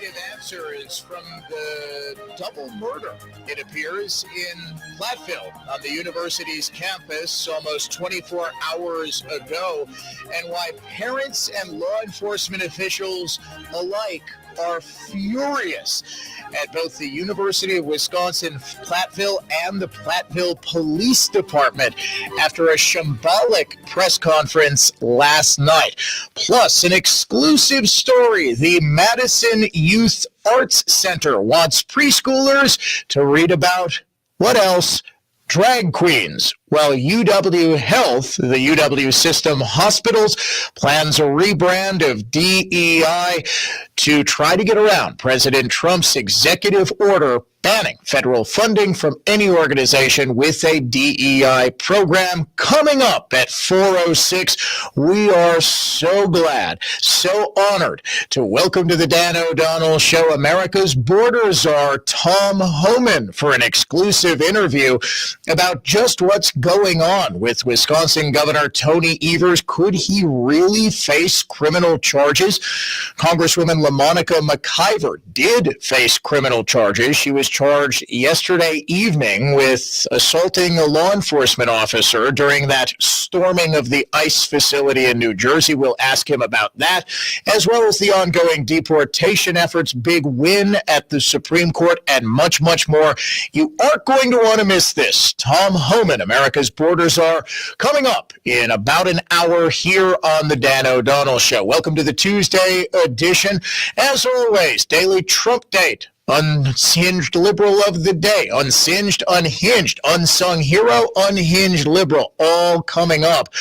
definitive answers from the double murder, it appears, in Platteville on the university's campus almost 24 hours ago, and why parents and law enforcement officials alike are furious at both the University of Wisconsin-Platteville and the Platteville Police Department after a shambolic press conference last night. Plus, an exclusive story. The Madison Youth Arts Center wants preschoolers to read about, what else? Drag queens. While UW Health, the UW System Hospitals, plans a rebrand of DEI to try to get around President Trump's executive order banning federal funding from any organization with a DEI program. Coming up at 4:06, we are so glad, so honored to welcome to the Dan O'Donnell Show America's border czar, Tom Homan, for an exclusive interview about just what's going on with Wisconsin Governor Tony Evers. Could he really face criminal charges? Congresswoman LaMonica McIver did face criminal charges. She was charged yesterday evening with assaulting a law enforcement officer during that storming of the ICE facility in New Jersey. We'll ask him about that, as well as the ongoing deportation efforts, big win at the Supreme Court, and much, much more. You aren't going to want to miss this. Tom Homan, America's border czar, coming up in about an hour here on the Dan O'Donnell Show. Welcome to the Tuesday edition. As always, daily Trump date. Unsinged liberal of the day, unsinged, unhinged, unsung hero, unhinged liberal, all coming up.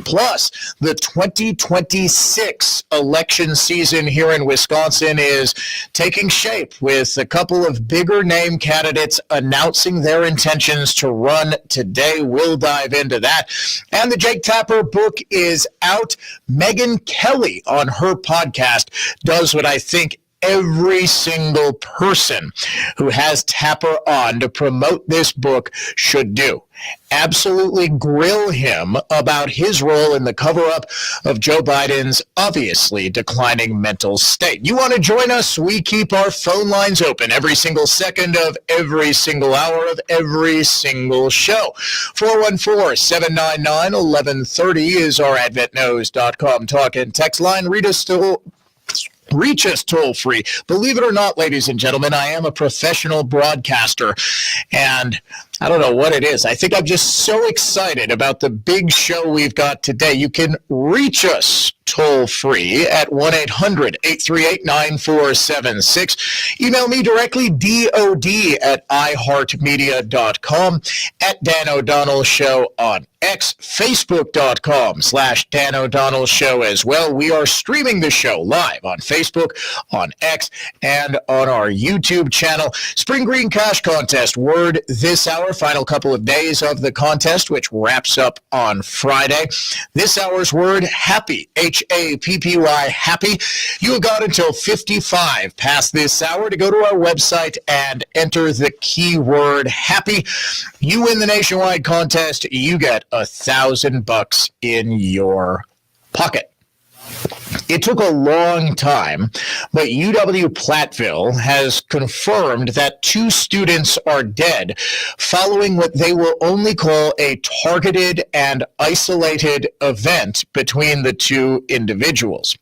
Plus, the 2026 election season here in Wisconsin is taking shape with a couple of bigger name candidates announcing their intentions to run today. We'll dive into that. And the Jake Tapper book is out. Megyn Kelly on her podcast does what I think every single person who has Tapper on to promote this book should do. Absolutely grill him about his role in the cover-up of Joe Biden's obviously declining mental state. You want to join us? We keep our phone lines open every single second of every single hour of every single show. 414-799-1130 is our adventknows.com talk and text line. Reach us toll-free. Believe it or not, ladies and gentlemen, I am a professional broadcaster, and I don't know what it is. I think I'm just so excited about the big show we've got today. You can reach us toll-free at 1-800-838-9476. Email me directly, dod@iheartmedia.com, at Dan O'Donnell Show on X, Facebook.com/Dan O'Donnell Show as well. We are streaming the show live on Facebook, on X, and on our YouTube channel. Spring Green Cash Contest, word this hour. Final couple of days of the contest, which wraps up on Friday. This hour's word, happy, Happy, happy. You have got until 55 past this hour to go to our website and enter the keyword happy. You win the nationwide contest. You get $1,000 in your pocket. It took a long time, but UW-Platteville has confirmed that 2 students are dead following what they will only call a targeted and isolated event between the 2 individuals.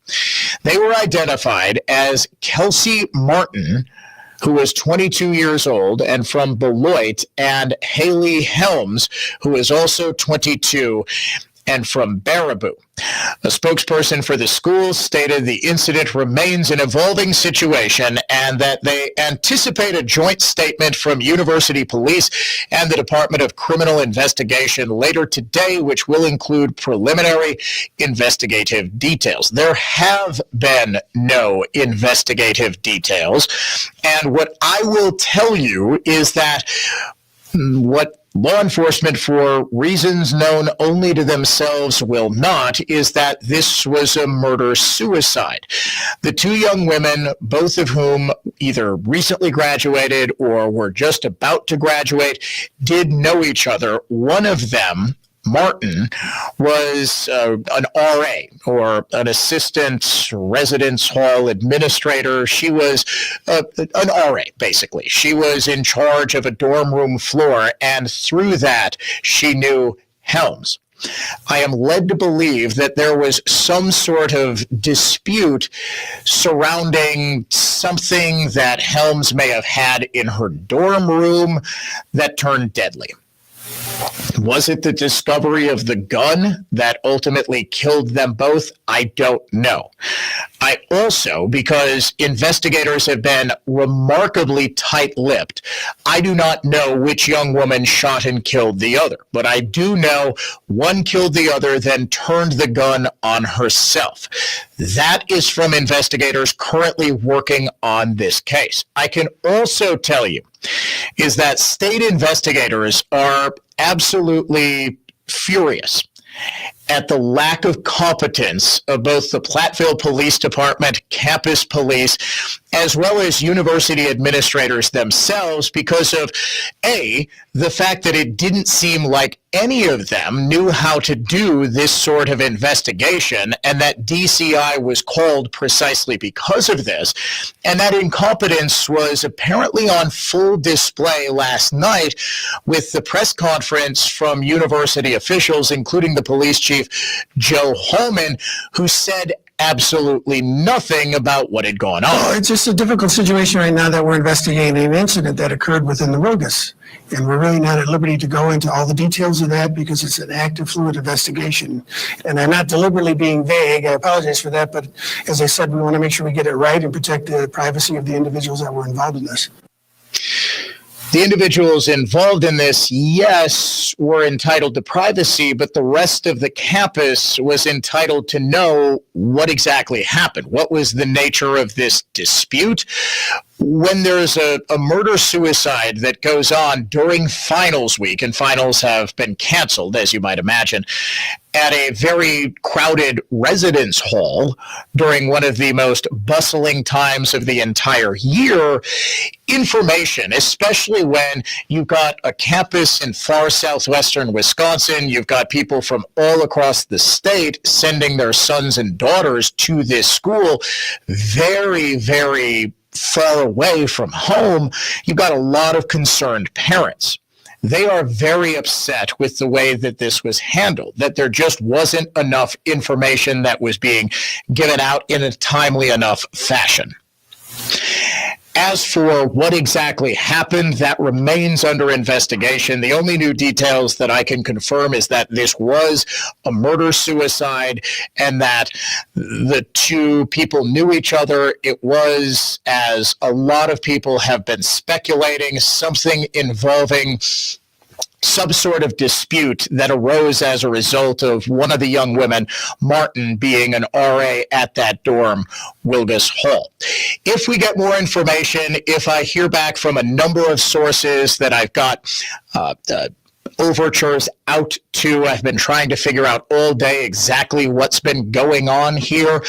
They were identified as Kelsey Martin, who was 22 years old and from Beloit, and Haley Helms, who is also 22 and from Baraboo. A spokesperson for the school stated the incident remains an evolving situation and that they anticipate a joint statement from University Police and the Department of Criminal Investigation later today, which will include preliminary investigative details. There have been no investigative details, and what I will tell you is that what law enforcement, for reasons known only to themselves, will not, is that this was a murder-suicide. The 2 young women, both of whom either recently graduated or were just about to graduate, did know each other. One of them Martin was an RA, or an assistant residence hall administrator. She was an RA, basically. She was in charge of a dorm room floor, and through that, she knew Helms. I am led to believe that there was some sort of dispute surrounding something that Helms may have had in her dorm room that turned deadly. Was it the discovery of the gun that ultimately killed them both? I don't know. I also, because investigators have been remarkably tight-lipped, I do not know which young woman shot and killed the other, but I do know one killed the other, then turned the gun on herself. That is from investigators currently working on this case. I can also tell you is that state investigators are absolutely furious at the lack of competence of both the Platteville Police Department, campus police, as well as university administrators themselves because of, A, the fact that it didn't seem like any of them knew how to do this sort of investigation, and that DCI was called precisely because of this, and that incompetence was apparently on full display last night with the press conference from university officials, including the police chief, Joe Homan, who said absolutely nothing about what had gone on. Oh, it's just a difficult situation right now that we're investigating an incident that occurred within the Rogus. And we're really not at liberty to go into all the details of that because it's an active, fluid investigation. And I'm not deliberately being vague. I apologize for that. But as I said, we want to make sure we get it right and protect the privacy of the individuals that were involved in this. The individuals involved in this, yes, were entitled to privacy, but the rest of the campus was entitled to know what exactly happened. What was the nature of this dispute? When there's a murder-suicide that goes on during finals week, and finals have been canceled, as you might imagine, at a very crowded residence hall during one of the most bustling times of the entire year, information, especially when you've got a campus in far southwestern Wisconsin, you've got people from all across the state sending their sons and daughters to this school, very, very far away from home, you've got a lot of concerned parents. They are very upset with the way that this was handled, that there just wasn't enough information that was being given out in a timely enough fashion. As for what exactly happened, that remains under investigation. The only new details that I can confirm is that this was a murder-suicide and that the two people knew each other. It was, as a lot of people have been speculating, something involving some sort of dispute that arose as a result of one of the young women, Martin, being an RA at that dorm, Wilgus Hall. If we get more information, if I hear back from a number of sources that I've got overtures out to, I've been trying to figure out all day exactly what's been going on here,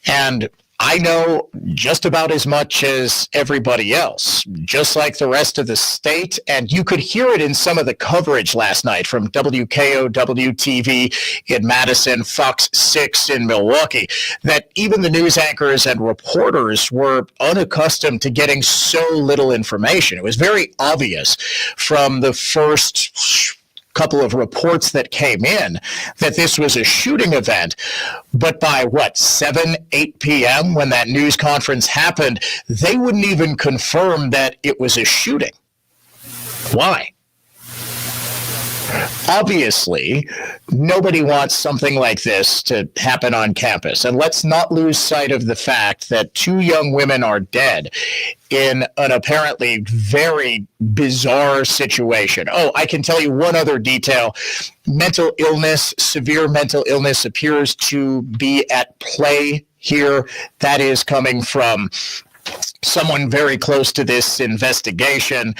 and I know just about as much as everybody else, just like the rest of the state, and you could hear it in some of the coverage last night from WKOW-TV in Madison, Fox 6 in Milwaukee, that even the news anchors and reporters were unaccustomed to getting so little information. It was very obvious from the first couple of reports that came in that this was a shooting event, but by 8 p.m. when that news conference happened, they wouldn't even confirm that it was a shooting. Why? Obviously, nobody wants something like this to happen on campus. And let's not lose sight of the fact that two young women are dead in an apparently very bizarre situation. Oh, I can tell you one other detail. Mental illness, severe mental illness appears to be at play here. That is coming from someone very close to this investigation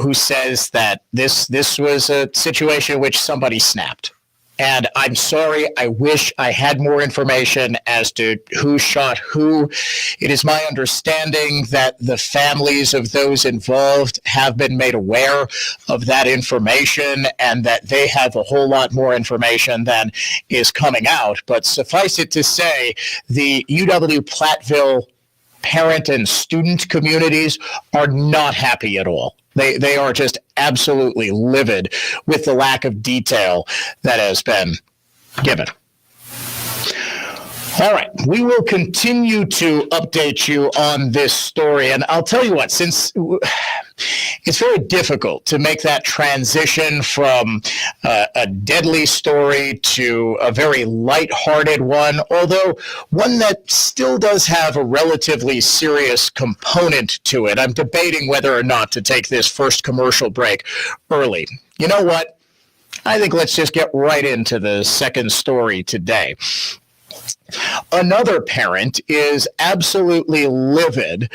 who says that this was a situation in which somebody snapped. And I'm sorry, I wish I had more information as to who shot who. It is my understanding that the families of those involved have been made aware of that information and that they have a whole lot more information than is coming out. But suffice it to say, the UW-Platteville parent and student communities are not happy at all. They are just absolutely livid with the lack of detail that has been given. All right, we will continue to update you on this story. And I'll tell you what, since it's very difficult to make that transition from a deadly story to a very lighthearted one, although one that still does have a relatively serious component to it. I'm debating whether or not to take this first commercial break early. You know what? I think let's just get right into the second story today. Another parent is absolutely livid,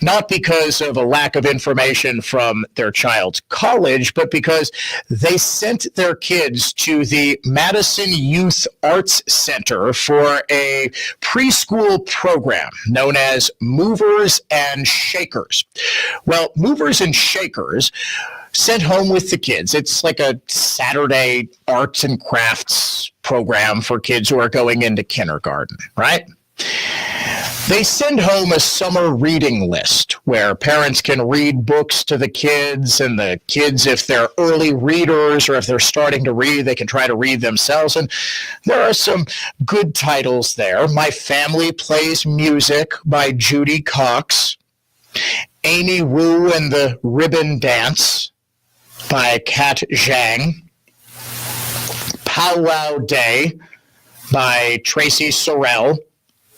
not because of a lack of information from their child's college, but because they sent their kids to the Madison Youth Arts Center for a preschool program known as Movers and Shakers. Well, Movers and Shakers sent home with the kids. It's like a Saturday arts and crafts program for kids who are going into kindergarten, right? They send home a summer reading list where parents can read books to the kids, and the kids, if they're early readers or if they're starting to read, they can try to read themselves. And there are some good titles there. My Family Plays Music by Judy Cox, Amy Wu and the Ribbon Dance by Kat Zhang, Powwow Day by Tracy Sorrell,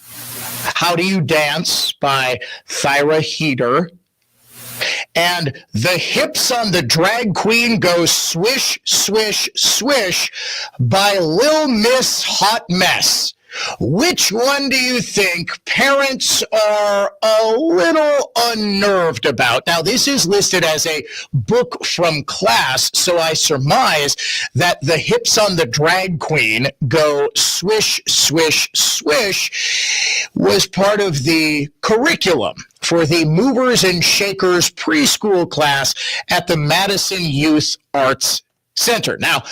How Do You Dance by Thyra Heater, and The Hips on the Drag Queen Go Swish, Swish, Swish by Lil Miss Hot Mess. Which one do you think parents are a little unnerved about? Now, this is listed as a book from class, so I surmise that The Hips on the Drag Queen Go Swish, Swish, Swish was part of the curriculum for the Movers and Shakers preschool class at the Madison Youth Arts Center. Now,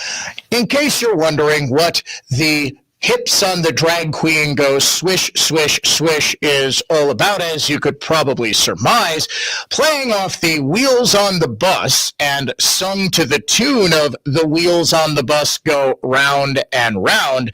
in case you're wondering what the Hips on the Drag Queen Go Swish, Swish, Swish is all about, as you could probably surmise, playing off the Wheels on the Bus and sung to the tune of The Wheels on the Bus Go Round and Round.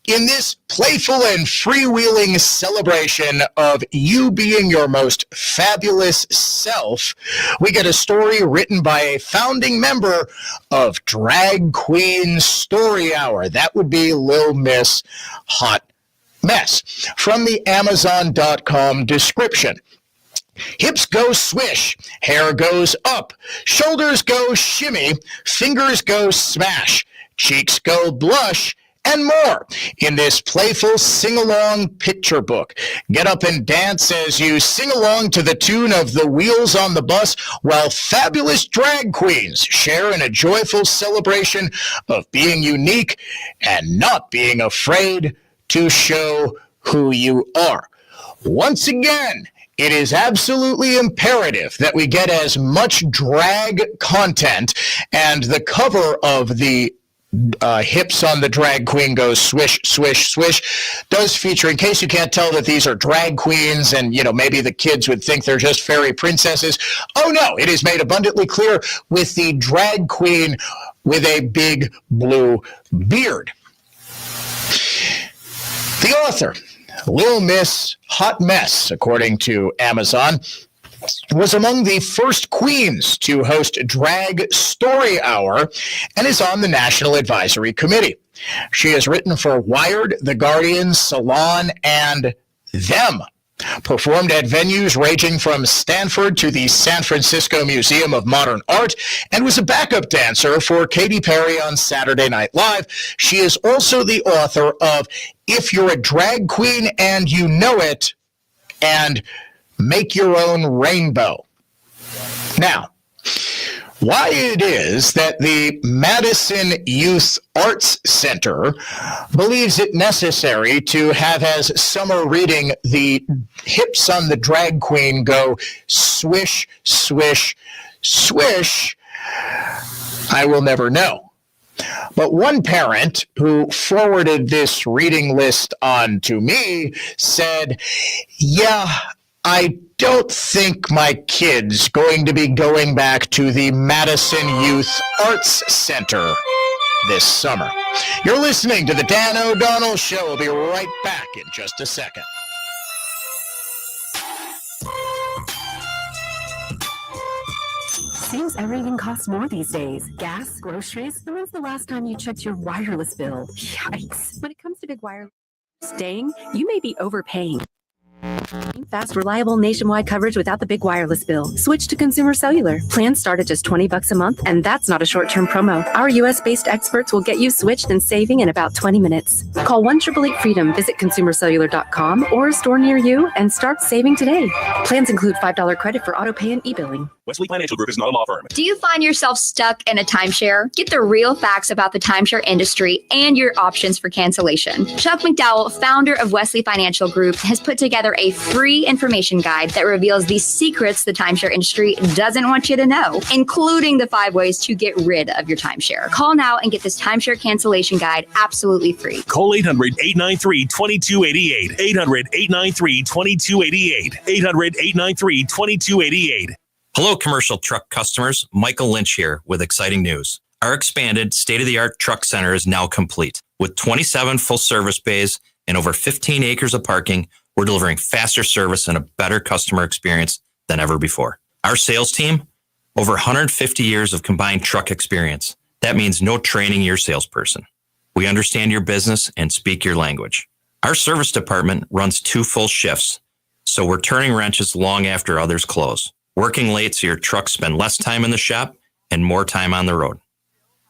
In this playful and freewheeling celebration of you being your most fabulous self, we get a story written by a founding member of Drag Queen Story Hour. That would be Lil Miss Hot Mess. From the Amazon.com description. Hips go swish, hair goes up, shoulders go shimmy, fingers go smash, cheeks go blush, and more in this playful sing-along picture book. Get up and dance as you sing along to the tune of The Wheels on the Bus while fabulous drag queens share in a joyful celebration of being unique and not being afraid to show who you are. Once again, it is absolutely imperative that we get as much drag content, and the cover of the Hips on the Drag Queen Goes Swish, Swish, Swish does feature, in case you can't tell that these are drag queens and, maybe the kids would think they're just fairy princesses. Oh no, it is made abundantly clear with the drag queen with a big blue beard. The author, Lil Miss Hot Mess, according to Amazon, was among the first queens to host Drag Story Hour and is on the National Advisory Committee. She has written for Wired, The Guardian, Salon, and Them. Performed at venues ranging from Stanford to the San Francisco Museum of Modern Art, and was a backup dancer for Katy Perry on Saturday Night Live. She is also the author of If You're a Drag Queen and You Know It, and Make Your Own Rainbow. Now, why it is that the Madison Youth Arts Center believes it necessary to have as summer reading the hips on the drag queen go swish, swish, swish, I will never know. But one parent who forwarded this reading list on to me said, yeah, I don't think my kid's going to be going back to the Madison Youth Arts Center this summer. You're listening to the Dan O'Donnell Show. We'll be right back in just a second. Seems everything costs more these days. Gas, groceries. When's the last time you checked your wireless bill? Yikes. When it comes to big wireless staying, you may be overpaying. Fast, reliable nationwide coverage without the big wireless bill. Switch to Consumer Cellular. Plans start at just $20 a month, and that's not a short-term promo. Our U.S.-based experts will get you switched and saving in about 20 minutes. Call 1-888-FREEDOM, visit consumercellular.com or a store near you, and start saving today. Plans include $5 credit for autopay and e-billing. Wesley Financial Group is not a law firm. Do you find yourself stuck in a timeshare? Get the real facts about the timeshare industry and your options for cancellation. Chuck McDowell, founder of Wesley Financial Group, has put together a free information guide that reveals the secrets the timeshare industry doesn't want you to know, including the 5 ways to get rid of your timeshare. Call now and get this timeshare cancellation guide absolutely free. Call 800-893-2288. 800-893-2288. 800-893-2288. Hello, commercial truck customers. Michael Lynch here with exciting news. Our expanded state-of-the-art truck center is now complete. With 27 full-service bays and over 15 acres of parking, we're delivering faster service and a better customer experience than ever before. Our sales team, over 150 years of combined truck experience. That means no training your salesperson. We understand your business and speak your language. Our service department runs 2 full shifts, so we're turning wrenches long after others close. Working late so your trucks spend less time in the shop and more time on the road.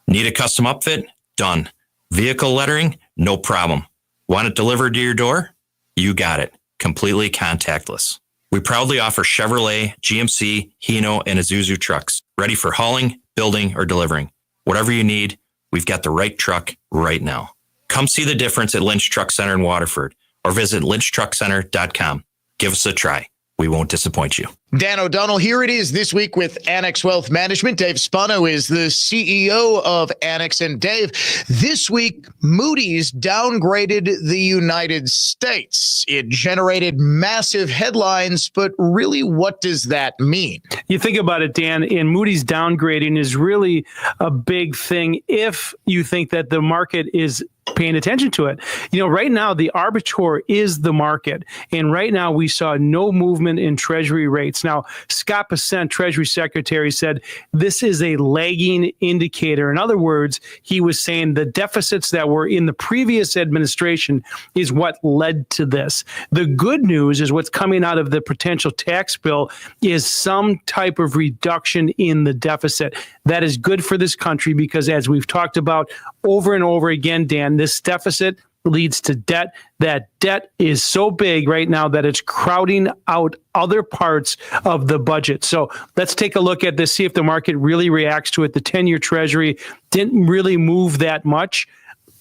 Need a custom upfit? Done. Vehicle lettering? No problem. Want it delivered to your door? You got it. Completely contactless. We proudly offer Chevrolet, GMC, Hino, and Isuzu trucks, ready for hauling, building, or delivering. Whatever you need, we've got the right truck right now. Come see the difference at Lynch Truck Center in Waterford or visit lynchtruckcenter.com. Give us a try. We won't disappoint you. Dan O'Donnell, here it is this week with Annex Wealth Management. Dave Spano is the CEO of Annex. And Dave, this week, Moody's downgraded the United States. It generated massive headlines, but really, what does that mean? You think about it, Dan, and Moody's downgrading is really a big thing if you think that the market is paying attention to it. You know, right now, the arbiter is the market. And right now, we saw no movement in Treasury rates. Now, Scott Bessent, Treasury Secretary, said this is a lagging indicator. In other words, he was saying the deficits that were in the previous administration is what led to this. The good news is what's coming out of the potential tax bill is some type of reduction in the deficit. That is good for this country because, as we've talked about over and over again, Dan, this deficit leads to debt. That debt is so big right now that it's crowding out other parts of the budget. So let's take a look at this, see if the market really reacts to it. The 10-year Treasury didn't really move that much.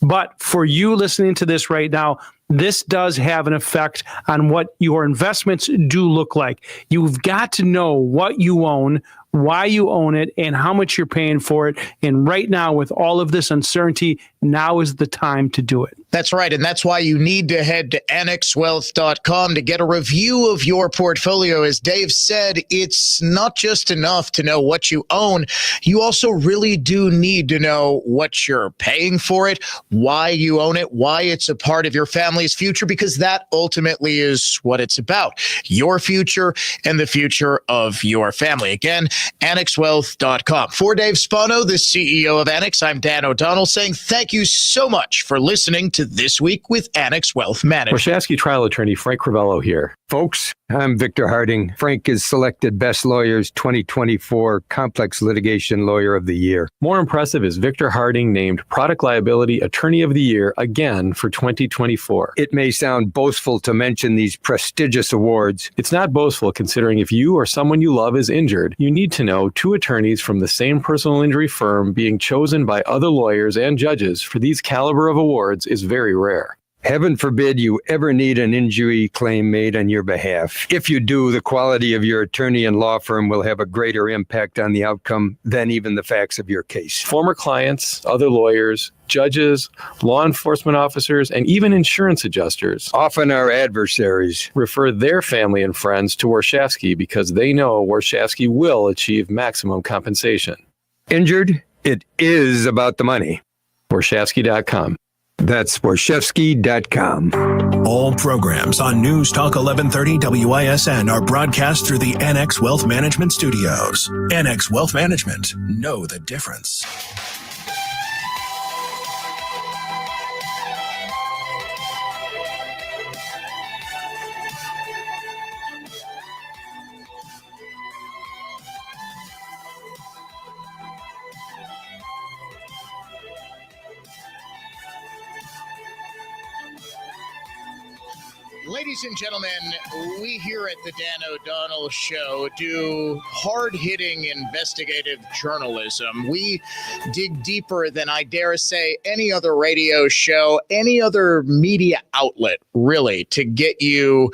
But for you listening to this right now, this does have an effect on what your investments do look like. You've got to know what you own, why you own it, and how much you're paying for it. And right now, with all of this uncertainty, now is the time to do it. That's right. And that's why you need to head to annexwealth.com to get a review of your portfolio. As Dave said, it's not just enough to know what you own. You also really do need to know what you're paying for it, why you own it, why it's a part of your family's future, because that ultimately is what it's about. Your future and the future of your family. Again, annexwealth.com. For Dave Spano, the CEO of Annex, I'm Dan O'Donnell saying thank you so much for listening to This Week with Annex Wealth Management. Warshawski trial attorney Frank Crivello here. Folks, I'm Victor Harding. Frank is selected Best Lawyers 2024 Complex Litigation Lawyer of the Year. More impressive is Victor Harding named Product Liability Attorney of the Year again for 2024. It may sound boastful to mention these prestigious awards. It's not boastful considering if you or someone you love is injured, you need need to know, 2 attorneys from the same personal injury firm being chosen by other lawyers and judges for these caliber of awards is very rare. Heaven forbid you ever need an injury claim made on your behalf. If you do, the quality of your attorney and law firm will have a greater impact on the outcome than even the facts of your case. Former clients, other lawyers, judges, law enforcement officers, and even insurance adjusters Often our adversaries. refer their family and friends to Warshawski because they know Warshawski will achieve maximum compensation. Injured? It is about the money. Warshawski.com. That's Warshawski.com. All programs on News Talk 1130 WISN are broadcast through the NX Wealth Management Studios. NX Wealth Management. Know the difference. Ladies and gentlemen, we here at the Dan O'Donnell Show do hard-hitting investigative journalism. We dig deeper than I dare say any other radio show, any other media outlet, really, to get you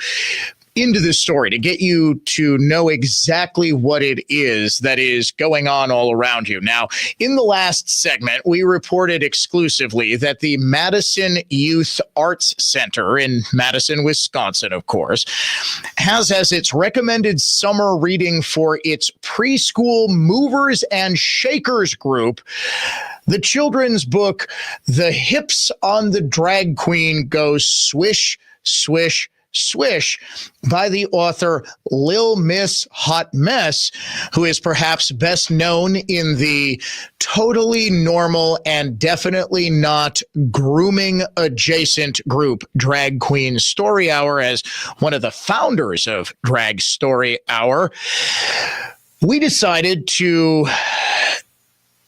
into the story, to get you to know exactly what it is that is going on all around you. Now, in the last segment, we reported exclusively that the Madison Youth Arts Center in Madison, Wisconsin, of course, has as its recommended summer reading for its preschool movers and shakers group the children's book, The Hips on the Drag Queen Go Swish, Swish, Swish, by the author Lil Miss Hot Mess, who is perhaps best known in the totally normal and definitely not grooming adjacent group Drag Queen Story Hour as one of the founders of Drag Story Hour. We decided to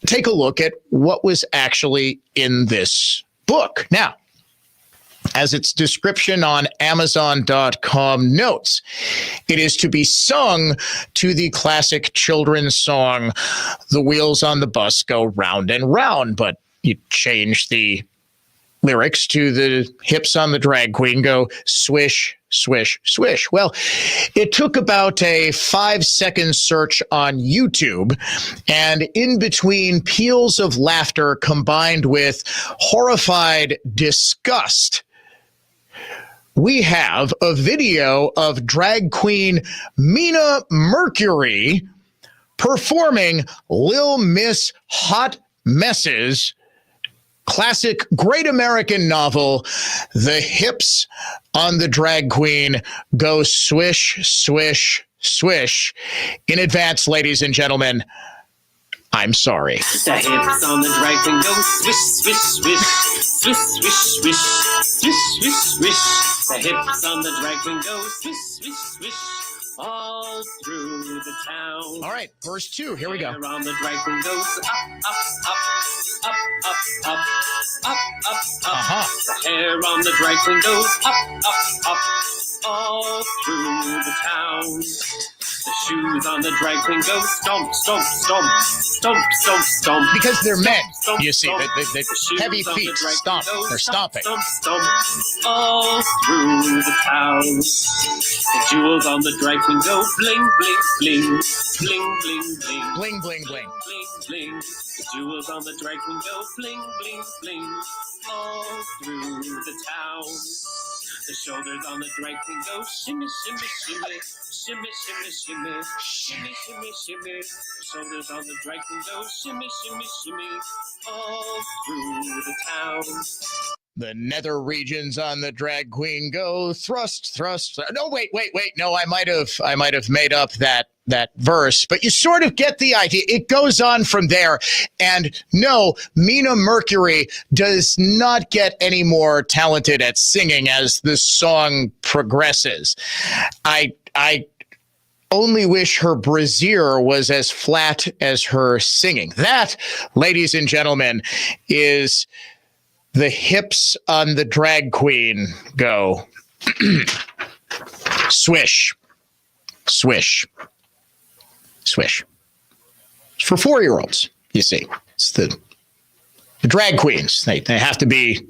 take a look at what was actually in this book. Now, as its description on Amazon.com notes, it is to be sung to the classic children's song, The Wheels on the Bus Go Round and Round, but you change the lyrics to The Hips on the Drag Queen Go Swish, Swish, Swish. Well, it took about a 5-second search on YouTube, and in between peals of laughter combined with horrified disgust, we have a video of drag queen Mina Mercury performing Lil Miss Hot Mess's classic great American novel, The Hips on the Drag Queen Go Swish, Swish, Swish. In advance, ladies and gentlemen, I'm sorry. The hips on the drag queen go swish, swish, swish, swish, swish, swish, swish, swish, swish. The hips on the drag queen go swish, swish, swish, all through the town. All right, verse 2, here we go. Hair on the drag queen goes up, up, up, up, up, up, up, up, up. The hair on the drag queen goes up, up, up, all through the town. The shoes on the drag queen go stomp, stomp, stomp, stomp, stomp, stomp. Because they're men, Stomp, you see, stomp. the heavy Shoes on the feet drag stomp, queen go they're stomp, stomping. Stomp, stomp, all through the town. The jewels on the drag queen go bling, bling, bling, bling, bling, bling, Bling, bling, bling. bling, bling. The jewels on the drag queen go bling, bling, bling, all through the town. The shoulders on the drag queen go shimmy, shimmy, shimmy, shimmy, shimmy, shimmy, shimmy, shimmy, shimmy. The shoulders on the drag queen go shimmy, shimmy, shimmy, all through the town. The nether regions on the drag queen go thrust, thrust. No, wait. No, I might have made up that verse, but you sort of get the idea. It goes on from there. And no, Mina Mercury does not get any more talented at singing as the song progresses. I only wish her brassiere was as flat as her singing. That, ladies and gentlemen, is The Hips on the Drag Queen Go swish, swish, swish. It's for 4-year-olds, you see. It's the drag queens. They have to be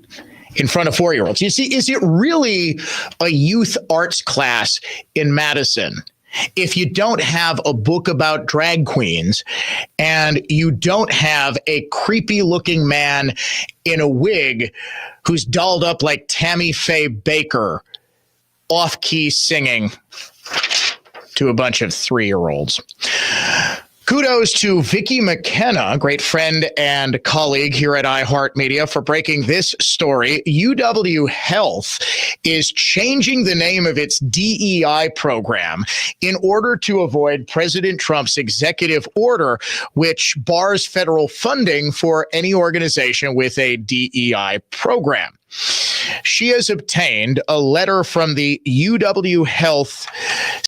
in front of 4-year-olds. You see, is it really a youth arts class in Madison if you don't have a book about drag queens and you don't have a creepy looking man in a wig who's dolled up like Tammy Faye Baker off key singing to a bunch of 3-year-olds? Kudos to Vicki McKenna, great friend and colleague here at iHeartMedia, for breaking this story. UW Health is changing the name of its DEI program in order to avoid President Trump's executive order, which bars federal funding for any organization with a DEI program. She has obtained a letter from the UW Health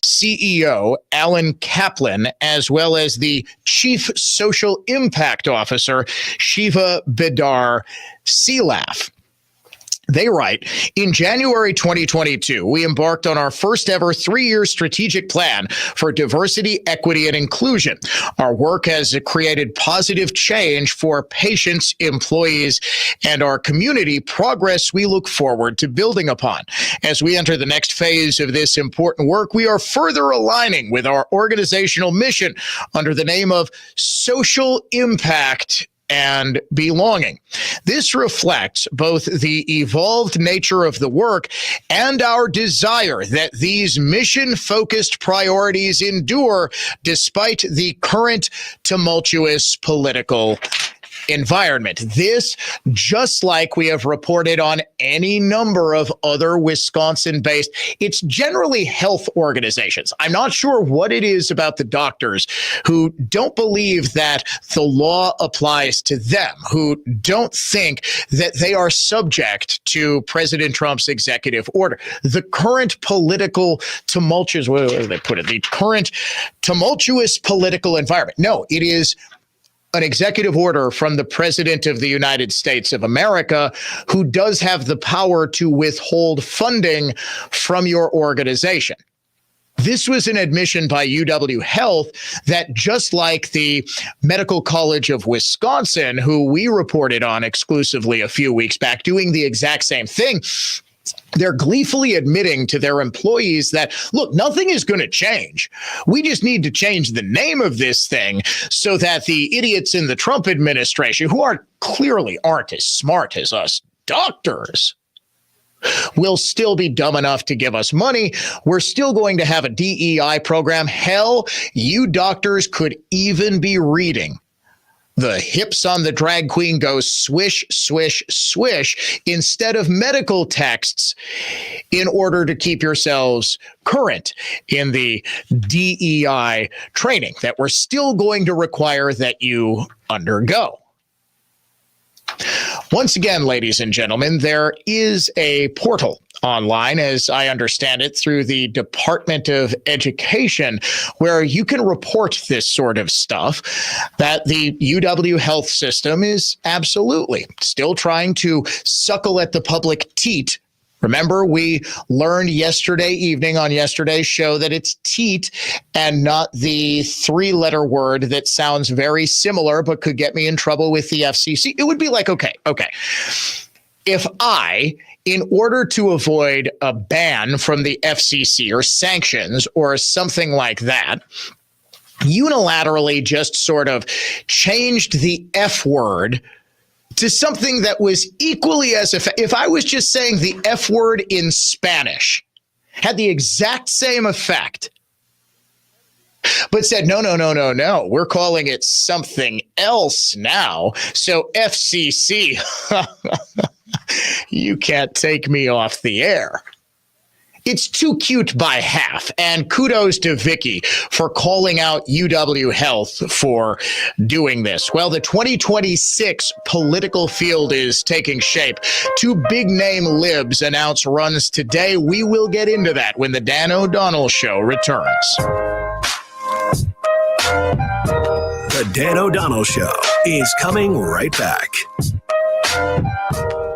CEO, Alan Kaplan, as well as the Chief Social Impact Officer, Shiva Bidar Silaf. They write, in January 2022, we embarked on our first ever 3-year strategic plan for diversity, equity, and inclusion. Our work has created positive change for patients, employees, and our community, progress we look forward to building upon. As we enter the next phase of this important work, we are further aligning with our organizational mission under the name of Social Impact and Belonging. This reflects both the evolved nature of the work and our desire that these mission-focused priorities endure despite the current tumultuous political environment. This, just like we have reported on any number of other Wisconsin-based, it's generally health organizations. I'm not sure what it is about the doctors who don't believe that the law applies to them, who don't think that they are subject to President Trump's executive order. The current political tumultuous, what do they put it? The current tumultuous political environment. No, it is an executive order from the President of the United States of America, who does have the power to withhold funding from your organization. This was an admission by UW Health that, just like the Medical College of Wisconsin, who we reported on exclusively a few weeks back, doing the exact same thing, they're gleefully admitting to their employees that, look, nothing is going to change. We just need to change the name of this thing so that the idiots in the Trump administration, who clearly aren't as smart as us doctors, will still be dumb enough to give us money. We're still going to have a DEI program. Hell, you doctors could even be reading the hips on the drag queen go swish, swish, swish instead of medical texts in order to keep yourselves current in the DEI training that we're still going to require that you undergo. Once again, ladies and gentlemen, there is a portal online, as I understand it, through the Department of Education, where you can report this sort of stuff, that the UW Health system is absolutely still trying to suckle at the public teat. Remember, we learned yesterday evening on yesterday's show that it's teat and not the 3-letter word that sounds very similar but could get me in trouble with the FCC. It would be like, okay. If I, in order to avoid a ban from the FCC or sanctions or something like that, unilaterally just sort of changed the F word to something that was equally as if I was just saying the F word in Spanish, had the exact same effect, but said, no, we're calling it something else now. So FCC, you can't take me off the air. It's too cute by half. And kudos to Vicki for calling out UW Health for doing this. Well, the 2026 political field is taking shape. 2 big-name libs announce runs today. We will get into that when the Dan O'Donnell Show returns. The Dan O'Donnell Show is coming right back.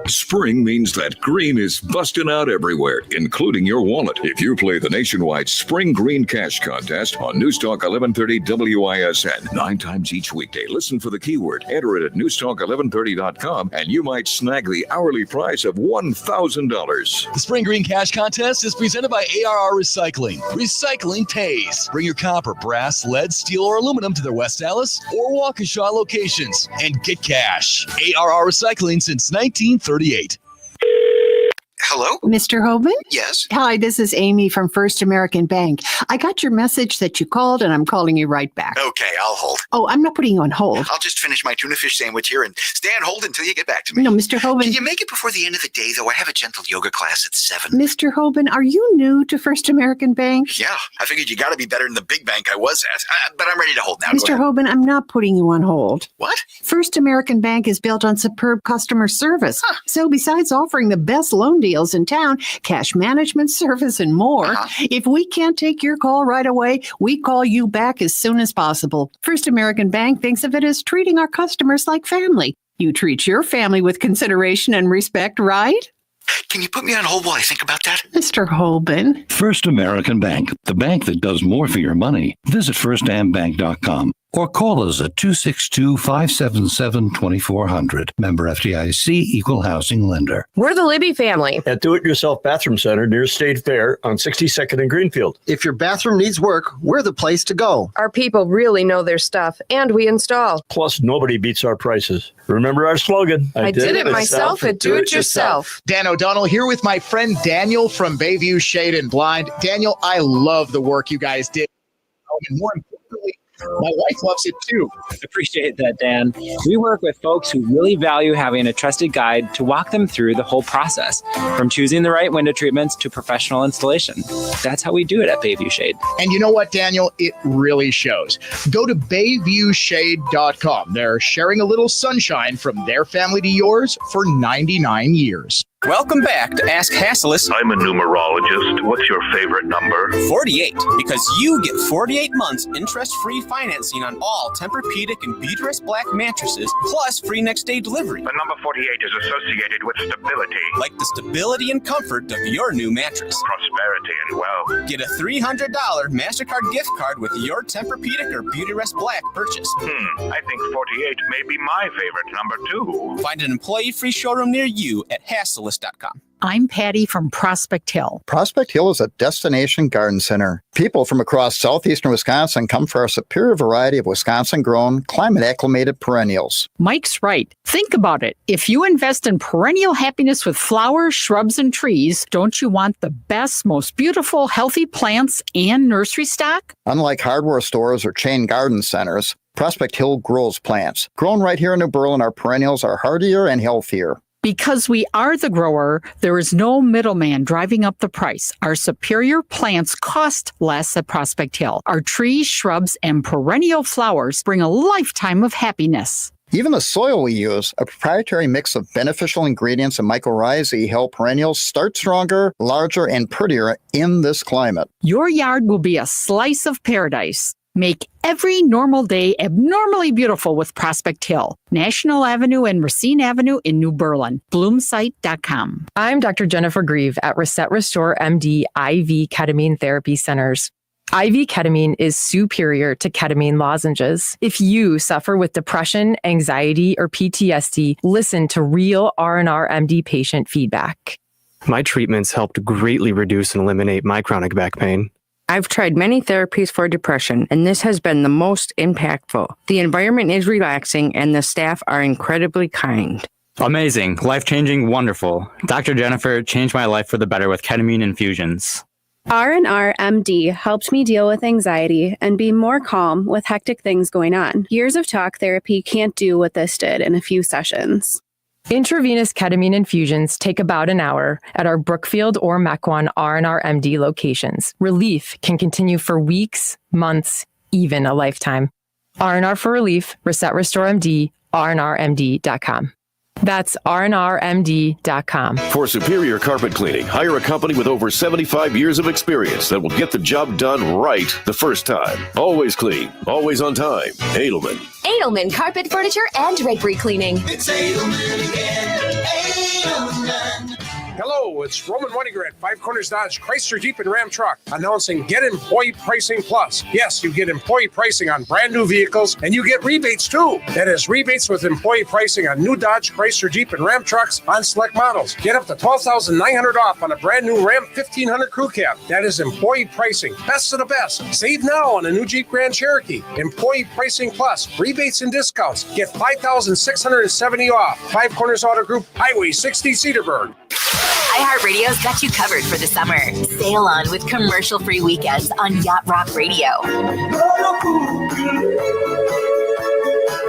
Spring means that green is busting out everywhere, including your wallet. If you play the nationwide Spring Green Cash Contest on Newstalk 1130 WISN 9 times each weekday, listen for the keyword, enter it at newstalk1130.com, and you might snag the hourly prize of $1,000. The Spring Green Cash Contest is presented by ARR Recycling. Recycling pays. Bring your copper, brass, lead, steel, or aluminum to their West Dallas or Waukesha locations and get cash. ARR Recycling since 1938. Hello? Mr. Homan? Yes. Hi, this is Amy from First American Bank. I got your message that you called, and I'm calling you right back. Okay, I'll hold. Oh, I'm not putting you on hold. I'll just finish my tuna fish sandwich here and stay on hold until you get back to me. No, Mr. Hoban. Can you make it before the end of the day, though? I have a gentle yoga class at 7. Mr. Hoban, are you new to First American Bank? Yeah, I figured you got to be better than the big bank I was at. But I'm ready to hold now. Mr. Hoban, I'm not putting you on hold. What? First American Bank is built on superb customer service. Huh. So besides offering the best loan deals in town, cash management service, and more, if we can't take your call right away, we call you back as soon as possible. First American Bank thinks of it as treating our customers like family. You treat your family with consideration and respect, right? Can you put me on hold while I think about that? Mr. Hoban. First American Bank, the bank that does more for your money. Visit firstambank.com or call us at 262-577-2400. Member FDIC, Equal Housing Lender. We're the Libby family at Do-It-Yourself Bathroom Center near State Fair on 62nd and Greenfield. If your bathroom needs work, we're the place to go. Our people really know their stuff, and we install. Plus, nobody beats our prices. Remember our slogan, I did it myself at Do-It-Yourself. Dan O'Donnell here with my friend Daniel from Bayview Shade and Blind. Daniel, I love the work you guys did. And more importantly, my wife loves it too. Appreciate that, Dan. We work with folks who really value having a trusted guide to walk them through the whole process, from choosing the right window treatments to professional installation. That's how we do it at Bayview Shade. And you know what, Daniel? It really shows. Go to bayviewshade.com. They're sharing a little sunshine from their family to yours for 99 years. Welcome back to Ask Hasslis. I'm a numerologist. What's your favorite number? 48, because you get 48 months interest-free financing on all Tempur-Pedic and Beautyrest Black mattresses, plus free next-day delivery. The number 48 is associated with stability. Like the stability and comfort of your new mattress. Prosperity and wealth. Get a $300 MasterCard gift card with your Tempur-Pedic or Beautyrest Black purchase. I think 48 may be my favorite number, too. Find an employee-free showroom near you at Hasslis.com. I'm Patty from Prospect Hill. Prospect Hill is a destination garden center. People from across southeastern Wisconsin come for our superior variety of Wisconsin-grown, climate-acclimated perennials. Mike's right. Think about it. If you invest in perennial happiness with flowers, shrubs, and trees, don't you want the best, most beautiful, healthy plants and nursery stock? Unlike hardware stores or chain garden centers, Prospect Hill grows plants. Grown right here in New Berlin, our perennials are hardier and healthier. Because we are the grower, there is no middleman driving up the price. Our superior plants cost less at Prospect Hill. Our trees, shrubs, and perennial flowers bring a lifetime of happiness. Even the soil we use, a proprietary mix of beneficial ingredients and mycorrhizae, help perennials start stronger, larger, and prettier in this climate. Your yard will be a slice of paradise. Make every normal day abnormally beautiful with Prospect Hill, National Avenue and Racine Avenue in New Berlin. Bloomsite.com. I'm Dr. Jennifer Grieve at Reset Restore MD IV Ketamine Therapy Centers. IV ketamine is superior to ketamine lozenges. If you suffer with depression, anxiety, or PTSD, listen to real R&R MD patient feedback. My treatments helped greatly reduce and eliminate my chronic back pain. I've tried many therapies for depression, and this has been the most impactful. The environment is relaxing, and the staff are incredibly kind. Amazing, life-changing, wonderful. Dr. Jennifer changed my life for the better with ketamine infusions. R&R MD helped me deal with anxiety and be more calm with hectic things going on. Years of talk therapy can't do what this did in a few sessions. Intravenous ketamine infusions take about an hour at our Brookfield or Mequon R&R MD locations. Relief can continue for weeks, months, even a lifetime. R&R for Relief, Reset Restore MD, rnrmd.com. That's rnrmd.com. For superior carpet cleaning, hire a company with over 75 years of experience that will get the job done right the first time. Always clean, always on time. Edelman. Edelman Carpet, Furniture, and Drapery Cleaning. It's Edelman again. Edelman. Hello, it's Roman Weiniger at Five Corners Dodge Chrysler Jeep and Ram Truck announcing Get Employee Pricing Plus. Yes, you get employee pricing on brand new vehicles, and you get rebates too. That is rebates with employee pricing on new Dodge Chrysler Jeep and Ram trucks on select models. Get up to $12,900 off on a brand new Ram 1500 Crew Cab. That is employee pricing. Best of the best. Save now on a new Jeep Grand Cherokee. Employee Pricing Plus. Rebates and discounts. Get $5,670 off. Five Corners Auto Group, Highway 60 Cedarburg. iHeartRadio's got you covered for the summer. Sail on with commercial-free weekends on Yacht Rock Radio.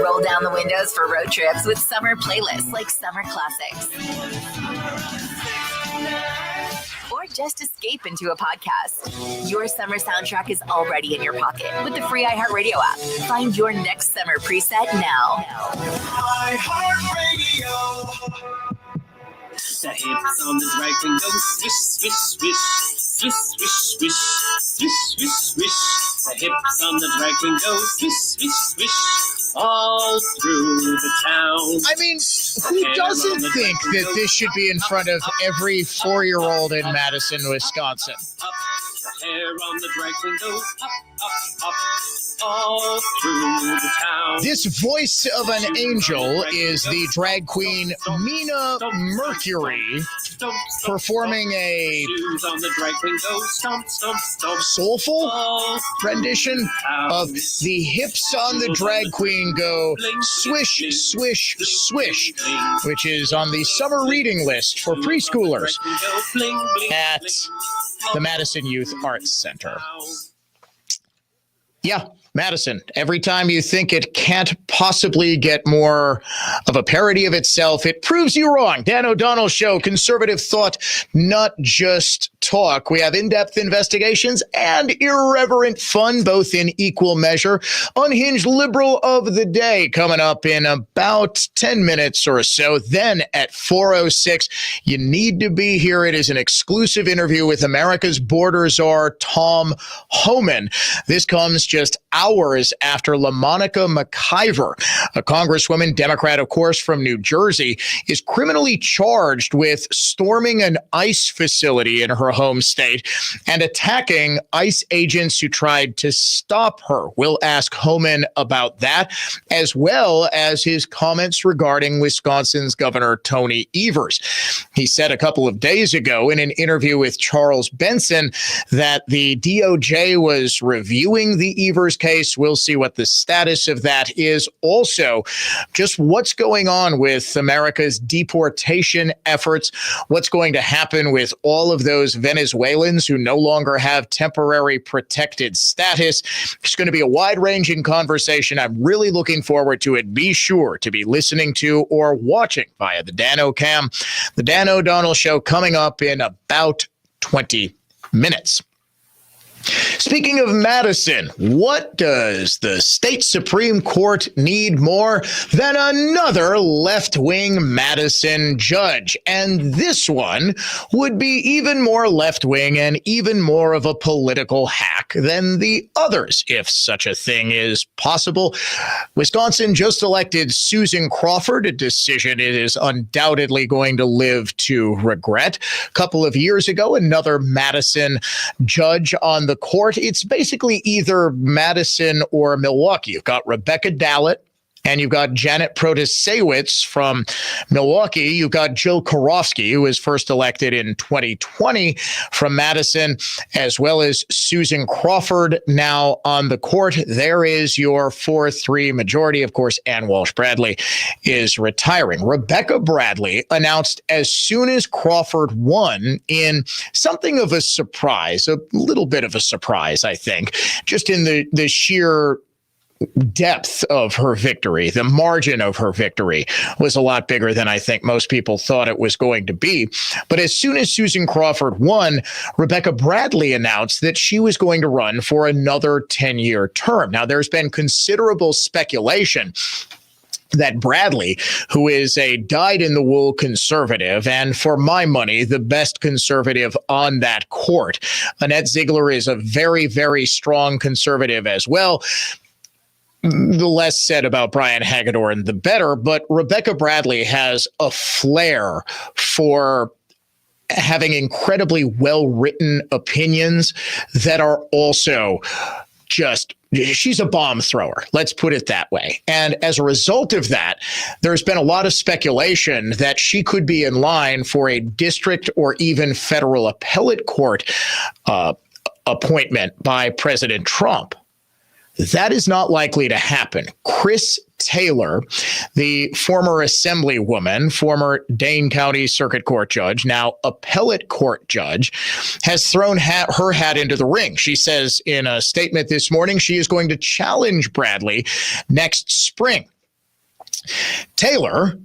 Roll down the windows for road trips with summer playlists like Summer Classics. Or just escape into a podcast. Your summer soundtrack is already in your pocket with the free iHeartRadio app. Find your next summer preset now. iHeartRadio. The hips on the right can go swish, swish, swish, swish, swish, swish, swish, swish, swish. The hips on the right can go swish, swish, swish, all through the town. I mean, who doesn't think that this should be in front of every 4-year-old in Madison, Wisconsin? The hair on the drag can go up, up, up, all through the town. This voice of an angel is the drag queen Mina Mercury performing a soulful rendition of the hips on the drag queen go swish, swish, swish, which is on the summer reading list for preschoolers at the Madison Youth Arts Center. Yeah, Madison, every time you think it can't possibly get more of a parody of itself, it proves you wrong. Dan O'Donnell Show, conservative thought, not just talk. We have in-depth investigations and irreverent fun, both in equal measure. Unhinged Liberal of the Day coming up in about 10 minutes or so. Then at 4:06, you need to be here. It is an exclusive interview with America's border czar, Tom Homan. This comes just hours after LaMonica McIver, a congresswoman, Democrat, of course, from New Jersey, is criminally charged with storming an ICE facility in her home state and attacking ICE agents who tried to stop her. We'll ask Homan about that, as well as his comments regarding Wisconsin's Governor Tony Evers. He said a couple of days ago in an interview with Charles Benson that the DOJ was reviewing the Evers case. We'll see what the status of that is. Also, just what's going on with America's deportation efforts, what's going to happen with all of those Venezuelans who no longer have temporary protected status. It's going to be a wide-ranging conversation. I'm really looking forward to it. Be sure to be listening to or watching via the Dan O'Cam, the Dan O'Donnell Show, coming up in about 20 minutes. Speaking of Madison, what does the state Supreme Court need more than another left-wing Madison judge? And this one would be even more left-wing and even more of a political hack than the others, if such a thing is possible. Wisconsin just elected Susan Crawford, a decision it is undoubtedly going to live to regret. A couple of years ago, another Madison judge on the court. It's basically either Madison or Milwaukee. You've got Rebecca Dallett and you've got Janet Protasewicz from Milwaukee. You've got Jill Karofsky, who was first elected in 2020 from Madison, as well as Susan Crawford now on the court. There is your 4-3 majority. Of course, Ann Walsh Bradley is retiring. Rebecca Bradley announced as soon as Crawford won in something of a surprise, a little bit of a surprise, I think, just in the sheer depth of her victory. The margin of her victory was a lot bigger than I think most people thought it was going to be. But as soon as Susan Crawford won, Rebecca Bradley announced that she was going to run for another 10-year term. Now, there's been considerable speculation that Bradley, who is a dyed-in-the-wool conservative, and for my money, the best conservative on that court. Annette Ziegler is a very, very strong conservative as well. The less said about Brian Hagedorn, the better, but Rebecca Bradley has a flair for having incredibly well-written opinions that are also she's a bomb thrower. Let's put it that way. And as a result of that, there's been a lot of speculation that she could be in line for a district or even federal appellate court appointment by President Trump. That is not likely to happen. Chris Taylor, the former assemblywoman, former Dane County Circuit Court judge, now appellate court judge, has thrown her hat into the ring. She says in a statement this morning she is going to challenge Bradley next spring. Taylor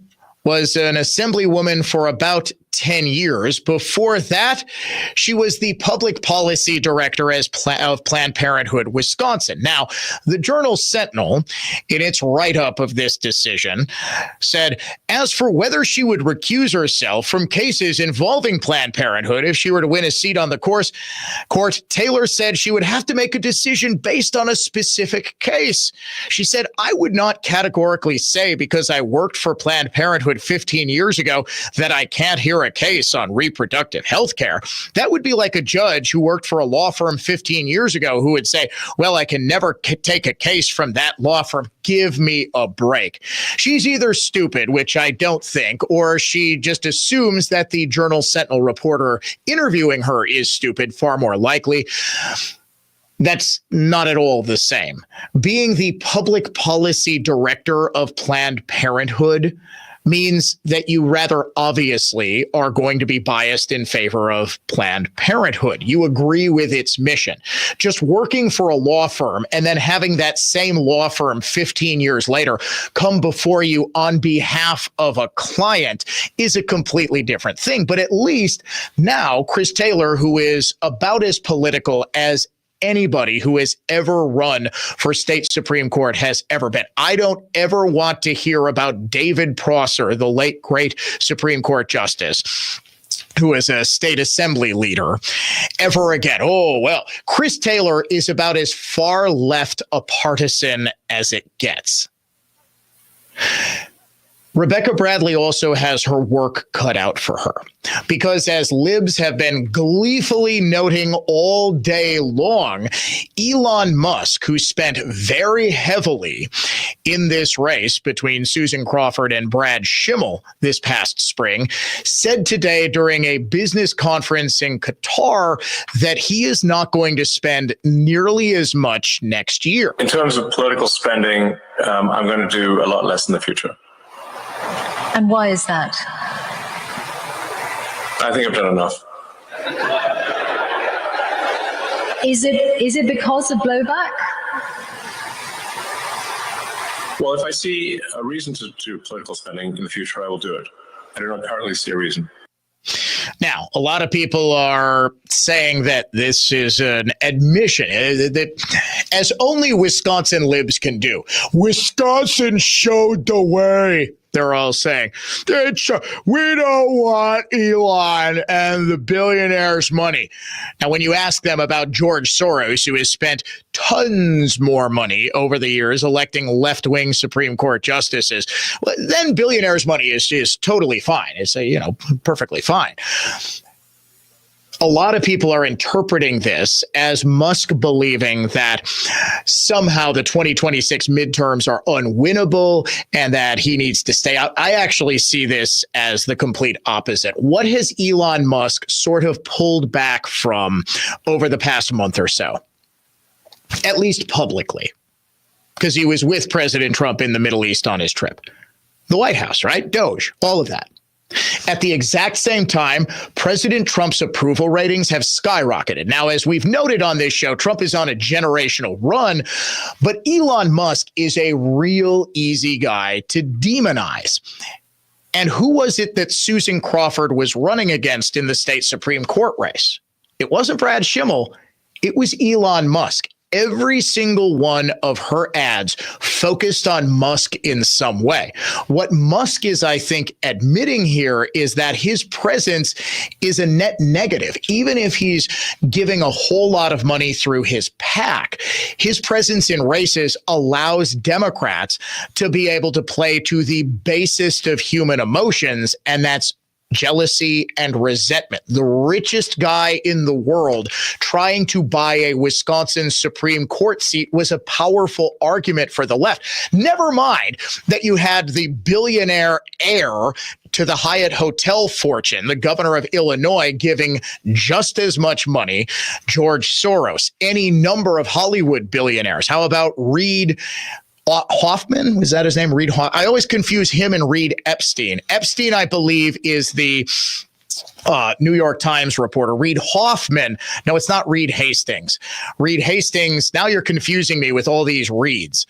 was an assemblywoman for about 10 years. Before that, she was the public policy director of Planned Parenthood Wisconsin. Now, the Journal Sentinel, in its write-up of this decision, said, as for whether she would recuse herself from cases involving Planned Parenthood if she were to win a seat on the court, Taylor said she would have to make a decision based on a specific case. She said, I would not categorically say because I worked for Planned Parenthood 15 years ago that I can't hear a case on reproductive health care. That would be like a judge who worked for a law firm 15 years ago who would say, well, I can never take a case from that law firm. Give me a break. She's either stupid, which I don't think, or she just assumes that the Journal Sentinel reporter interviewing her is stupid, far more likely. That's not at all the same. Being the public policy director of Planned Parenthood means that you rather obviously are going to be biased in favor of Planned Parenthood. You agree with its mission. Just working for a law firm and then having that same law firm 15 years later come before you on behalf of a client is a completely different thing. But at least now Chris Taylor, who is about as political as anybody who has ever run for state Supreme Court has ever been. I don't ever want to hear about David Prosser, the late great Supreme Court justice, who is a state assembly leader, ever again. Oh, well, Chris Taylor is about as far left a partisan as it gets. Rebecca Bradley also has her work cut out for her because, as libs have been gleefully noting all day long, Elon Musk, who spent very heavily in this race between Susan Crawford and Brad Schimmel this past spring, said today during a business conference in Qatar that he is not going to spend nearly as much next year. In terms of political spending, I'm going to do a lot less in the future. And why is that? I think I've done enough. Is it because of blowback? Well, if I see a reason to do political spending in the future, I will do it. I do not currently see a reason. Now, a lot of people are saying that this is an admission that as only Wisconsin libs can do. Wisconsin showed the way. They're all saying, we don't want Elon and the billionaires' money. Now, when you ask them about George Soros, who has spent tons more money over the years electing left-wing Supreme Court justices, well, then billionaires' money is totally fine. It's perfectly fine. A lot of people are interpreting this as Musk believing that somehow the 2026 midterms are unwinnable and that he needs to stay out. I actually see this as the complete opposite. What has Elon Musk sort of pulled back from over the past month or so? At least publicly, because he was with President Trump in the Middle East on his trip. The White House, right? Doge, all of that. At the exact same time, President Trump's approval ratings have skyrocketed. Now, as we've noted on this show, Trump is on a generational run, but Elon Musk is a real easy guy to demonize. And who was it that Susan Crawford was running against in the state Supreme Court race? It wasn't Brad Schimmel. It was Elon Musk. every single one of her ads focused on Musk in some way. What Musk is, I think, admitting here is that his presence is a net negative. Even if he's giving a whole lot of money through his PAC, his presence in races allows Democrats to be able to play to the basest of human emotions, and that's jealousy and resentment. The richest guy in the world trying to buy a Wisconsin Supreme Court seat was a powerful argument for the left. Never mind that you had the billionaire heir to the Hyatt Hotel fortune, the governor of Illinois, giving just as much money, George Soros, any number of Hollywood billionaires. How about Reid Hoffman? Was that his name? Reid Hoffman. I always confuse him and Reid Epstein. Epstein, I believe, is the New York Times reporter. Reid Hoffman. No, it's not Reed Hastings. Reed Hastings. Now you're confusing me with all these Reeds.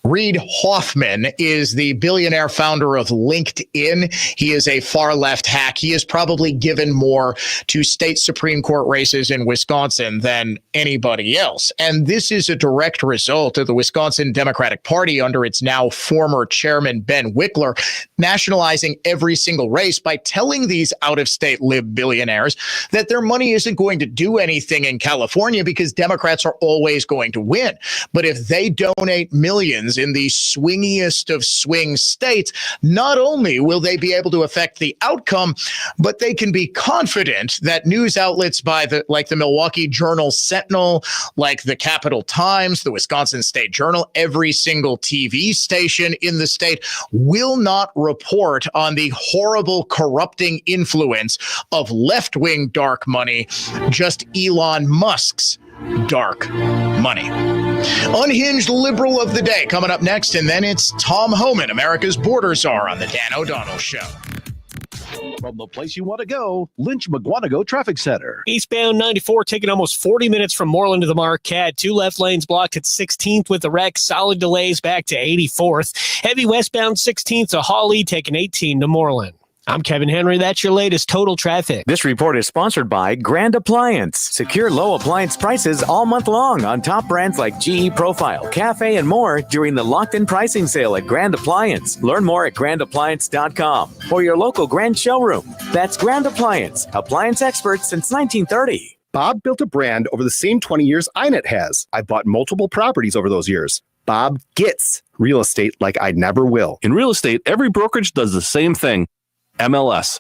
Reid Hoffman is the billionaire founder of LinkedIn. He is a far left hack. He has probably given more to state Supreme Court races in Wisconsin than anybody else. And this is a direct result of the Wisconsin Democratic Party under its now former chairman, Ben Wickler, nationalizing every single race by telling these out-of-state lib billionaires that their money isn't going to do anything in California because Democrats are always going to win. But if they donate millions in the swingiest of swing states, not only will they be able to affect the outcome, but they can be confident that news outlets like the Milwaukee Journal Sentinel, like the Capital Times, the Wisconsin State Journal, every single TV station in the state will not report on the horrible corrupting influence of left-wing dark money, just Elon Musk's dark money. Unhinged liberal of the day coming up next, and then it's Tom Homan, America's border czar, on the Dan O'Donnell Show. From the place you want to go, Lynch McGuanago Traffic Center. Eastbound 94 taking almost 40 minutes from Moreland to the Marquette. 2 left lanes blocked at 16th with the wreck. Solid delays back to 84th. Heavy westbound 16th to Hawley taking 18 to Moreland. I'm Kevin Henry. That's your latest total traffic. This report is sponsored by Grand Appliance. Secure low appliance prices all month long on top brands like GE Profile, Cafe, and more during the locked-in pricing sale at Grand Appliance. Learn more at grandappliance.com or your local Grand showroom. That's Grand Appliance, appliance experts since 1930. Bob built a brand over the same 20 years INET has. I've bought multiple properties over those years. Bob gets real estate like I never will. In real estate, every brokerage does the same thing. MLS.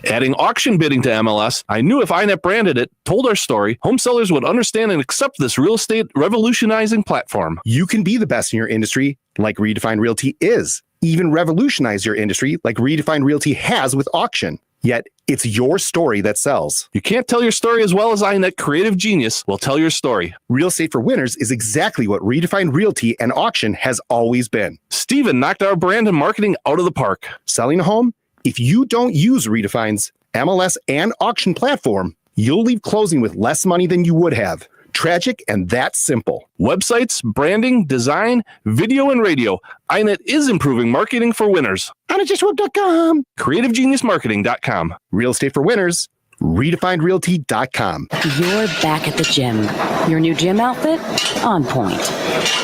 Adding auction bidding to MLS, I knew if INET branded it, told our story, home sellers would understand and accept this real estate revolutionizing platform. You can be the best in your industry like Redefined Realty is. Even revolutionize your industry like Redefined Realty has with auction. Yet, it's your story that sells. You can't tell your story as well as INET Creative Genius will tell your story. Real estate for winners is exactly what Redefined Realty and auction has always been. Steven knocked our brand and marketing out of the park. Selling a home? If you don't use Redefine's MLS and auction platform, you'll leave closing with less money than you would have. Tragic and that simple. Websites, branding, design, video, and radio. INET is improving marketing for winners. INETJustWork.com. CreativeGeniusMarketing.com. Real estate for winners. RedefinedRealty.com. You're back at the gym. Your new gym outfit? On point.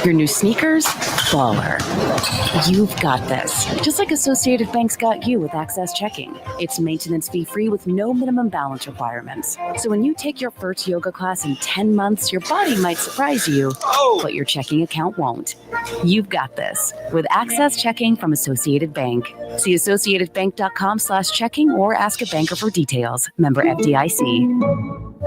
Your new sneakers? Baller. You've got this. Just like Associated Bank's got you with Access Checking. It's maintenance fee free with no minimum balance requirements. So when you take your first yoga class in 10 months, your body might surprise you, but your checking account won't. You've got this with Access Checking from Associated Bank. See associatedbank.com/checking or ask a banker for details. Member FDIC.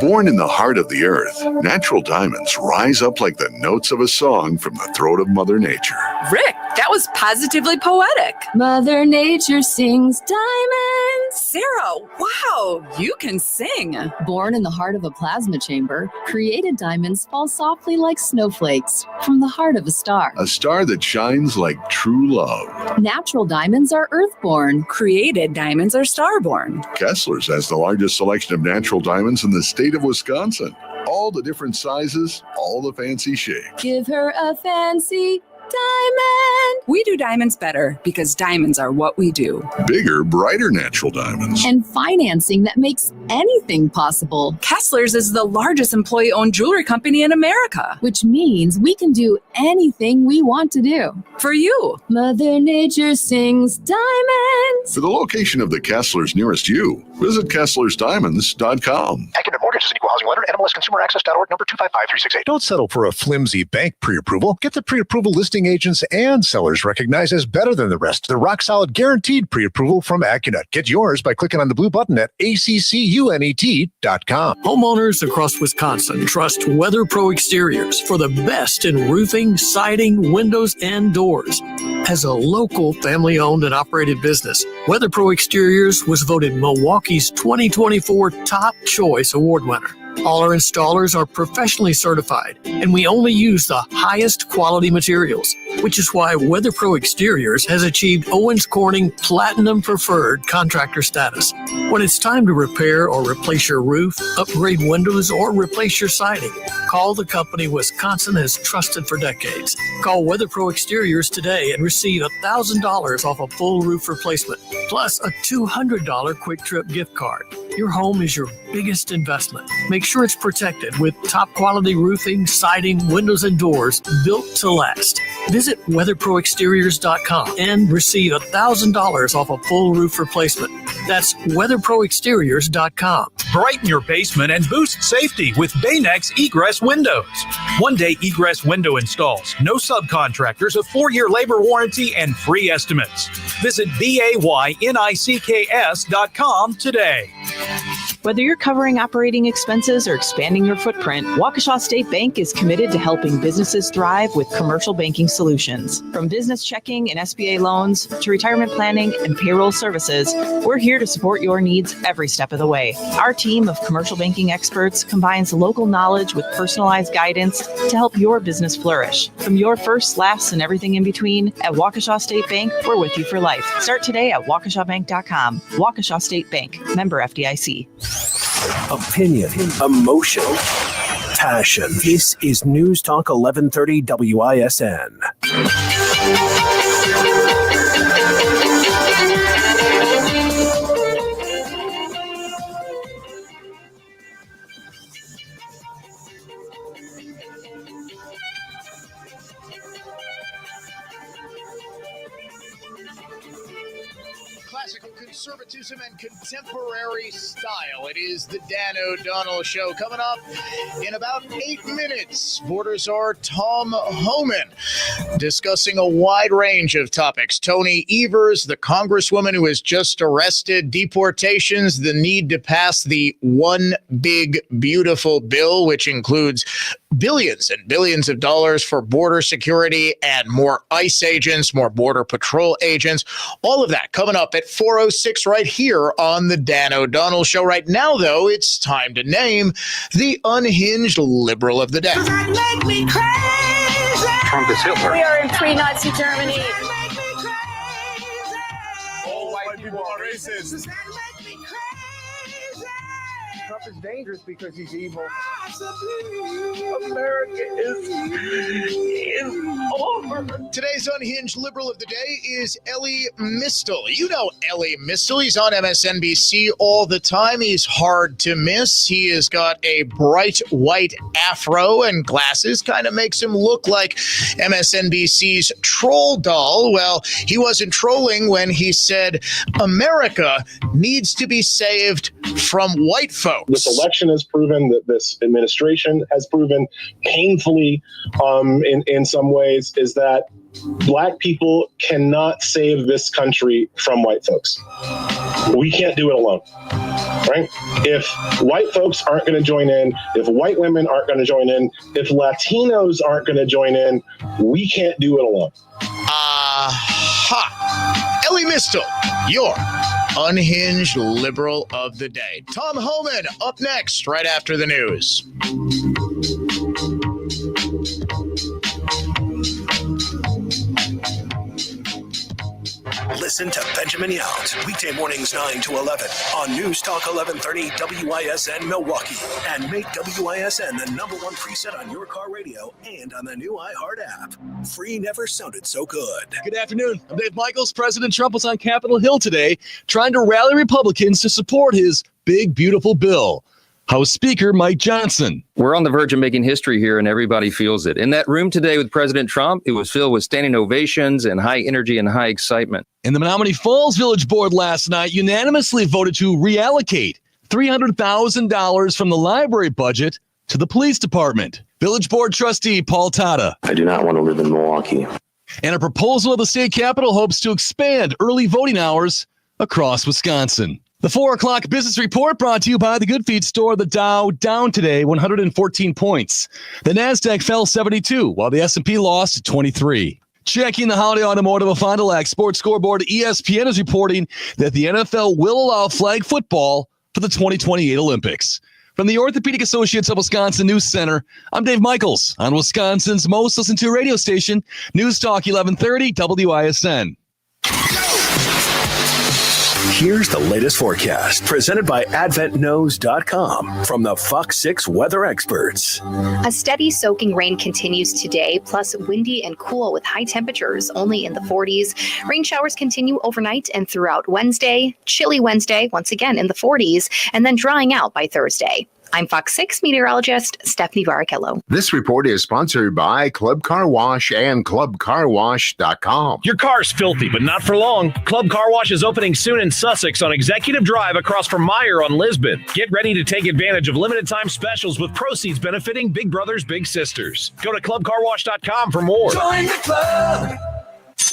Born in the heart of the earth, natural diamonds rise up like the notes of a song from the throat of Mother Nature. Rick, that was positively poetic. Mother Nature sings diamonds. Sarah, wow, you can sing. Born in the heart of a plasma chamber, created diamonds fall softly like snowflakes from the heart of a star. A star that shines like true love. Natural diamonds are earthborn. Created diamonds are starborn. Kessler's has the largest selection of natural diamonds in the state of Wisconsin. All the different sizes, all the fancy shapes. Give her a fancy Diamond. We do diamonds better because diamonds are what we do. Bigger, brighter natural diamonds. And financing that makes anything possible. Kessler's is the largest employee-owned jewelry company in America. Which means we can do anything we want to do. For you. Mother Nature sings diamonds. For the location of the Kessler's nearest you, visit KesslersDiamonds.com. Academic Mortgage is an equal housing lender. NMLSConsumerAccess.org, number 255368. Don't settle for a flimsy bank pre-approval. Get the pre-approval listing agents and sellers recognized as better than the rest. The rock-solid guaranteed pre-approval from AccuNet. Get yours by clicking on the blue button at ACCUNET.com. Homeowners across Wisconsin trust Weather Pro Exteriors for the best in roofing, siding, windows, and doors. As a local family-owned and operated business, Weather Pro Exteriors was voted Milwaukee's 2024 Top Choice Award winner. All our installers are professionally certified, and we only use the highest quality materials, which is why Weather Pro Exteriors has achieved Owens Corning Platinum Preferred Contractor status. When it's time to repair or replace your roof, upgrade windows, or replace your siding, call the company Wisconsin has trusted for decades. Call Weather Pro Exteriors today and receive $1,000 off a full roof replacement, plus a $200 Quick Trip gift card. Your home is your biggest investment. Make sure it's protected with top quality roofing, siding, windows, and doors built to last. Visit weatherproexteriors.com and receive $1,000 off a full roof replacement. That's weatherproexteriors.com. Brighten your basement and boost safety with Baynex Egress Windows. One-day egress window installs, no subcontractors, a 4-year labor warranty, and free estimates. Visit BAYNICKS.com today. Whether you're covering operating expenses or expanding your footprint, Waukesha State Bank is committed to helping businesses thrive with commercial banking solutions. From business checking and SBA loans to retirement planning and payroll services, we're here to support your needs every step of the way. Our team of commercial banking experts combines local knowledge with personalized guidance to help your business flourish. From your first, last, and everything in between, at Waukesha State Bank, we're with you for life. Start today at waukeshabank.com. Waukesha State Bank, member FDIC. Opinion, emotion, passion. This is News Talk 1130 WISN. Classical conservatism and contemporary style. It is the Dan O'Donnell Show. Coming up in about 8 minutes, Border Czar Tom Homan discussing a wide range of topics. Tony Evers, the congresswoman who was just arrested, deportations, the need to pass the One Big Beautiful Bill, which includes billions and billions of dollars for border security and more ICE agents, more Border Patrol agents. All of that coming up at 4:06 right here on the Dan O'Donnell Show. Right now, though, it's time to name the unhinged liberal of the day. Trump is Hitler. We are in pre-Nazi Germany. All white people are racist. Trump is dangerous because he's evil. America is over. Today's unhinged liberal of the day is Ellie Mistel. You know Ellie Mistel. He's on MSNBC all the time. He's hard to miss. He has got a bright white afro and glasses. Kind of makes him look like MSNBC's troll doll. Well, he wasn't trolling when he said America needs to be saved from white folks. This election has proven, that this administration has proven painfully in some ways, is that Black people cannot save this country from white folks. We can't do it alone, right? If white folks aren't going to join in, if white women aren't going to join in, if Latinos aren't going to join in, we can't do it alone. Aha! Ellie Mistel, your unhinged liberal of the day. Tom Homan up next, right after the news. Listen to Benjamin Yount, weekday mornings 9 to 11 on News Talk 1130 WISN Milwaukee. And make WISN the #1 preset on your car radio and on the new iHeart app. Free never sounded so good. Good afternoon. I'm Dave Michaels. President Trump was on Capitol Hill today trying to rally Republicans to support his big, beautiful bill. House Speaker Mike Johnson. We're on the verge of making history here, and everybody feels it. In that room today with President Trump, it was filled with standing ovations and high energy and high excitement. And the Menominee Falls Village Board last night unanimously voted to reallocate $300,000 from the library budget to the police department. Village Board Trustee Paul Tata. I do not want to live in Milwaukee. And a proposal of the state capitol hopes to expand early voting hours across Wisconsin. The 4 o'clock business report brought to you by the Good Feed store. The Dow down today 114 points. The NASDAQ fell 72, while the S&P lost 23. Checking the holiday automotive of Fond du Lac Sports Scoreboard, ESPN is reporting that the NFL will allow flag football for the 2028 Olympics. From the Orthopedic Associates of Wisconsin News Center, I'm Dave Michaels on Wisconsin's most listened to radio station, News Talk 1130 WISN. Here's the latest forecast presented by AdventKnows.com from the Fox 6 weather experts. A steady soaking rain continues today, plus windy and cool with high temperatures only in the 40s. Rain showers continue overnight and throughout Wednesday. Chilly Wednesday, once again in the 40s, and then drying out by Thursday. I'm Fox 6 meteorologist Stephanie Varichello. This report is sponsored by Club Car Wash and ClubCarWash.com. Your car's filthy, but not for long. Club Car Wash is opening soon in Sussex on Executive Drive across from Meyer on Lisbon. Get ready to take advantage of limited time specials with proceeds benefiting Big Brothers Big Sisters. Go to ClubCarWash.com for more. Join the club.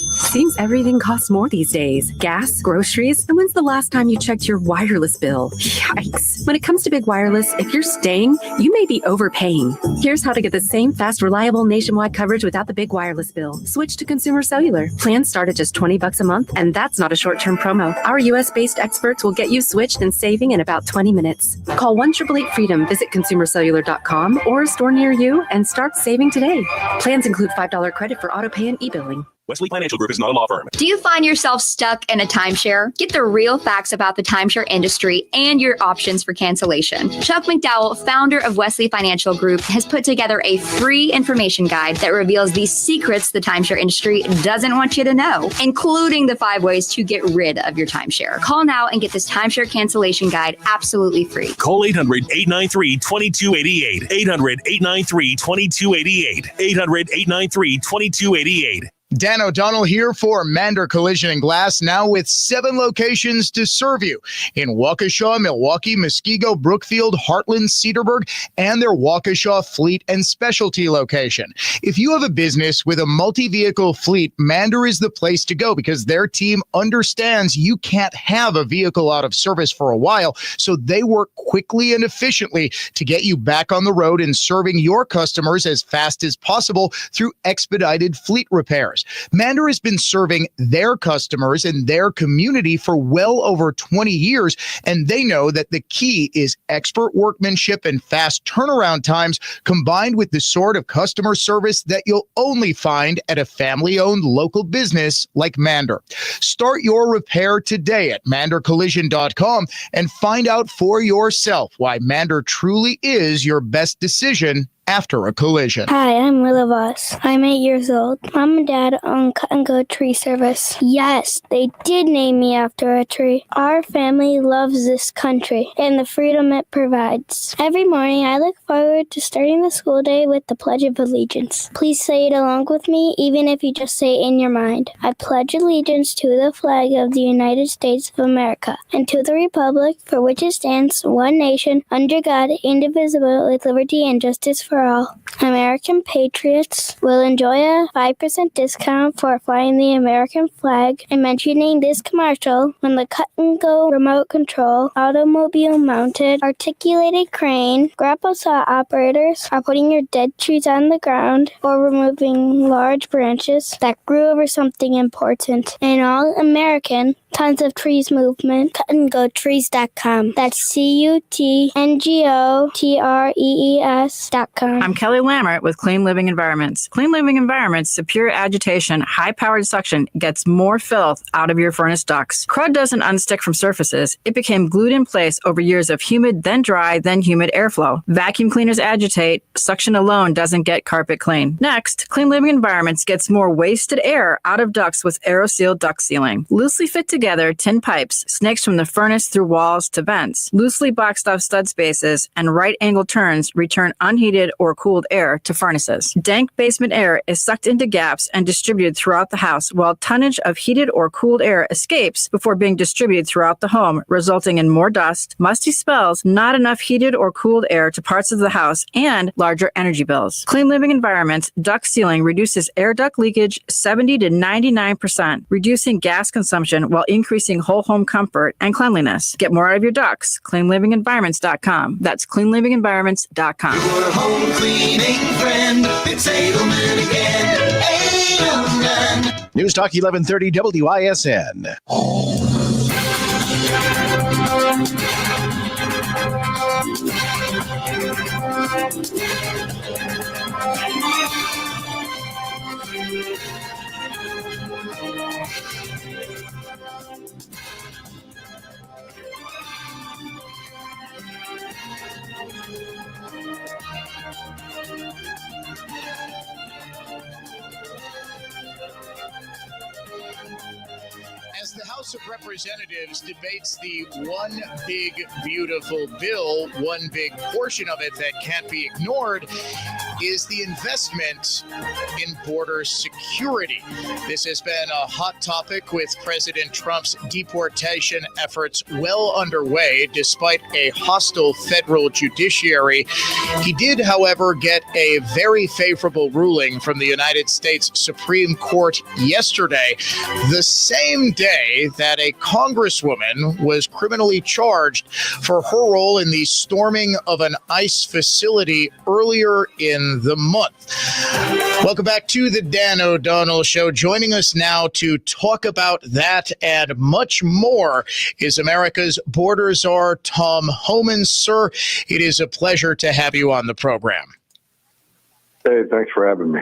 Seems everything costs more these days. Gas, groceries, and when's the last time you checked your wireless bill? Yikes. When it comes to big wireless, if you're staying, you may be overpaying. Here's how to get the same fast, reliable nationwide coverage without the big wireless bill. Switch to Consumer Cellular. Plans start at just $20 a month, and that's not a short-term promo. Our U.S.-based experts will get you switched and saving in about 20 minutes. Call 1-888-FREEDOM, visit ConsumerCellular.com or a store near you, and start saving today. Plans include $5 credit for autopay and e-billing. Wesley Financial Group is not a law firm. Do you find yourself stuck in a timeshare? Get the real facts about the timeshare industry and your options for cancellation. Chuck McDowell, founder of Wesley Financial Group, has put together a free information guide that reveals the secrets the timeshare industry doesn't want you to know, including the 5 ways to get rid of your timeshare. Call now and get this timeshare cancellation guide absolutely free. Call 800-893-2288. 800-893-2288. 800-893-2288. Dan O'Donnell here for Mander Collision and Glass, now with 7 locations to serve you in Waukesha, Milwaukee, Muskego, Brookfield, Heartland, Cedarburg, and their Waukesha Fleet and Specialty location. If you have a business with a multi-vehicle fleet, Mander is the place to go because their team understands you can't have a vehicle out of service for a while, so they work quickly and efficiently to get you back on the road and serving your customers as fast as possible through expedited fleet repairs. Mander has been serving their customers and their community for well over 20 years, and they know that the key is expert workmanship and fast turnaround times combined with the sort of customer service that you'll only find at a family-owned local business like Mander. Start your repair today at mandercollision.com and find out for yourself why Mander truly is your best decision after a collision. Hi, I'm Willa Voss. I'm 8 years old. Mom and Dad own Cut and Go Tree Service. Yes, they did name me after a tree. Our family loves this country and the freedom it provides. Every morning, I look forward to starting the school day with the Pledge of Allegiance. Please say it along with me, even if you just say it in your mind. I pledge allegiance to the flag of the United States of America and to the republic for which it stands, one nation, under God, indivisible, with liberty and justice for all. American patriots will enjoy a 5% discount for flying the American flag and mentioning this commercial when the Cut and Go remote control, automobile mounted, articulated crane, grapple saw operators are putting your dead trees on the ground or removing large branches that grew over something important. An all-American Tons of Trees movement. CutandGoTrees.com. That's CutandGoTrees.com. I'm Kelly Lammert with Clean Living Environments. Clean Living Environments' superior agitation, high-powered suction gets more filth out of your furnace ducts. Crud doesn't unstick from surfaces. It became glued in place over years of humid, then dry, then humid airflow. Vacuum cleaners agitate. Suction alone doesn't get carpet clean. Next, Clean Living Environments gets more wasted air out of ducts with AeroSeal duct sealing. Loosely fit together tin pipes snakes from the furnace through walls to vents. Loosely boxed off stud spaces and right angle turns return unheated or cooled air to furnaces. Dank basement air is sucked into gaps and distributed throughout the house, while tonnage of heated or cooled air escapes before being distributed throughout the home, resulting in more dust, musty smells, not enough heated or cooled air to parts of the house, and larger energy bills. Clean Living Environments duct sealing reduces air duct leakage 70 to 99%, reducing gas consumption while increasing whole home comfort and cleanliness. Get more out of your ducts. CleanLivingEnvironments.com. That's CleanLivingEnvironments.com. Your home cleaning friend. It's Edelman again. Edelman. News Talk 1130 WISN. As the House of Representatives debates the one big, beautiful bill, one big portion of it that can't be ignored is the investment in border security. This has been a hot topic with President Trump's deportation efforts well underway, despite a hostile federal judiciary. He did, however, get a very favorable ruling from the United States Supreme Court yesterday, the same day that a congresswoman was criminally charged for her role in the storming of an ICE facility earlier in the month. Welcome back to the Dan O'Donnell Show. Joining us now to talk about that and much more is America's border czar, Tom Homan. Sir, it is a pleasure to have you on the program. Hey, thanks for having me.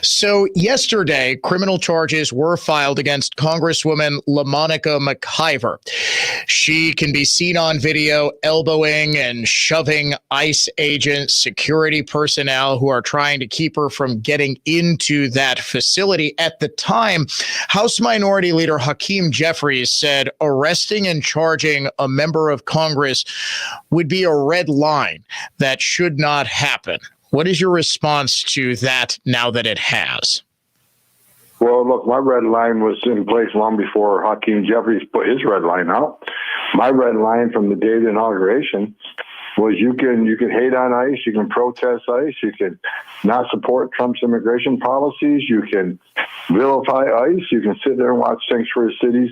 So yesterday, criminal charges were filed against Congresswoman LaMonica McIver. She can be seen on video elbowing and shoving ICE agents, security personnel who are trying to keep her from getting into that facility. At the time, House Minority Leader Hakeem Jeffries said arresting and charging a member of Congress would be a red line that should not happen. What is your response to that now that it has? Well, look, my red line was in place long before Hakeem Jeffries put his red line out. My red line from the day of the inauguration was you can hate on ICE, you can protest ICE, you can not support Trump's immigration policies, you can vilify ICE, you can sit there and watch sanctuary cities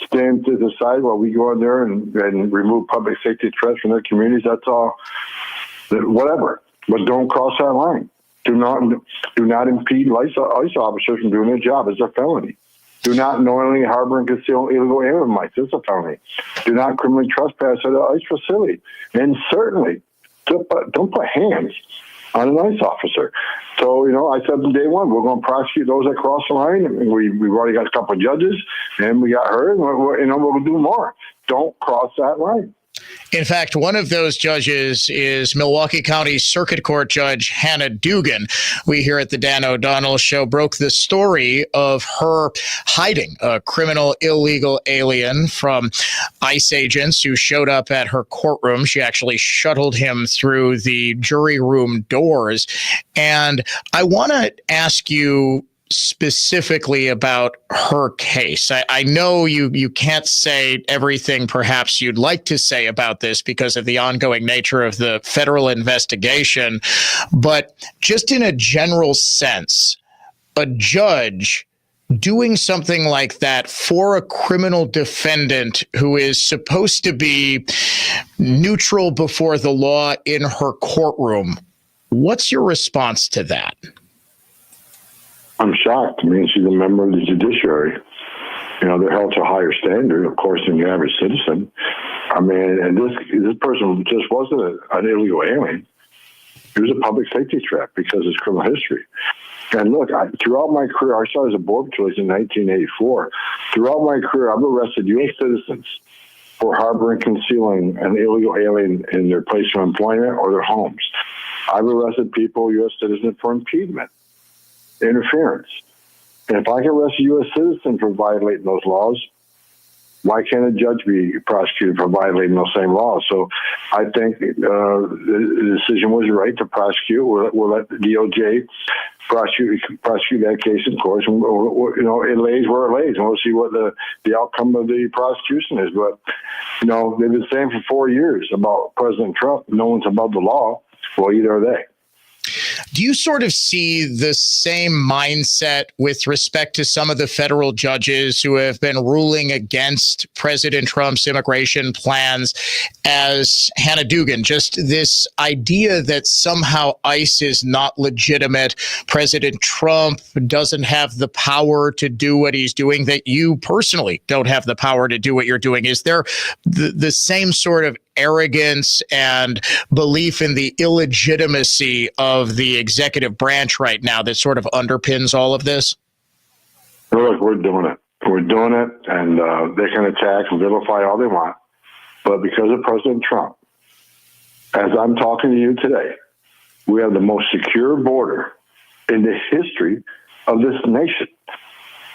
stand to the side while we go in there and remove public safety threats from their communities. That's all, whatever. But don't cross that line. Do not impede ICE officers from doing their job. It's a felony. Do not knowingly harbor and conceal illegal alien rights. It's a felony. Do not criminally trespass at an ICE facility. And certainly, don't put hands on an ICE officer. So, I said from day one, we're going to prosecute those that cross the line. And we've already got a couple of judges, and we got her, and we're going to do more. Don't cross that line. In fact, one of those judges is Milwaukee County Circuit Court Judge Hannah Dugan. We here at the Dan O'Donnell Show broke the story of her hiding a criminal illegal alien from ICE agents who showed up at her courtroom. She actually shuttled him through the jury room doors. And I want to ask you specifically about her case. I know you can't say everything perhaps you'd like to say about this because of the ongoing nature of the federal investigation, but just in a general sense, a judge doing something like that for a criminal defendant who is supposed to be neutral before the law in her courtroom, what's your response to that? I'm shocked. I mean, she's a member of the judiciary. They're held to a higher standard, of course, than the average citizen. I mean, and this person just wasn't an illegal alien. He was a public safety threat because of his criminal history. And look, throughout my career, I started as a border patrol in 1984. Throughout my career, I've arrested U.S. citizens for harboring, concealing an illegal alien in their place of employment or their homes. I've arrested people, U.S. citizens, for impediment, interference. And if I can arrest a U.S. citizen for violating those laws, why can't a judge be prosecuted for violating those same laws? So I think the decision was right to prosecute. We'll let the DOJ prosecute that case in court. It lays where it lays, and we'll see what the outcome of the prosecution is. But, they've been saying for 4 years about President Trump, no one's above the law. Well, either are they. Do you sort of see the same mindset with respect to some of the federal judges who have been ruling against President Trump's immigration plans as Hannah Dugan? Just this idea that somehow ICE is not legitimate, President Trump doesn't have the power to do what he's doing, that you personally don't have the power to do what you're doing. Is there the same sort of arrogance and belief in the illegitimacy of the executive branch right now that sort of underpins all of this? Well, look, we're doing it. We're doing it, and they can attack and vilify all they want. But because of President Trump, as I'm talking to you today, we have the most secure border in the history of this nation.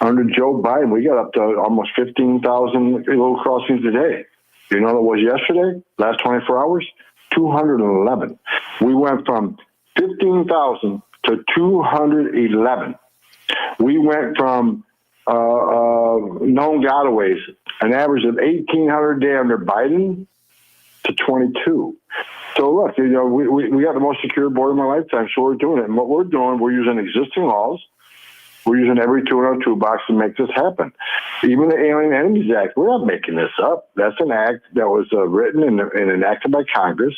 Under Joe Biden, we got up to almost 15,000 illegal crossings a day. You know what it was yesterday? Last 24 hours? 211. We went from 15,000 to 211. We went from known gotaways, an average of 1,800 a day under Biden, to 22. So look, we got the most secure border in my lifetime, so we're doing it. And what we're doing, we're using existing laws. We're using every tool in our toolbox to make this happen. Even the Alien Enemies Act, we're not making this up. That's an act that was written and enacted by Congress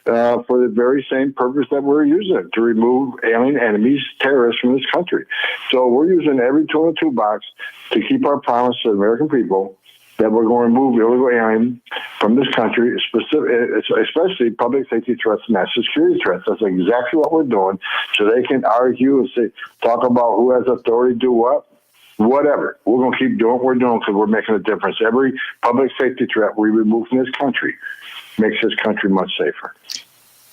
for the very same purpose that we're using it, to remove alien enemies, terrorists from this country. So we're using every tool in the toolbox to keep our promise to the American people that we're going to remove illegal aliens from this country, especially public safety threats and national security threats. That's exactly what we're doing. So they can argue and talk about who has authority to do what, whatever. We're going to keep doing what we're doing because we're making a difference. Every public safety threat we remove from this country makes this country much safer.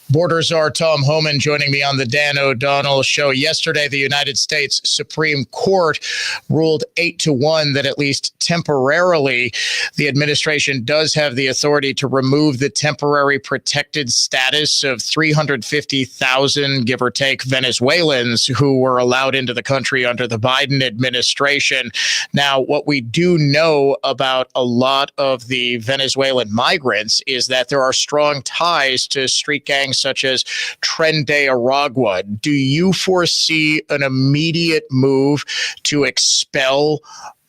Border Czar Tom Homan joining me on the Dan O'Donnell Show. Yesterday, the United States Supreme Court ruled 8-1 that at least temporarily the administration does have the authority to remove the temporary protected status of 350,000, give or take, Venezuelans who were allowed into the country under the Biden administration. Now, what we do know about a lot of the Venezuelan migrants is that there are strong ties to street gangs such as Tren de Aragua. Do you foresee an immediate move to expel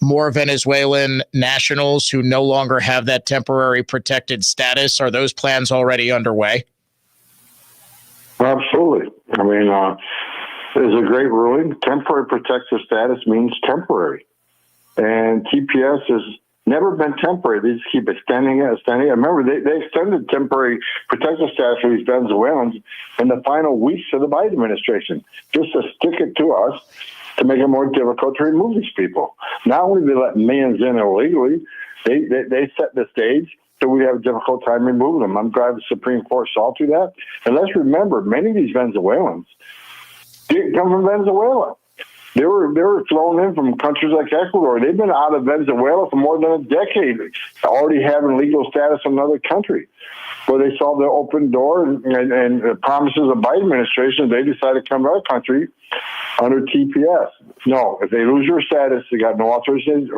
more Venezuelan nationals who no longer have that temporary protected status? Are those plans already underway? Absolutely. I mean, there's a great ruling. Temporary protected status means temporary. And TPS has never been temporary. They just keep extending it. I remember they extended temporary protected status for these Venezuelans in the final weeks of the Biden administration, just to stick it to us to make it more difficult to remove these people. Not only do they let millions in illegally, they set the stage so we have a difficult time removing them. I'm glad the Supreme Court saw through that. And let's remember, many of these Venezuelans didn't come from Venezuela. They were flown in from countries like Ecuador. They've been out of Venezuela for more than a decade, already having legal status in another country. Where they saw the open door and the promises of the Biden administration, they decided to come to our country under TPS. No, if they lose your status, they got no authorization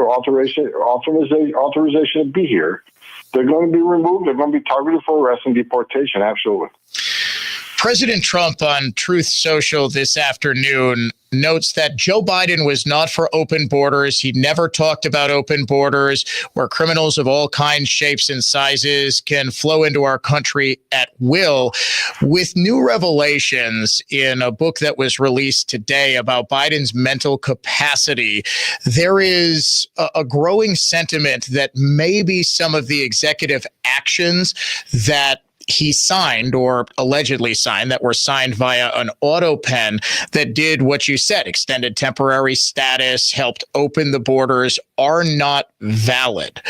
to be here. They're going to be removed. They're going to be targeted for arrest and deportation. Absolutely. President Trump on Truth Social this afternoon notes that Joe Biden was not for open borders. He never talked about open borders where criminals of all kinds, shapes, and sizes can flow into our country at will. With new revelations in a book that was released today about Biden's mental capacity, there is a growing sentiment that maybe some of the executive actions that he signed or allegedly signed that were signed via an autopen that did what you said, extended temporary status, helped open the borders, are not valid.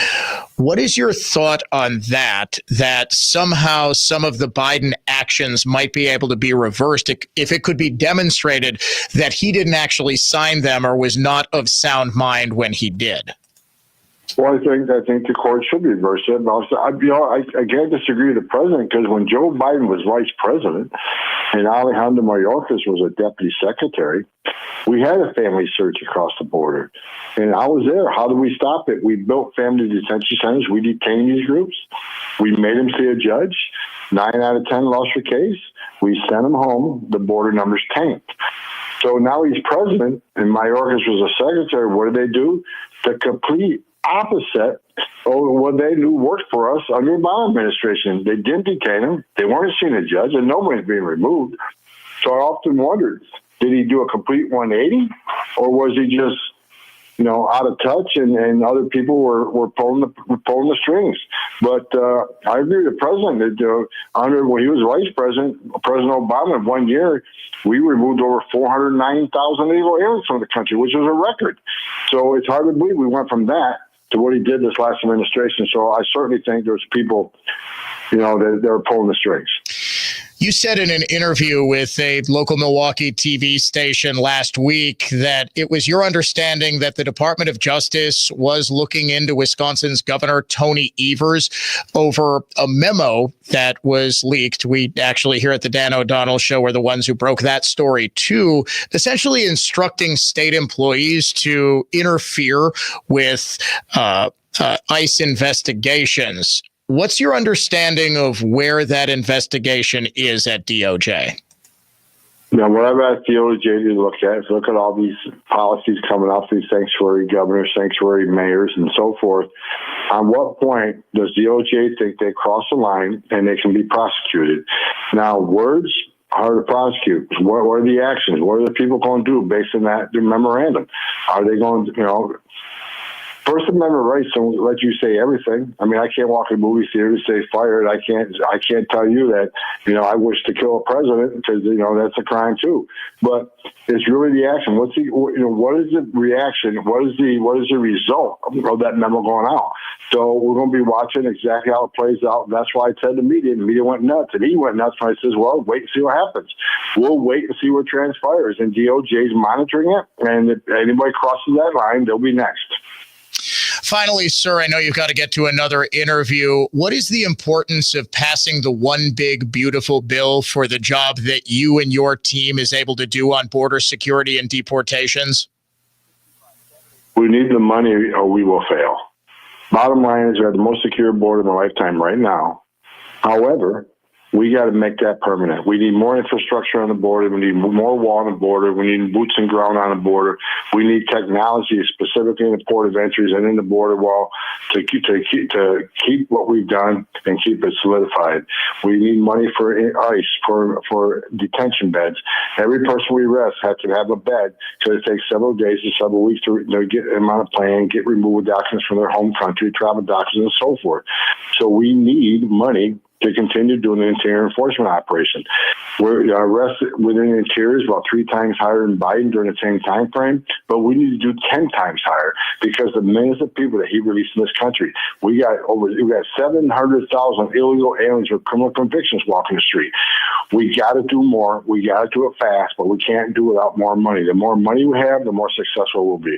What is your thought on that somehow some of the Biden actions might be able to be reversed if it could be demonstrated that he didn't actually sign them or was not of sound mind when he did? Well, I think the court should reverse it. And also, I can't disagree with the president, because when Joe Biden was vice president and Alejandro Mayorkas was a deputy secretary, we had a family search across the border. And I was there. How do we stop it? We built family detention centers. We detained these groups. We made them see a judge. 9 out of 10 lost their case. We sent them home. The border numbers tanked. So now he's president and Mayorkas was a secretary. What did they do? The complete opposite of what they knew worked for us under the Obama administration. They didn't detain him. They weren't seeing a judge, and nobody's being removed. So I often wondered, did he do a complete 180, or was he just, out of touch, and other people were pulling the strings? But I agree with the president that when he was vice president, President Obama, in 1 year, we removed over 409,000 illegal aliens from the country, which was a record. So it's hard to believe we went from that to what he did this last administration. So I certainly think there's people, that they're pulling the strings. You said in an interview with a local Milwaukee TV station last week that it was your understanding that the Department of Justice was looking into Wisconsin's Governor Tony Evers over a memo that was leaked. We actually here at the Dan O'Donnell Show were the ones who broke that story too, essentially instructing state employees to interfere with ICE investigations. What's your understanding of where that investigation is at DOJ? Now, what I've asked DOJ to look at all these policies coming off these sanctuary governors, sanctuary mayors, and so forth. On what point does DOJ think they cross the line and they can be prosecuted? Now, words hard to prosecute. What are the actions? What are the people going to do based on that memorandum? Are they going to, First Amendment rights don't let you say everything. I mean, I can't walk in a movie theater and say fired. I can't tell you that, I wish to kill a president, because, that's a crime too. But it's really the action. What is the reaction? What is the result of that memo going out? So we're going to be watching exactly how it plays out. That's why I said the media went nuts. And he went nuts when I says, well, wait and see what happens. We'll wait and see what transpires. And DOJ is monitoring it. And if anybody crosses that line, they'll be next. Finally, sir, I know you've got to get to another interview. What is the importance of passing the one big, beautiful bill for the job that you and your team is able to do on border security and deportations? We need the money or we will fail. Bottom line is we have the most secure border in my lifetime right now. However, we got to make that permanent. We need more infrastructure on the border. We need more wall on the border. We need boots and ground on the border. We need technology, specifically in the port of entries and in the border wall, to keep what we've done and keep it solidified. We need money for ICE, for detention beds. Every person we arrest has to have a bed, because it takes several days to several weeks to get them on a plane, get removal documents from their home country, travel documents, and so forth. So we need money to continue doing the interior enforcement operation. We're arrested within the interior is about 3 times higher than Biden during the same time frame, but we need to do 10 times higher, because the millions of people that he released in this country, we got 700,000 illegal aliens with criminal convictions walking the street. We got to do more. We got to do it fast, but we can't do it without more money. The more money we have, the more successful we'll be.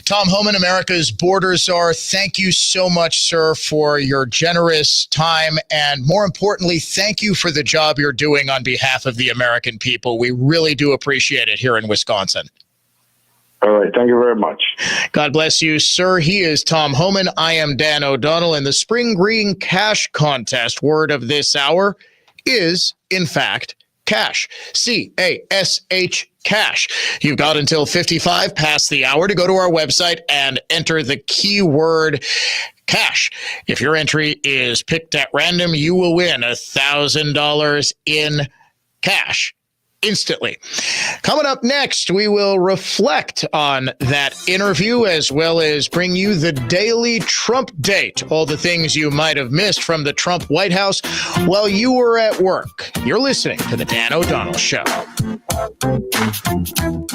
Tom Homan, America's border czar, thank you so much, sir, for your generous time. And more importantly, thank you for the job you're doing on behalf of the American people. We really do appreciate it here in Wisconsin. All right. Thank you very much. God bless you, sir. He is Tom Homan. I am Dan O'Donnell. And the Spring Green Cash Contest word of this hour is, in fact, Cash. C-A-S-H. Cash. You've got until 55 past the hour to go to our website and enter the keyword cash. If your entry is picked at random, you will win $1,000 in cash instantly. Coming up next, we will reflect on that interview as well as bring you the daily Trump date, all the things you might have missed from the Trump White House while you were at work. You're listening to The Dan O'Donnell Show.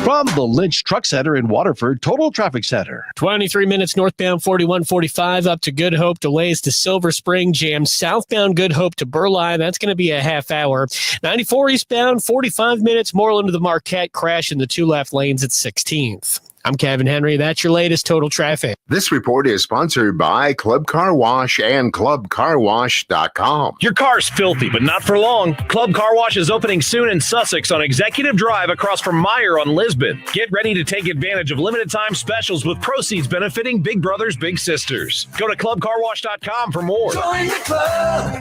From the Lynch Truck Center in Waterford, Total Traffic Center. 23 minutes northbound 4145 up to Good Hope, delays to Silver Spring, jam southbound Good Hope to Burleigh. That's going to be a half hour. 94 eastbound 45 minutes, Moreland to the Marquette, crash in the two left lanes at 16th. I'm Kevin Henry. That's your latest total traffic. This report is sponsored by Club Car Wash and ClubCarWash.com. Your car's filthy, but not for long. Club Car Wash is opening soon in Sussex on Executive Drive across from Meyer on Lisbon. Get ready to take advantage of limited time specials with proceeds benefiting Big Brothers Big Sisters. Go to ClubCarWash.com for more. Join the club.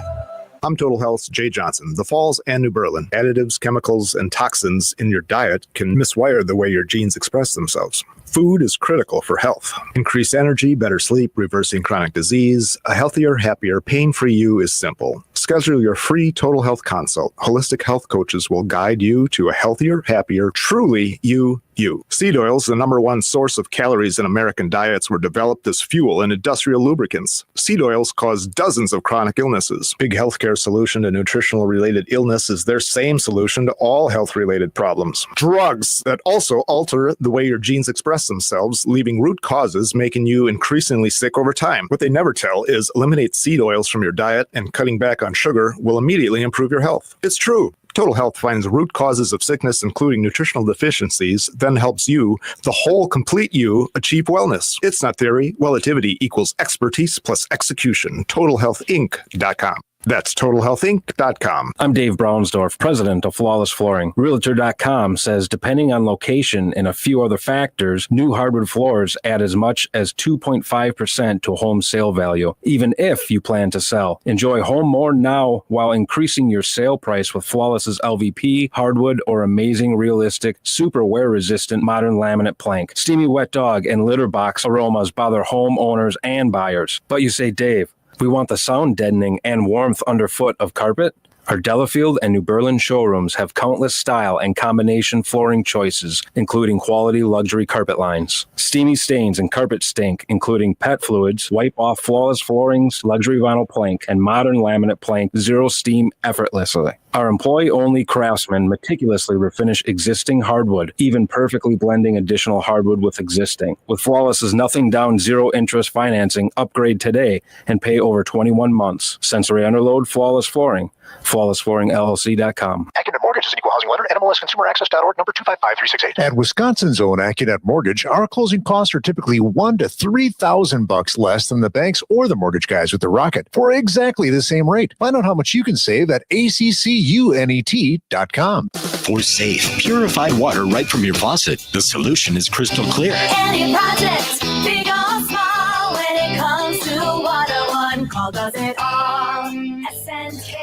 I'm Total Health's Jay Johnson. The Falls and New Berlin. Additives, chemicals, and toxins in your diet can miswire the way your genes express themselves. Food is critical for health. Increased energy, better sleep, reversing chronic disease. A healthier, happier, pain-free you is simple. Schedule your free Total Health consult. Holistic health coaches will guide you to a healthier, happier, truly you. Seed oils, the number one source of calories in American diets, were developed as fuel in industrial lubricants. Seed oils cause dozens of chronic illnesses. Big Healthcare solution to nutritional-related illness is their same solution to all health-related problems. Drugs that also alter the way your genes express themselves, leaving root causes, making you increasingly sick over time. What they never tell is eliminate seed oils from your diet, and cutting back on sugar will immediately improve your health. It's true. Total Health finds root causes of sickness, including nutritional deficiencies, then helps you, the whole complete you, achieve wellness. It's not theory. Relativity equals expertise plus execution. TotalHealthInc.com. That's TotalHealthInc.com. I'm Dave Brownsdorf, president of Flawless Flooring. Realtor.com says depending on location and a few other factors, new hardwood floors add as much as 2.5% to home sale value, even if you plan to sell. Enjoy home more now while increasing your sale price with Flawless's LVP, hardwood, or amazing, realistic, super wear-resistant modern laminate plank. Steamy wet dog and litter box aromas bother homeowners and buyers. But you say, Dave, we want the sound deadening and warmth underfoot of carpet? Our Delafield and New Berlin showrooms have countless style and combination flooring choices, including quality luxury carpet lines. Steamy stains and carpet stink, including pet fluids, wipe off Flawless Flooring's luxury vinyl plank and modern laminate plank, zero steam effortlessly. Our employee-only craftsmen meticulously refinish existing hardwood, even perfectly blending additional hardwood with existing. With Flawless's nothing down, zero interest financing, upgrade today and pay over 21 months. Sensory Underload, Flawless Flooring. FlawlessFlooringLLC.com. Accunet Mortgage is an equal housing lender. NMLSConsumerAccess.org, number 255368. At Wisconsin's own Accunet Mortgage, our closing costs are typically $1,000 to $3,000 less than the banks or the mortgage guys with the Rocket for exactly the same rate. Find out how much you can save at ACCUNET.com. For safe, purified water right from your faucet, the solution is crystal clear. Any project, big or small, when it comes to water, one call does it all. SNK,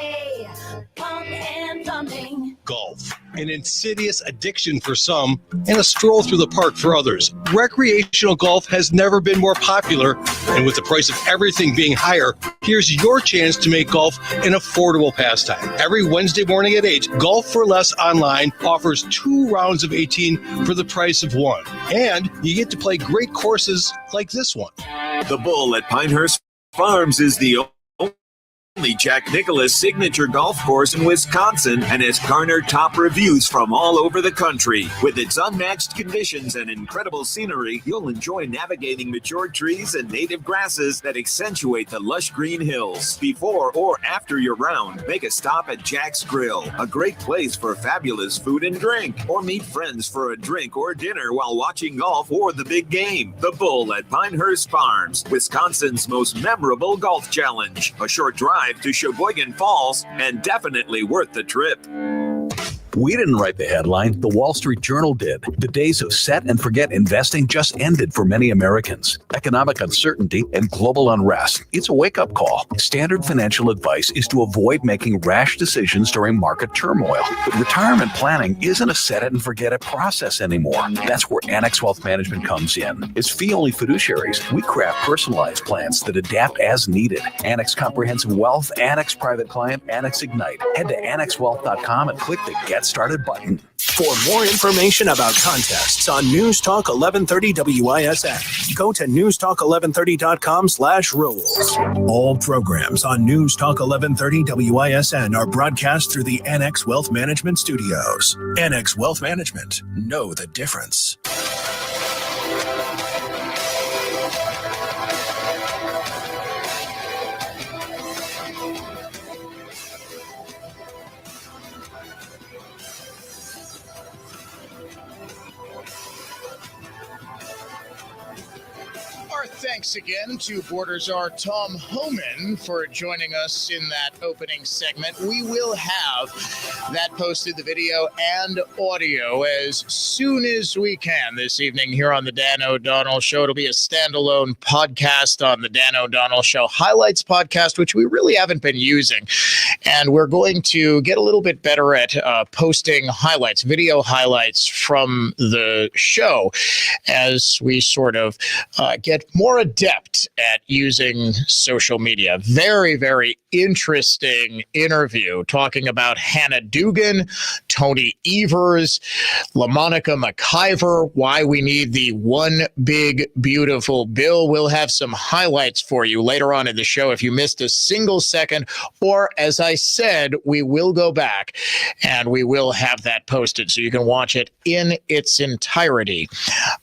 pump and plumbing. Golf, an insidious addiction for some and a stroll through the park for others. Recreational golf has never been more popular, and with the price of everything being higher, here's your chance to make golf an affordable pastime. Every Wednesday morning at 8, Golf for Less Online offers 2 rounds of 18 for the price of 1. And you get to play great courses like this one. The Bull at Pinehurst Farms is the only Jack Nicklaus signature golf course in Wisconsin and has garnered top reviews from all over the country. With its unmatched conditions and incredible scenery, you'll enjoy navigating mature trees and native grasses that accentuate the lush green hills. Before or after your round, make a stop at Jack's Grill, a great place for fabulous food and drink, or meet friends for a drink or dinner while watching golf or the big game. The Bull at Pinehurst Farms, Wisconsin's most memorable golf challenge. A short drive to Sheboygan Falls, and definitely worth the trip. We didn't write the headline. The Wall Street Journal did. The days of set and forget investing just ended for many Americans. Economic uncertainty and global unrest. It's a wake-up call. Standard financial advice is to avoid making rash decisions during market turmoil. But retirement planning isn't a set it and forget it process anymore. That's where Annex Wealth Management comes in. As fee-only fiduciaries, we craft personalized plans that adapt as needed. Annex Comprehensive Wealth, Annex Private Client, Annex Ignite. Head to annexwealth.com and click the Get Started button. For more information about contests on News Talk 1130 WISN, go to newstalk1130.com/rules. All programs on News Talk 1130 WISN are broadcast through the Annex Wealth Management Studios. Annex Wealth Management. Know the difference. Thanks again to Border Czar Tom Homan for joining us in that opening segment. We will have that posted, the video and audio, as soon as we can this evening here on the Dan O'Donnell Show. It'll be a standalone podcast on the Dan O'Donnell Show Highlights podcast, which we really haven't been using. And we're going to get a little bit better at posting highlights, video highlights from the show as we sort of get more adept at using social media. Very, very interesting interview talking about Hannah Dugan, Tony Evers, LaMonica McIver, why we need the one big, beautiful bill. We'll have some highlights for you later on in the show if you missed a single second, or as I said, we will go back and we will have that posted so you can watch it in its entirety.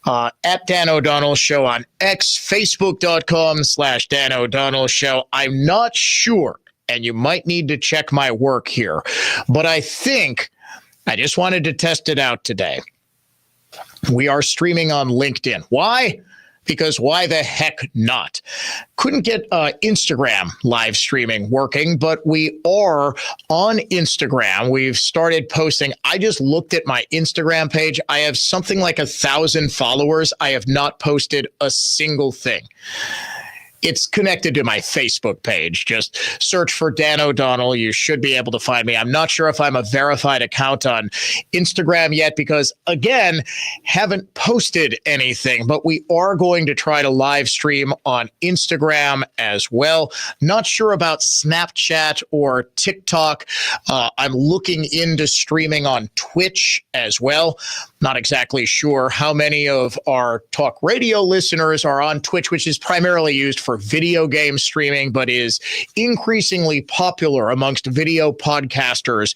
At Dan O'Donnell Show on X, Facebook.com/Dan O'Donnell Show. I'm not sure, and you might need to check my work here, but I think I just wanted to test it out today. We are streaming on LinkedIn. Why? Because why the heck not? Couldn't get Instagram live streaming working, but we are on Instagram. We've started posting. I just looked at my Instagram page. I have something like 1,000 followers. I have not posted a single thing. It's connected to my Facebook page. Just search for Dan O'Donnell. You should be able to find me. I'm not sure if I'm a verified account on Instagram yet because, again, haven't posted anything. But we are going to try to live stream on Instagram as well. Not sure about Snapchat or TikTok. I'm looking into streaming on Twitch as well. Not exactly sure how many of our talk radio listeners are on Twitch, which is primarily used for video game streaming, but is increasingly popular amongst video podcasters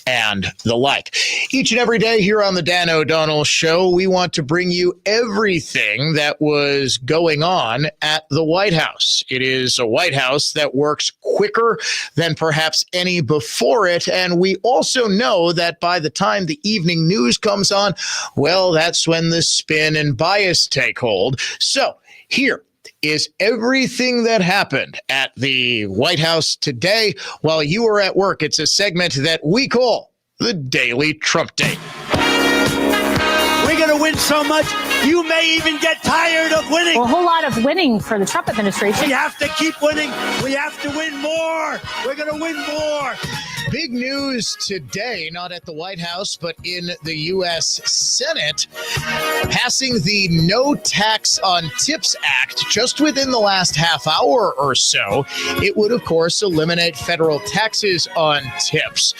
and the like. Each and every day here on the Dan O'Donnell Show, we want to bring you everything that was going on at the White House. It is a White House that works quicker than perhaps any before it, and we also know that by the time the evening news comes on, well, that's when the spin and bias take hold. So here is everything that happened at the White House today while you were at work. It's a segment that we call the Daily Trump Date. We're going to win so much, you may even get tired of winning. Well, a whole lot of winning for the Trump administration. We have to keep winning. We have to win more. We're going to win more. Big news today, not at the White House, but in the U.S. Senate, passing the No Tax on Tips Act just within the last half hour or so. It would, of course, eliminate federal taxes on tips.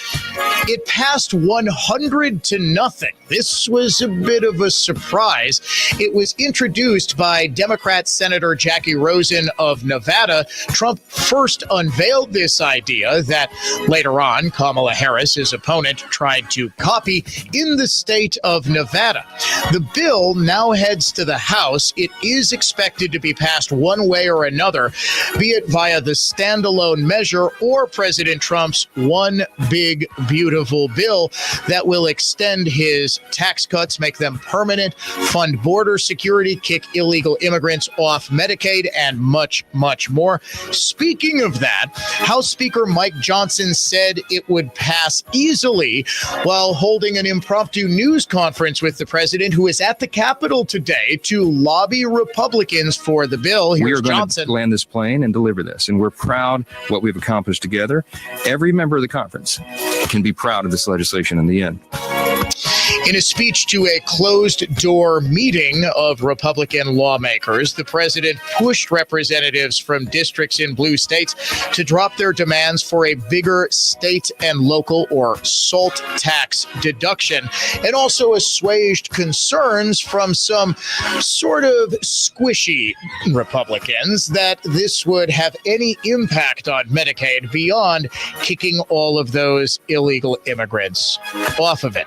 It passed 100-0. This was a bit of a surprise. It was introduced by Democrat Senator Jackie Rosen of Nevada. Trump first unveiled this idea that later on, Kamala Harris, his opponent, tried to copy in the state of Nevada. The bill now heads to the House. It is expected to be passed one way or another, be it via the standalone measure or President Trump's one big, beautiful bill that will extend his tax cuts, make them permanent, fund border security, kick illegal immigrants off Medicaid, and much, much more. Speaking of that, House Speaker Mike Johnson said said it would pass easily while holding an impromptu news conference with the president, who is at the Capitol today to lobby Republicans for the bill. Here's we are going Johnson. to land this plane and deliver this, and we're proud what we've accomplished together. Every member of the conference can be proud of this legislation in the end. In a speech to a closed-door meeting of Republican lawmakers, the president pushed representatives from districts in blue states to drop their demands for a bigger state and local or SALT tax deduction, and also assuaged concerns from some sort of squishy Republicans that this would have any impact on Medicaid beyond kicking all of those illegal immigrants off of it.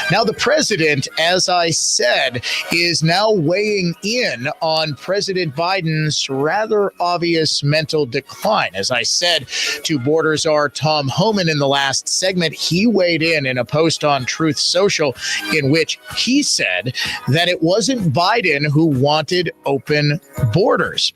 Now, the president, as I said, is now weighing in on President Biden's rather obvious mental decline. As I said to Border Czar Tom Homan in the last segment, he weighed in a post on Truth Social in which he said that it wasn't Biden who wanted open borders.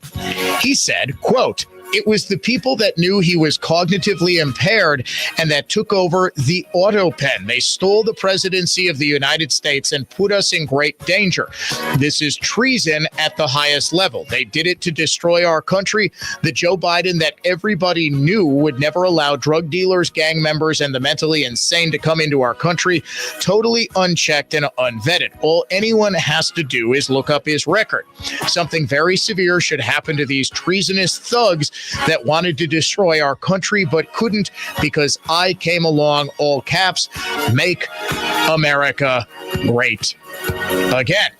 He said, quote, "It was the people that knew he was cognitively impaired and that took over the autopen. They stole the presidency of the United States and put us in great danger. This is treason at the highest level. They did it to destroy our country. The Joe Biden that everybody knew would never allow drug dealers, gang members, and the mentally insane to come into our country, totally unchecked and unvetted. All anyone has to do is look up his record. Something very severe should happen to these treasonous thugs that wanted to destroy our country but couldn't because I came along, all caps, make America great again."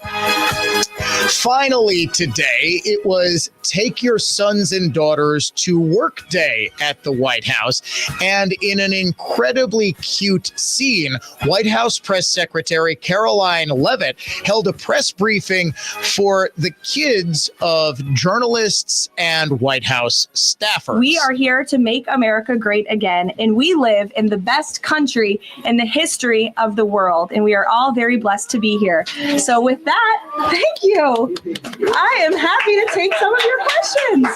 Finally today, it was Take Your Sons and Daughters to Work Day at the White House. And in an incredibly cute scene, White House Press Secretary Caroline Leavitt held a press briefing for the kids of journalists and White House staffers. We are here to make America great again, and we live in the best country in the history of the world, and we are all very blessed to be here. So with that, thank you. I am happy to take some of your questions.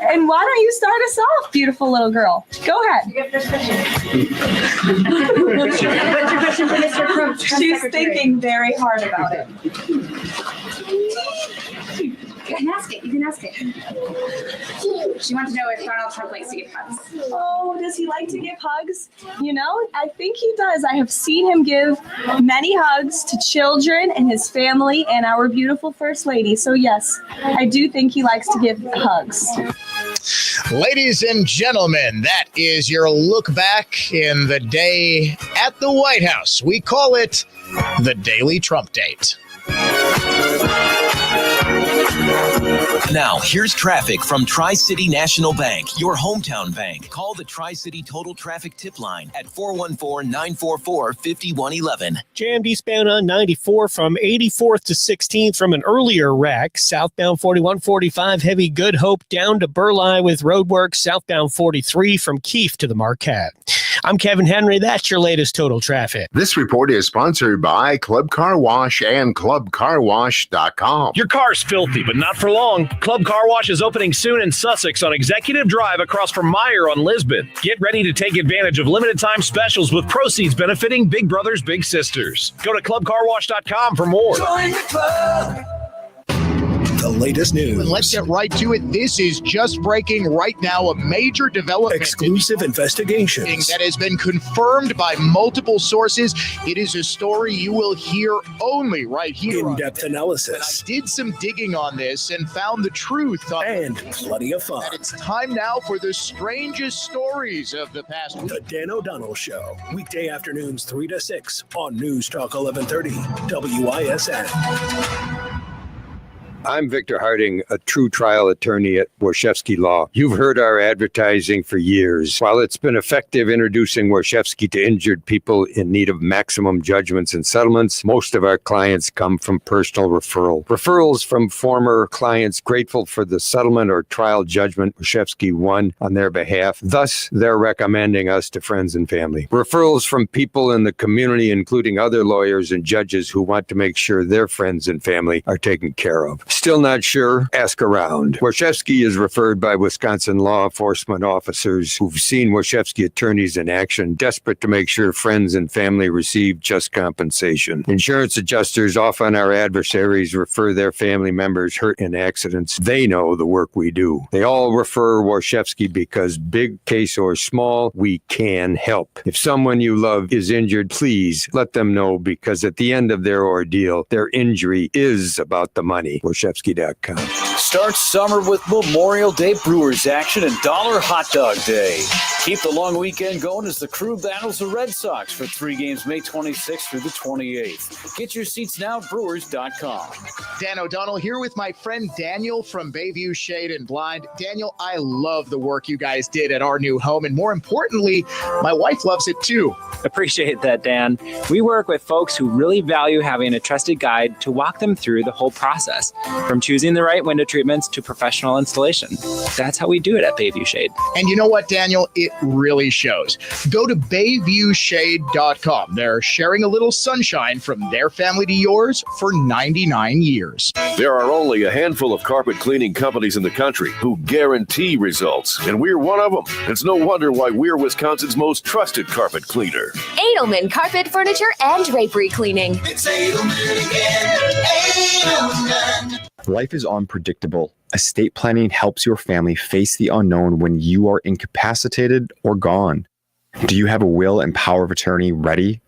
And why don't you start us off, beautiful little girl? Go ahead. What's your question for Mr. Trump? She's thinking very hard about it. You can ask it. You can ask it. She wants to know if Donald Trump likes to give hugs. Oh, does he like to give hugs? You know, I think he does. I have seen him give many hugs to children and his family and our beautiful First Lady. So yes, I do think he likes to give hugs. Ladies and gentlemen, that is your look back in the day at the White House. We call it the Daily Trump Date. Now, here's traffic from Tri-City National Bank, your hometown bank. Call the Tri-City Total Traffic Tip Line at 414-944-5111. Jammed eastbound on 94 from 84th to 16th from an earlier wreck. Southbound 4145 heavy Good Hope down to Burleigh with roadwork. Southbound 43 from Keefe to the Marquette. I'm Kevin Henry. That's your latest total traffic. This report is sponsored by Club Car Wash and ClubCarWash.com. Your car's filthy, but not for long. Club Car Wash is opening soon in Sussex on Executive Drive across from Meyer on Lisbon. Get ready to take advantage of limited time specials with proceeds benefiting Big Brothers Big Sisters. Go to ClubCarWash.com for more. Join the club. The latest news. Let's get right to it. This is just breaking right now. A major development. Exclusive investigations. That has been confirmed by multiple sources. It is a story you will hear only right here. In-depth analysis. I did some digging on this and found the truth. And plenty of fun. And it's time now for the strangest stories of the past week. The Dan O'Donnell Show. Weekday afternoons 3 to 6 on News Talk 1130 WISN. I'm Victor Harding, a true trial attorney at Warshevsky Law. You've heard our advertising for years. While it's been effective introducing Warshevsky to injured people in need of maximum judgments and settlements, most of our clients come from personal referral. Referrals from former clients grateful for the settlement or trial judgment Warshevsky won on their behalf. Thus, they're recommending us to friends and family. Referrals from people in the community, including other lawyers and judges who want to make sure their friends and family are taken care of. Still not sure? Ask around. Warshevsky is referred by Wisconsin law enforcement officers who've seen Warshevsky attorneys in action, desperate to make sure friends and family receive just compensation. Insurance adjusters, often our adversaries, refer their family members hurt in accidents. They know the work we do. They all refer Warshevsky because big case or small, we can help. If someone you love is injured, please let them know, because at the end of their ordeal, their injury is about the money. Warshevsky.com. Start summer with Memorial Day Brewers action and Dollar Hot Dog Day. Keep the long weekend going as the crew battles the Red Sox for 3 games May 26th through the 28th. Get your seats now at Brewers.com. Dan O'Donnell here with my friend Daniel from Bayview Shade and Blind. Daniel, I love the work you guys did at our new home, and more importantly, my wife loves it too. Appreciate that, Dan. We work with folks who really value having a trusted guide to walk them through the whole process, from choosing the right window treatments to professional installation. That's how we do it at Bayview Shade. And you know what, Daniel? It really shows. Go to BayviewShade.com. They're sharing a little sunshine from their family to yours for 99 years. There are only a handful of carpet cleaning companies in the country who guarantee results, and we're one of them. It's no wonder why we're Wisconsin's most trusted carpet cleaner. Edelman Carpet, Furniture, and Drapery Cleaning. It's Edelman again. Edelman. Life is unpredictable. Estate planning helps your family face the unknown when you are incapacitated or gone. Do you have a will and power of attorney ready?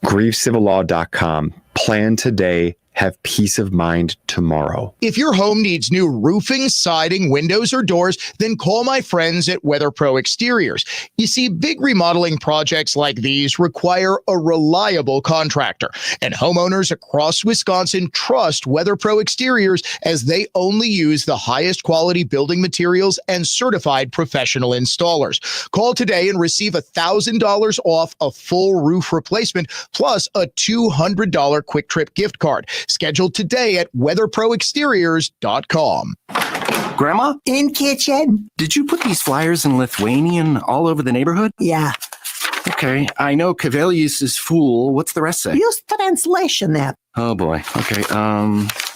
GrieveCivilLaw.com. Plan today. Have peace of mind tomorrow. If your home needs new roofing, siding, windows, or doors, then call my friends at Weather Pro Exteriors. You see, big remodeling projects like these require a reliable contractor, and homeowners across Wisconsin trust Weather Pro Exteriors as they only use the highest quality building materials and certified professional installers. Call today and receive $1,000 off a full roof replacement plus a $200 Quick Trip gift card. Scheduled today at weatherproexteriors.com. Grandma? In kitchen. Did you put these flyers in Lithuanian all over the neighborhood? Yeah. Okay, I know Kavelius is fool. What's the rest say? Use translation app. Oh boy. Okay,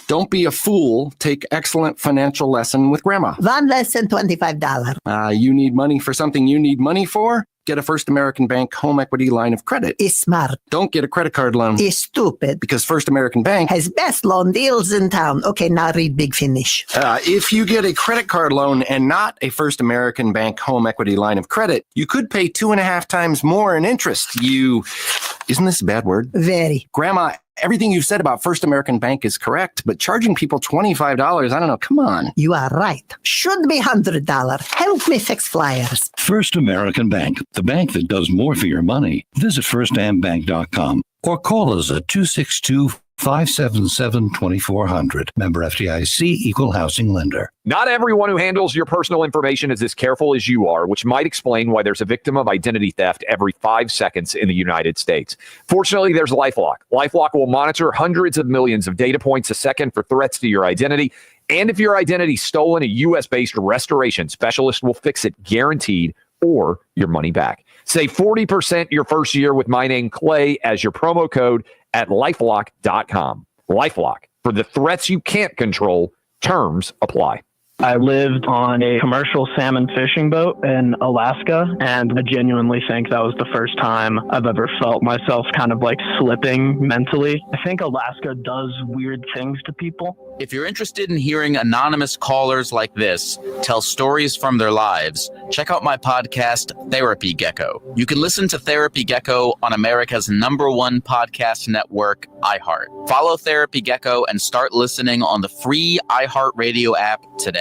don't be a fool. Take excellent financial lesson with Grandma. One lesson, $25. You need money for something you need money for? Get a First American Bank home equity line of credit. It's smart. Don't get a credit card loan. It's stupid. Because First American Bank has best loan deals in town. Okay, now read Big Finish. If you get a credit card loan and not a First American Bank home equity line of credit, you could pay 2.5 times more in interest. Isn't this a bad word? Very. Grandma, everything you've said about First American Bank is correct, but charging people $25, I don't know, come on. You are right. Should be $100. Help me fix flyers. First American Bank, the bank that does more for your money. Visit firstambank.com or call us at 262-577-2400. Member FDIC, Equal Housing Lender. Not everyone who handles your personal information is as careful as you are, which might explain why there's a victim of identity theft every 5 seconds in the United States. Fortunately, there's LifeLock. LifeLock will monitor hundreds of millions of data points a second for threats to your identity. And if your identity is stolen, a U.S.-based restoration specialist will fix it guaranteed or your money back. Save 40% your first year with my name, Clay, as your promo code at LifeLock.com. LifeLock. For the threats you can't control, terms apply. I lived on a commercial salmon fishing boat in Alaska, and I genuinely think that was the first time I've ever felt myself kind of like slipping mentally. I think Alaska does weird things to people. If you're interested in hearing anonymous callers like this tell stories from their lives, check out my podcast, Therapy Gecko. You can listen to Therapy Gecko on America's #1 podcast network, iHeart. Follow Therapy Gecko and start listening on the free iHeartRadio app today.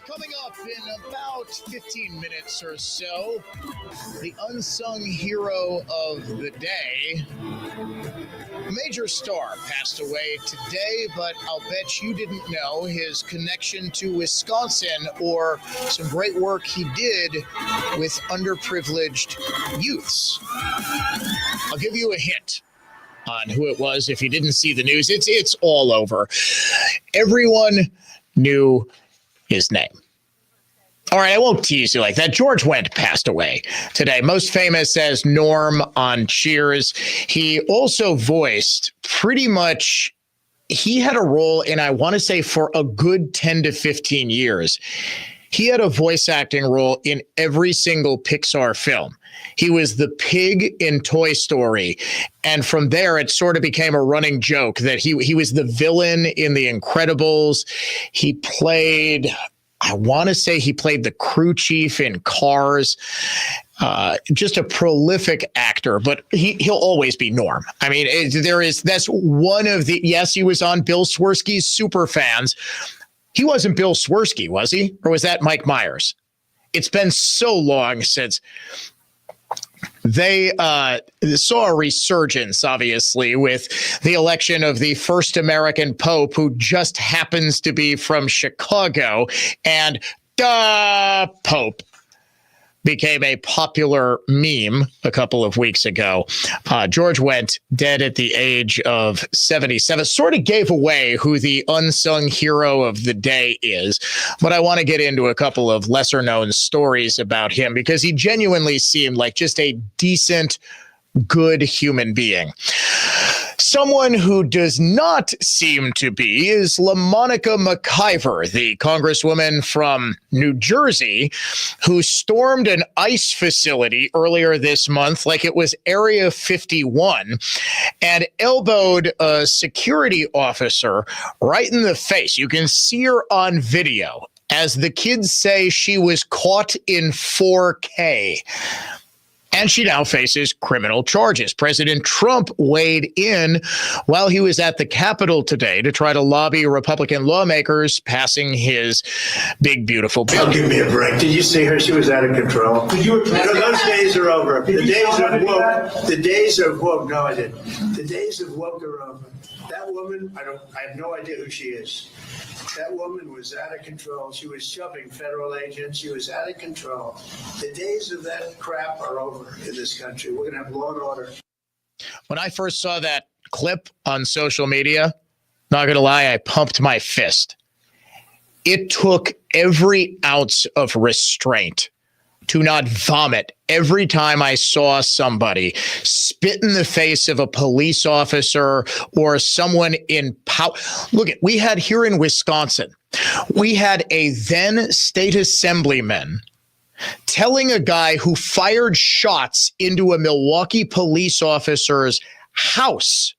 Coming up in about 15 minutes or so, the unsung hero of the day, a major star, passed away today, but I'll bet you didn't know his connection to Wisconsin or some great work he did with underprivileged youths. I'll give you a hint. on who it was. If you didn't see the news, it's all over. Everyone knew his name. All right, I won't tease you like that. George Wendt passed away today, most famous as Norm on Cheers. He also voiced pretty much, he had a role in, I want to say, for a good 10 to 15 years. He had a voice acting role in every single Pixar film. He was the pig in Toy Story. And from there, it sort of became a running joke that he was the villain in The Incredibles. He played, I want to say he played the crew chief in Cars. Just a prolific actor, but he'll always be Norm. I mean, that's one of the, yes, he was on Bill Swirsky's Superfans. He wasn't Bill Swirsky, was he? Or was that Mike Myers? It's been so long since they saw a resurgence, obviously, with the election of the first American Pope, who just happens to be from Chicago, and Pope became a popular meme a couple of weeks ago. George Wendt, dead at the age of 77, sort of gave away who the unsung hero of the day is. But I want to get into a couple of lesser known stories about him because he genuinely seemed like just a decent, good human being. Someone who does not seem to be is LaMonica McIver, the congresswoman from New Jersey, who stormed an ICE facility earlier this month like it was Area 51 and elbowed a security officer right in the face. You can see her on video. As the kids say, she was caught in 4K. And she now faces criminal charges. President Trump weighed in while he was at the Capitol today to try to lobby Republican lawmakers passing his big, beautiful bill. Oh, give me a break. Did you see her? She was out of control. Those days are over. The days of woke. No, I didn't. The days of woke are over. That woman, I have no idea who she is. That woman was out of control. She was shoving federal agents. She was out of control. The days of that crap are over in this country. We're going to have law and order. When I first saw that clip on social media, not going to lie, I pumped my fist. It took every ounce of restraint to not vomit every time I saw somebody spit in the face of a police officer or someone in power. Look, we had here in Wisconsin, we had a then state assemblyman telling a guy who fired shots into a Milwaukee police officer's house,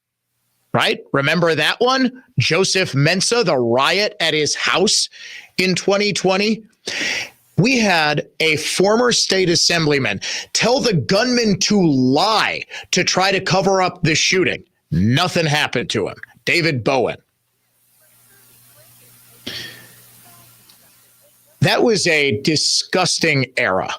right? Remember that one? Joseph Mensa, the riot at his house in 2020. We had a former state assemblyman tell the gunman to lie to try to cover up the shooting. Nothing happened to him. David Bowen. That was a disgusting era.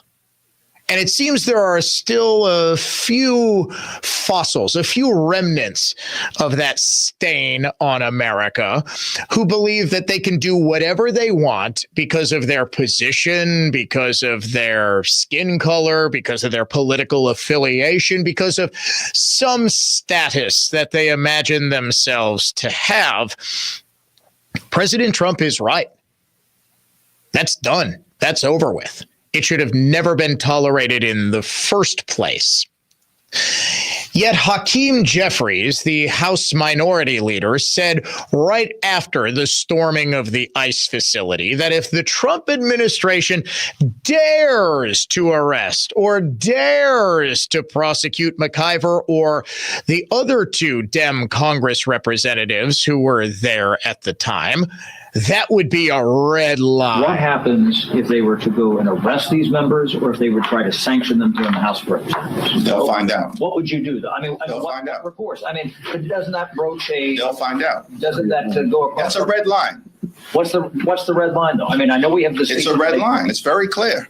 And it seems there are still a few fossils, a few remnants of that stain on America who believe that they can do whatever they want because of their position, because of their skin color, because of their political affiliation, because of some status that they imagine themselves to have. President Trump is right. That's done. That's over with. It should have never been tolerated in the first place. Yet Hakeem Jeffries, the House Minority Leader, said right after the storming of the ICE facility that if the Trump administration dares to arrest or dares to prosecute McIver or the other two Dem Congress representatives who were there at the time, that would be a red line. What happens if they were to go and arrest these members or if they would try to sanction them during the House of Representatives? They'll find out. What would you do, though? They'll find out. Of course. Doesn't that rotate? They'll find out. Doesn't that go across? That's a red line. What's the red line, though? I know we have this. It's a red line. It's very clear.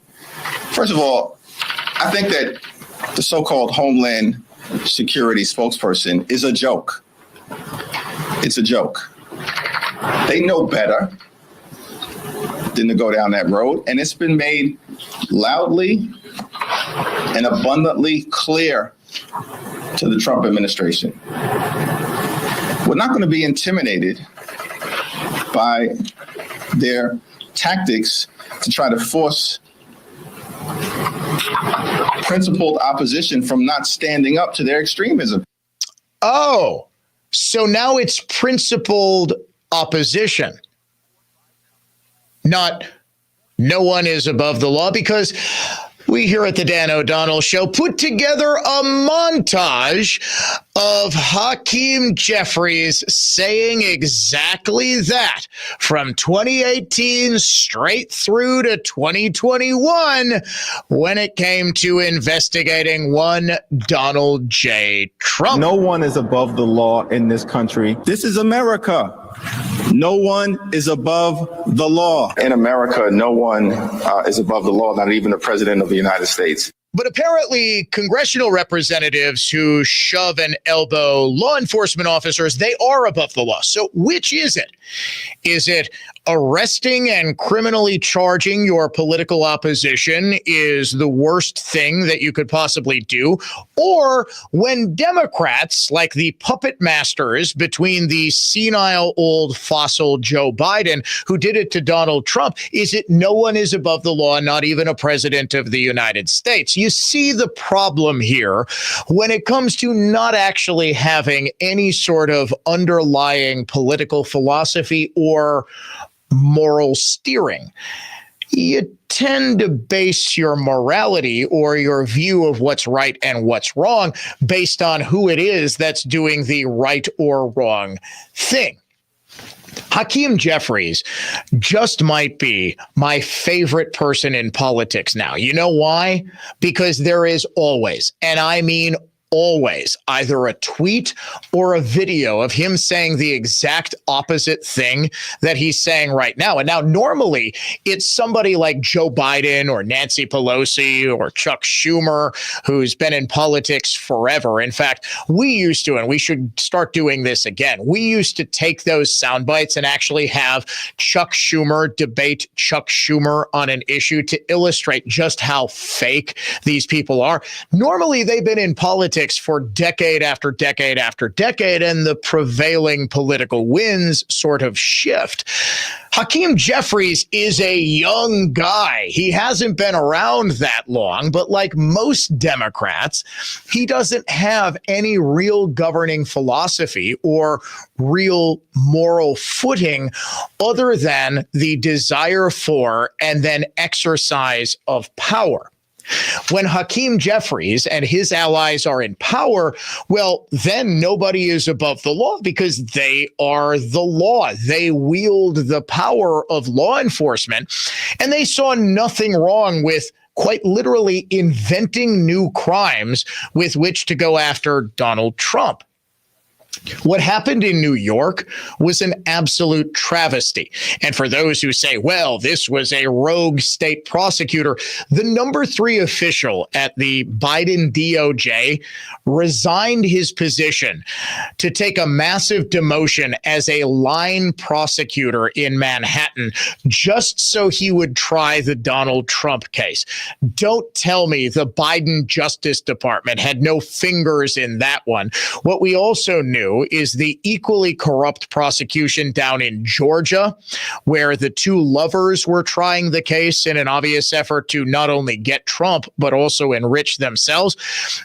First of all, I think that the so-called Homeland Security spokesperson is a joke. It's a joke. They know better than to go down that road. And it's been made loudly and abundantly clear to the Trump administration. We're not going to be intimidated by their tactics to try to force principled opposition from not standing up to their extremism. Oh, so now it's principled opposition, not no one is above the law, because we here at the Dan O'Donnell Show put together a montage of Hakeem Jeffries saying exactly that from 2018 straight through to 2021 when it came to investigating one Donald J. Trump. No one is above the law in this country. This is America. No one is above the law. In America, no one is above the law, not even the president of the United States. But apparently, congressional representatives who shove and elbow law enforcement officers, they are above the law. So which is it? Is it arresting and criminally charging your political opposition is the worst thing that you could possibly do? Or when Democrats, like the puppet masters between the senile old fossil Joe Biden, who did it to Donald Trump, is it no one is above the law, not even a president of the United States? You see the problem here when it comes to not actually having any sort of underlying political philosophy or moral steering. You tend to base your morality or your view of what's right and what's wrong based on who it is that's doing the right or wrong thing. Hakeem Jeffries just might be my favorite person in politics now. You know why? Because there is always, and I mean always, either a tweet or a video of him saying the exact opposite thing that he's saying right now. And now normally it's somebody like Joe Biden or Nancy Pelosi or Chuck Schumer, who's been in politics forever. In fact, we used to, and we should start doing this again, we used to take those sound bites and actually have Chuck Schumer debate Chuck Schumer on an issue to illustrate just how fake these people are. Normally they've been in politics for decade after decade after decade, and the prevailing political winds sort of shift. Hakeem Jeffries is a young guy. He hasn't been around that long, but like most Democrats, he doesn't have any real governing philosophy or real moral footing other than the desire for and then exercise of power. When Hakeem Jeffries and his allies are in power, well, then nobody is above the law because they are the law. They wield the power of law enforcement, and they saw nothing wrong with quite literally inventing new crimes with which to go after Donald Trump. What happened in New York was an absolute travesty. And for those who say, well, this was a rogue state prosecutor, the number 3 official at the Biden DOJ resigned his position to take a massive demotion as a line prosecutor in Manhattan just so he would try the Donald Trump case. Don't tell me the Biden Justice Department had no fingers in that one. What we also knew is the equally corrupt prosecution down in Georgia, where the 2 lovers were trying the case in an obvious effort to not only get Trump, but also enrich themselves.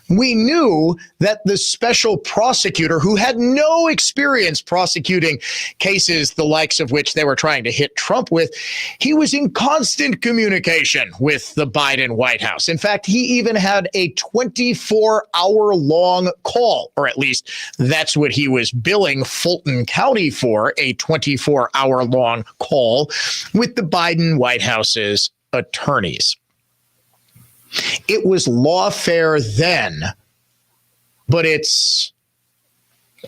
We knew that the special prosecutor, who had no experience prosecuting cases the likes of which they were trying to hit Trump with, he was in constant communication with the Biden White House. In fact, he even had a 24-hour-long call, or at least that's what he was billing Fulton County for, a 24-hour-long call with the Biden White House's attorneys. It was lawfare then, but it's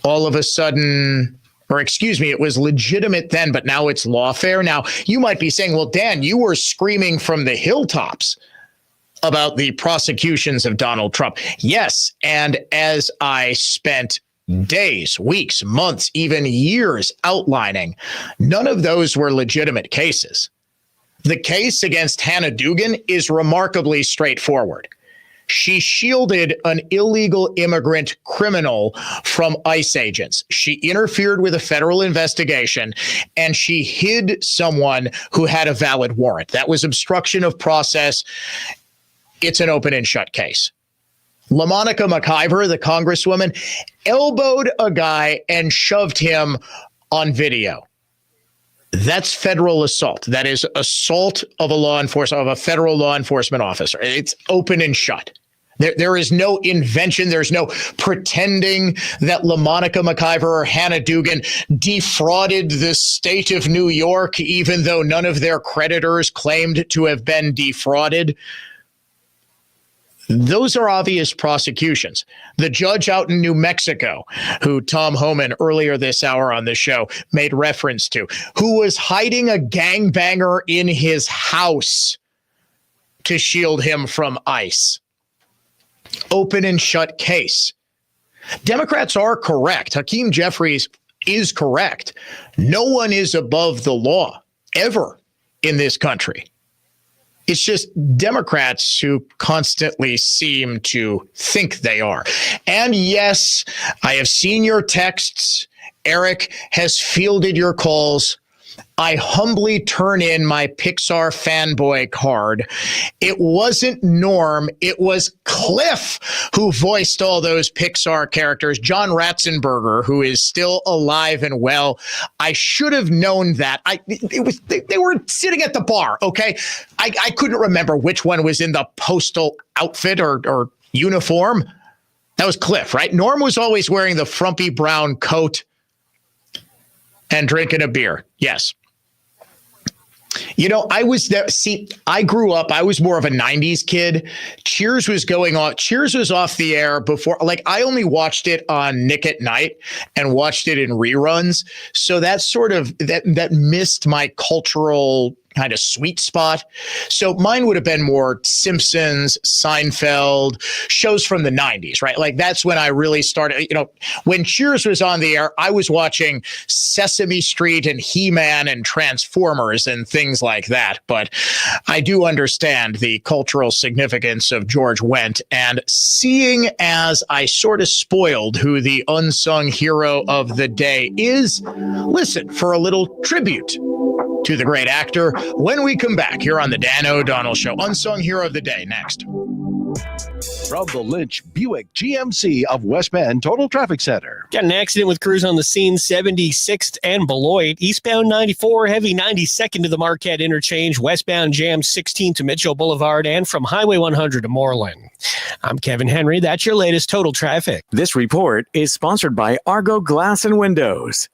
all of a sudden, or excuse me, it was legitimate then, but now it's lawfare. Now, you might be saying, well, Dan, you were screaming from the hilltops about the prosecutions of Donald Trump. Yes, and as I spent days, weeks, months, even years outlining, none of those were legitimate cases. The case against Hannah Dugan is remarkably straightforward. She shielded an illegal immigrant criminal from ICE agents. She interfered with a federal investigation, and she hid someone who had a valid warrant. That was obstruction of process. It's an open and shut case. LaMonica McIver, the congresswoman, elbowed a guy and shoved him on video. That's federal assault. That is assault of a federal law enforcement officer. It's open and shut. There is no invention. There's no pretending that LaMonica McIver or Hannah Dugan defrauded the state of New York, even though none of their creditors claimed to have been defrauded. Those are obvious prosecutions. The judge out in New Mexico, who Tom Homan earlier this hour on the show made reference to, who was hiding a gangbanger in his house to shield him from ICE. Open and shut case. Democrats are correct. Hakeem Jeffries is correct. No one is above the law ever in this country. It's just Democrats who constantly seem to think they are. And yes, I have seen your texts. Eric has fielded your calls. I humbly turn in my Pixar fanboy card. It wasn't Norm. It was Cliff who voiced all those Pixar characters. John Ratzenberger, who is still alive and well. I should have known that. They were sitting at the bar, okay? I couldn't remember which one was in the postal outfit or uniform. That was Cliff, right? Norm was always wearing the frumpy brown coat and drinking a beer. Yes. You know, I was there. See, I grew up, I was more of a 90s kid. Cheers was going on. Cheers was off the air before, like, I only watched it on Nick at Night and watched it in reruns. So that sort of, that missed my cultural kind of sweet spot. So mine would have been more Simpsons, Seinfeld, shows from the 90s, right? Like that's when I really started, you know, when Cheers was on the air, I was watching Sesame Street and He-Man and Transformers and things like that. But I do understand the cultural significance of George Wendt, and seeing as I sort of spoiled who the unsung hero of the day is, listen for a little tribute to the great actor when we come back here on the Dan O'Donnell Show. Unsung hero of the day next. From the Lynch Buick GMC of West Bend Total Traffic Center. Got an accident with crews on the scene, 76th and Beloit. Eastbound 94, heavy 92nd to the Marquette interchange. Westbound jam 16 to Mitchell Boulevard, and from Highway 100 to Moreland. I'm Kevin Henry. That's your latest Total Traffic. This report is sponsored by Argo Glass and Windows.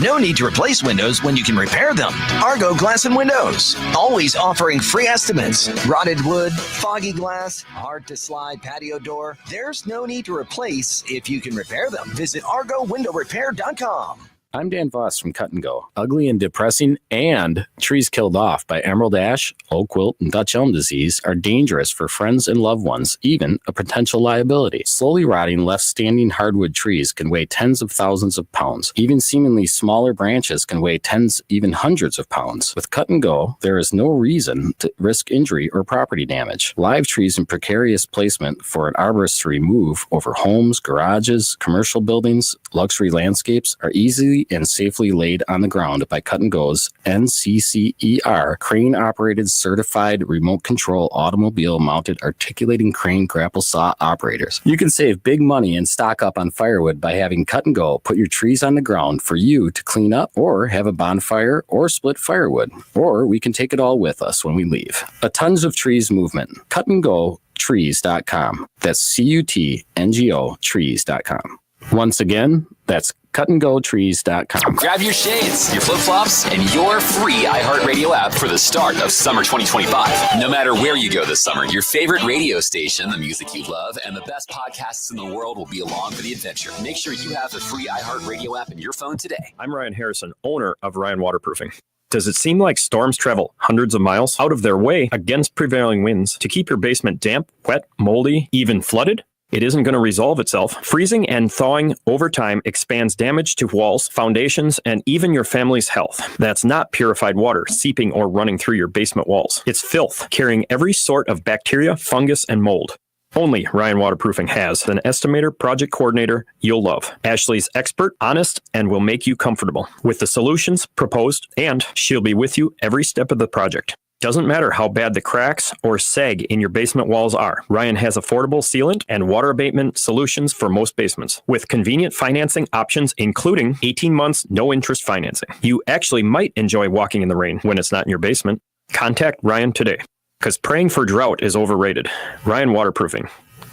No need to replace windows when you can repair them. Argo Glass and Windows, always offering free estimates. Rotted wood, foggy glass, hard to slide patio door. There's no need to replace if you can repair them. Visit ArgoWindowRepair.com. I'm Dan Voss from Cut and Go. Ugly and depressing and trees killed off by emerald ash, oak wilt, and Dutch elm disease are dangerous for friends and loved ones, even a potential liability. Slowly rotting, left-standing hardwood trees can weigh tens of thousands of pounds. Even seemingly smaller branches can weigh tens, even hundreds of pounds. With Cut and Go, there is no reason to risk injury or property damage. Live trees in precarious placement for an arborist to remove over homes, garages, commercial buildings, luxury landscapes are easily and safely laid on the ground by Cut and Go's NCCER crane-operated certified remote control automobile mounted articulating crane grapple saw operators. You can save big money and stock up on firewood by having Cut and Go put your trees on the ground for you to clean up or have a bonfire or split firewood, or we can take it all with us when we leave. A tons of trees movement. Cut and Go trees.com. That's CUTNGO trees.com. Once again, that's cutandgotrees.com. Grab your shades, your flip-flops, and your free iHeartRadio app for the start of summer 2025. No matter where you go this summer, your favorite radio station, the music you love, and the best podcasts in the world will be along for the adventure. Make sure you have the free iHeartRadio app in your phone today. I'm Ryan Harrison, owner of Ryan Waterproofing. Does it seem like storms travel hundreds of miles out of their way against prevailing winds to keep your basement damp, wet, moldy, even flooded? It isn't going to resolve itself. Freezing and thawing over time expands damage to walls, foundations, and even your family's health. That's not purified water seeping or running through your basement walls. It's filth, carrying every sort of bacteria, fungus, and mold. Only Ryan Waterproofing has an estimator project coordinator you'll love. Ashley's expert, honest, and will make you comfortable with the solutions proposed, and she'll be with you every step of the project. Doesn't matter how bad the cracks or sag in your basement walls are. Ryan has affordable sealant and water abatement solutions for most basements with convenient financing options, including 18 months, no interest financing. You actually might enjoy walking in the rain when it's not in your basement. Contact Ryan today because praying for drought is overrated. Ryan Waterproofing.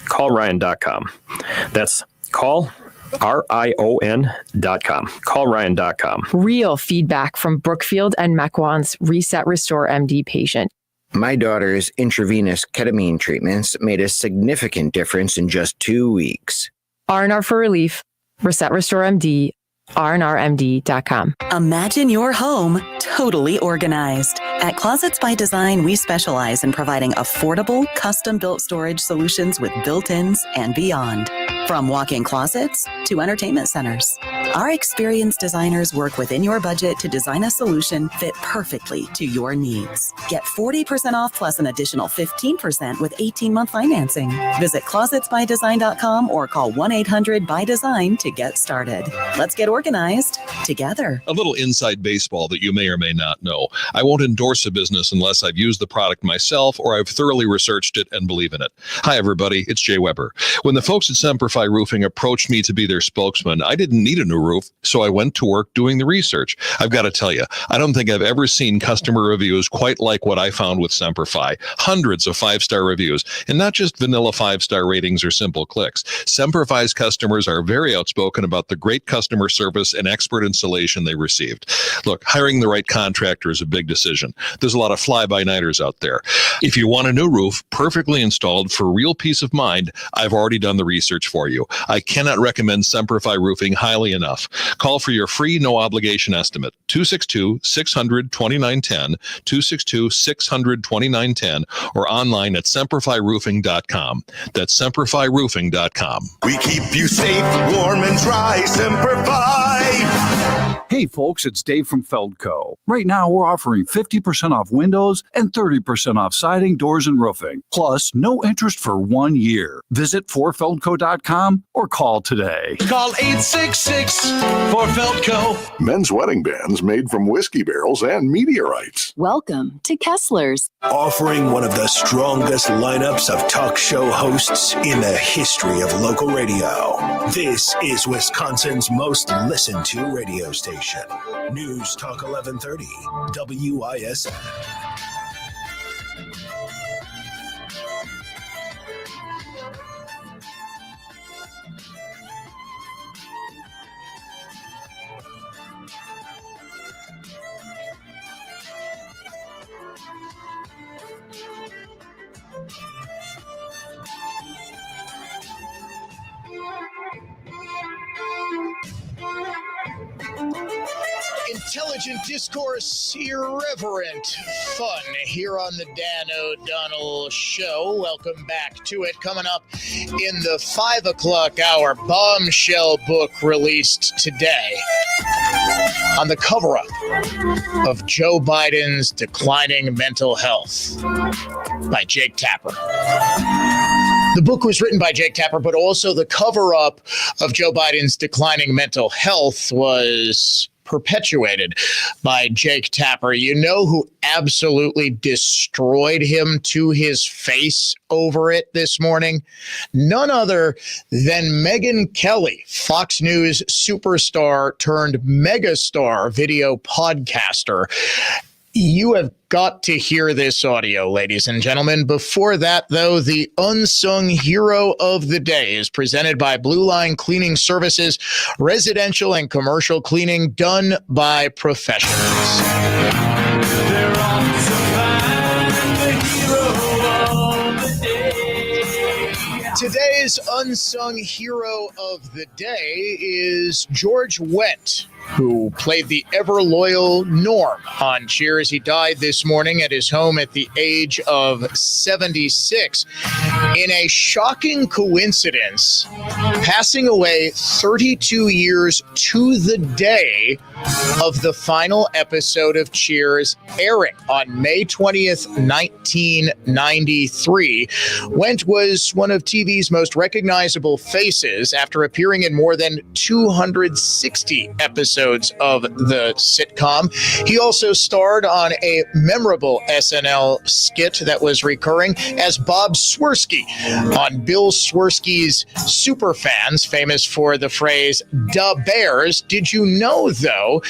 Call Ryan.com. That's call RION.com. Call Ryan.com. Real feedback from Brookfield and Mequon's Reset Restore MD patient. My daughter's intravenous ketamine treatments made a significant difference in just 2 weeks. R&R for Relief, Reset Restore MD, rnrmd.com. Imagine your home totally organized. At Closets by Design, we specialize in providing affordable, custom-built storage solutions with built-ins and beyond. From walk-in closets to entertainment centers, our experienced designers work within your budget to design a solution fit perfectly to your needs. Get 40% off plus an additional 15% with 18-month financing. Visit closetsbydesign.com or call 1-800-BY-DESIGN to get started. Let's get organized together. A little inside baseball that you may or may not know. I won't endorse a business unless I've used the product myself or I've thoroughly researched it and believe in it. Hi, everybody. It's Jay Weber. When the folks at Semperfi Roofing approached me to be their spokesman, I didn't need a new roof, so I went to work doing the research. I've got to tell you, I don't think I've ever seen customer reviews quite like what I found with Semperfi. Hundreds of 5-star reviews, and not just vanilla 5-star ratings or simple clicks. Semperfi's customers are very outspoken about the great customer service and expert installation they received. Look, hiring the right contractor is a big decision. There's a lot of fly-by-nighters out there. If you want a new roof perfectly installed for real peace of mind, I've already done the research for you. I cannot recommend Semperfi Roofing highly enough. Call for your free no-obligation estimate, 262-600-2910, 262-600-2910, or online at semperfiroofing.com. That's semperfiroofing.com. We keep you safe, warm, and dry. Semperfi! Hey folks, it's Dave from Feldco. Right now we're offering 50% off windows and 30% off siding, doors, and roofing. Plus, no interest for 1 year. Visit forfeldco.com or call today. Call 866-4FELDCO. Men's wedding bands made from whiskey barrels and meteorites. Welcome to Kessler's. Offering one of the strongest lineups of talk show hosts in the history of local radio. This is Wisconsin's most listened to radio station. News Talk 1130, WISN. Intelligent discourse, irreverent fun here on the Dan O'Donnell Show. Welcome back to it. Coming up in the 5 o'clock hour, bombshell book released today on the cover-up of Joe Biden's Declining Mental Health by Jake Tapper. The book was written by Jake Tapper, but also the cover-up of Joe Biden's Declining Mental Health was perpetuated by Jake Tapper. You know who absolutely destroyed him to his face over it this morning? None other than Megyn Kelly, Fox News superstar turned megastar video podcaster. You have got to hear this audio, ladies and gentlemen. Before that, though, the unsung hero of the day is presented by Blue Line Cleaning Services, residential and commercial cleaning done by professionals. Today's unsung hero of the day is George Wendt, who played the ever-loyal Norm on Cheers. He died this morning at his home at the age of 76. In a shocking coincidence, passing away 32 years to the day of the final episode of Cheers airing on May 20th, 1993. Wendt was one of TV's most recognizable faces after appearing in more than 260 episodes of the sitcom. He also starred on a memorable SNL skit that was recurring as Bob Swirsky on Bill Swirsky's Superfans, famous for the phrase, "Da Bears." Did you know, though,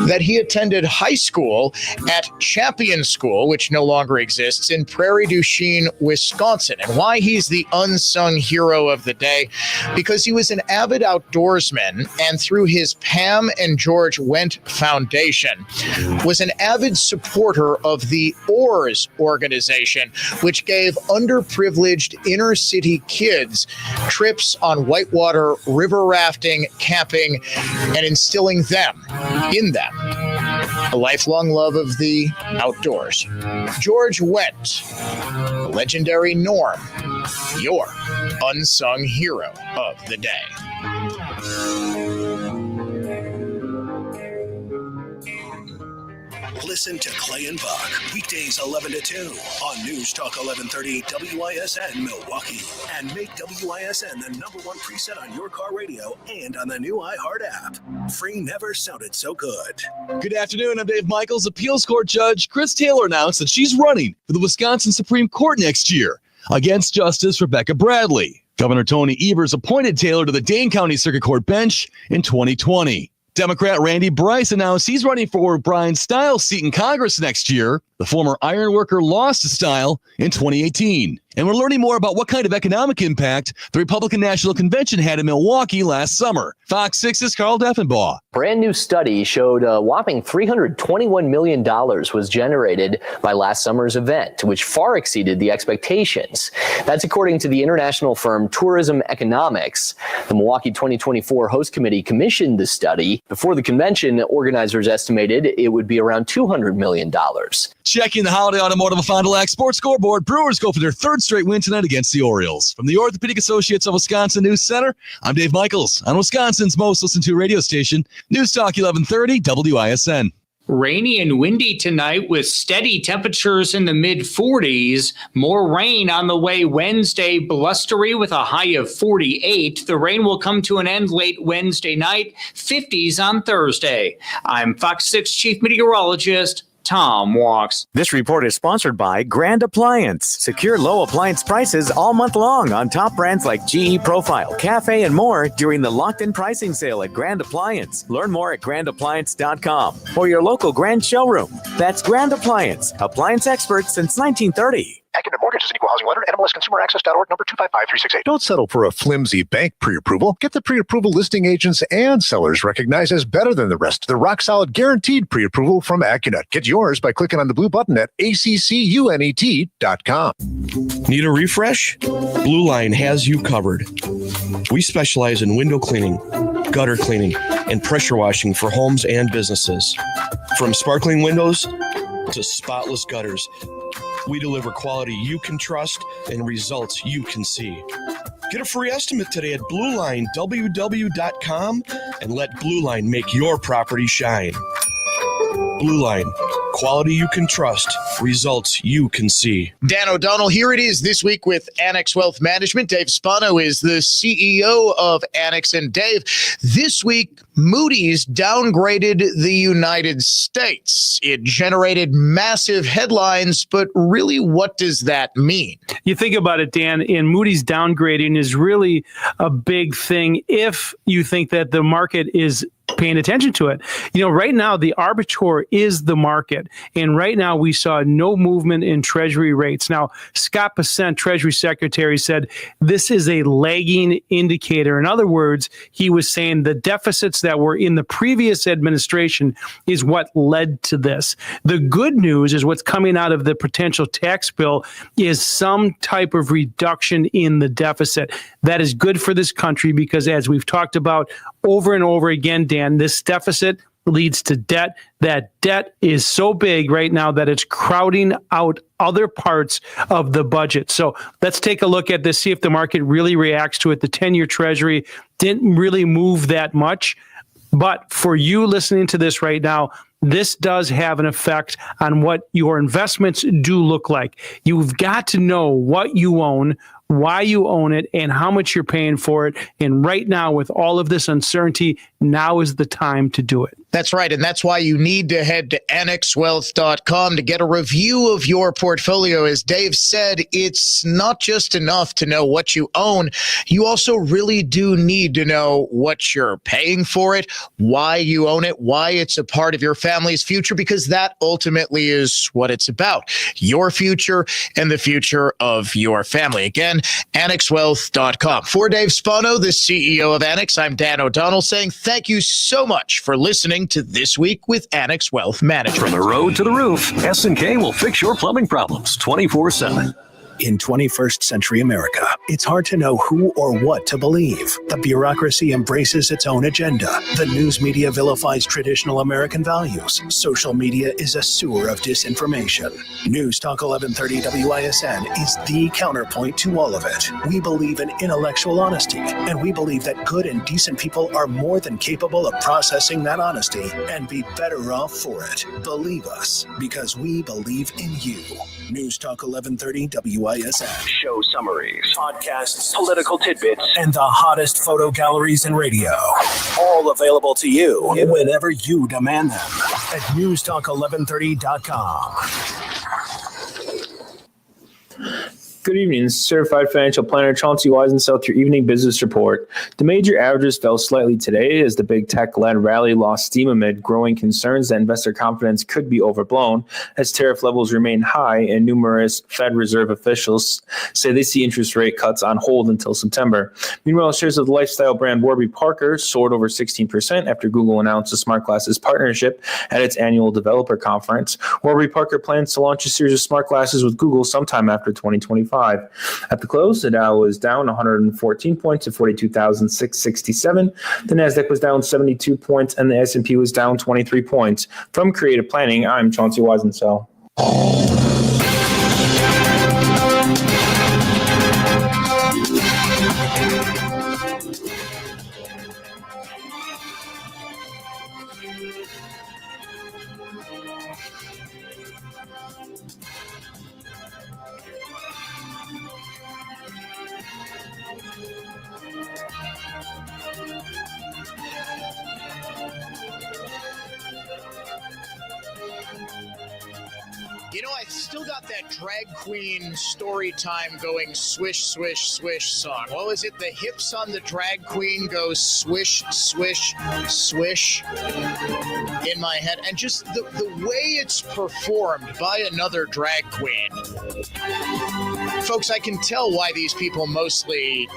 that he attended high school at Champion School, which no longer exists, in Prairie du Chien, Wisconsin? And why he's the unsung hero of the day? Because he was an avid outdoorsman, and through his Pam and George Wendt Foundation, was an avid supporter of the OARS organization, which gave underprivileged inner city kids trips on whitewater river rafting, camping, and instilling in them a lifelong love of the outdoors. George Wendt, the legendary Norm, your unsung hero of the day. Listen to Clay and Buck weekdays 11 to 2 on News Talk 1130 WISN Milwaukee, and make WISN the #1 preset on your car radio and on the new iHeart app. Free never sounded so good. Good afternoon. I'm Dave Michaels. Appeals Court Judge Chris Taylor announced that she's running for the Wisconsin Supreme Court next year against Justice Rebecca Bradley. Governor Tony Evers appointed Taylor to the Dane County Circuit Court bench in 2020. Democrat Randy Bryce announced he's running for Brian Stiles' seat in Congress next year. The former ironworker lost to Stiles in 2018. And we're learning more about what kind of economic impact the Republican National Convention had in Milwaukee last summer. Fox 6's Carl Deffenbaugh. Brand new study showed a whopping $321 million was generated by last summer's event, which far exceeded the expectations. That's according to the international firm Tourism Economics. The Milwaukee 2024 Host Committee commissioned the study. Before the convention, organizers estimated it would be around $200 million. Checking the Holiday Automotive of Fond du Lac Sports Scoreboard, Brewers go for their third straight win tonight against the Orioles. From the Orthopedic Associates of Wisconsin News Center, I'm Dave Michaels on Wisconsin's most listened to radio station, News Talk 1130 WISN. Rainy and windy tonight with steady temperatures in the mid-40s. More rain on the way Wednesday, blustery with a high of 48. The rain will come to an end late Wednesday night, 50s on Thursday. I'm Fox 6 Chief Meteorologist Tom Walks. This report is sponsored by Grand Appliance. Secure low appliance prices all month long on top brands like GE Profile, Cafe, and more during the locked-in pricing sale at Grand Appliance. Learn more at grandappliance.com or your local Grand showroom. That's Grand Appliance, appliance experts since 1930. Academic Mortgage is an equal housing lender. NMLSConsumerAccess.org, number 255368. Don't settle for a flimsy bank pre-approval. Get the pre-approval listing agents and sellers recognized as better than the rest. The rock-solid guaranteed pre-approval from AccuNet. Get yours by clicking on the blue button at accunet.com. Need a refresh? Blue Line has you covered. We specialize in window cleaning, gutter cleaning, and pressure washing for homes and businesses. From sparkling windows to spotless gutters, we deliver quality you can trust and results you can see. Get a free estimate today at BlueLineWW.com and let Blue Line make your property shine. Blue Line, quality you can trust, results you can see. Dan O'Donnell, here it is this week with Annex Wealth Management. Dave Spano is the CEO of Annex. And Dave, this week, Moody's downgraded the United States. It generated massive headlines, but really, what does that mean? You think about it, Dan, and Moody's downgrading is really a big thing if you think that the market is paying attention to it. You know, right now, the arbiter is the market. And right now, we saw no movement in Treasury rates. Now, Scott Bessent, Treasury Secretary, said this is a lagging indicator. In other words, he was saying the deficits that were in the previous administration is what led to this. The good news is what's coming out of the potential tax bill is some type of reduction in the deficit. That is good for this country because, as we've talked about over and over again, Dan, this deficit leads to debt. That debt is so big right now that it's crowding out other parts of the budget. So let's take a look at this, see if the market really reacts to it. The 10-year Treasury didn't really move that much. But for you listening to this right now, this does have an effect on what your investments do look like. You've got to know what you own, why you own it, and how much you're paying for it. And right now, with all of this uncertainty, now is the time to do it. That's right. And that's why you need to head to annexwealth.com to get a review of your portfolio. As Dave said, it's not just enough to know what you own. You also really do need to know what you're paying for it, why you own it, why it's a part of your family's future, because that ultimately is what it's about. Your future and the future of your family. Again, annexwealth.com. For Dave Spano, the CEO of Annex, I'm Dan O'Donnell saying thank you so much for listening to This Week with Annex Wealth Management. From the road to the roof, S&K will fix your plumbing problems 24/7. In 21st century America, it's hard to know who or what to believe. The bureaucracy embraces its own agenda. The news media vilifies traditional American values. Social media is a sewer of disinformation. News Talk 1130 WISN is the counterpoint to all of it. We believe in intellectual honesty, and we believe that good and decent people are more than capable of processing that honesty and be better off for it. Believe us, because we believe in you. News Talk 1130 WISN. Show summaries, podcasts, political tidbits, and the hottest photo galleries in radio. All available to you whenever you demand them at newstalk1130.com. Good evening. This is Certified Financial Planner Chauncey Wisenso with your evening business report. The major averages fell slightly today as the big tech-led rally lost steam amid growing concerns that investor confidence could be overblown as tariff levels remain high and numerous Fed Reserve officials say they see interest rate cuts on hold until September. Meanwhile, shares of the lifestyle brand Warby Parker soared over 16% after Google announced a smart glasses partnership at its annual developer conference. Warby Parker plans to launch a series of smart glasses with Google sometime after 2025. At the close, the Dow was down 114 points to 42,667. The Nasdaq was down 72 points, and the S&P was down 23 points. From Creative Planning, I'm Chauncey Wisenso. You know, I still got that drag queen story time going swish, swish, swish song. What was it? The hips on the drag queen go swish, swish, swish in my head. And just the way it's performed by another drag queen. Folks, I can tell why these people mostly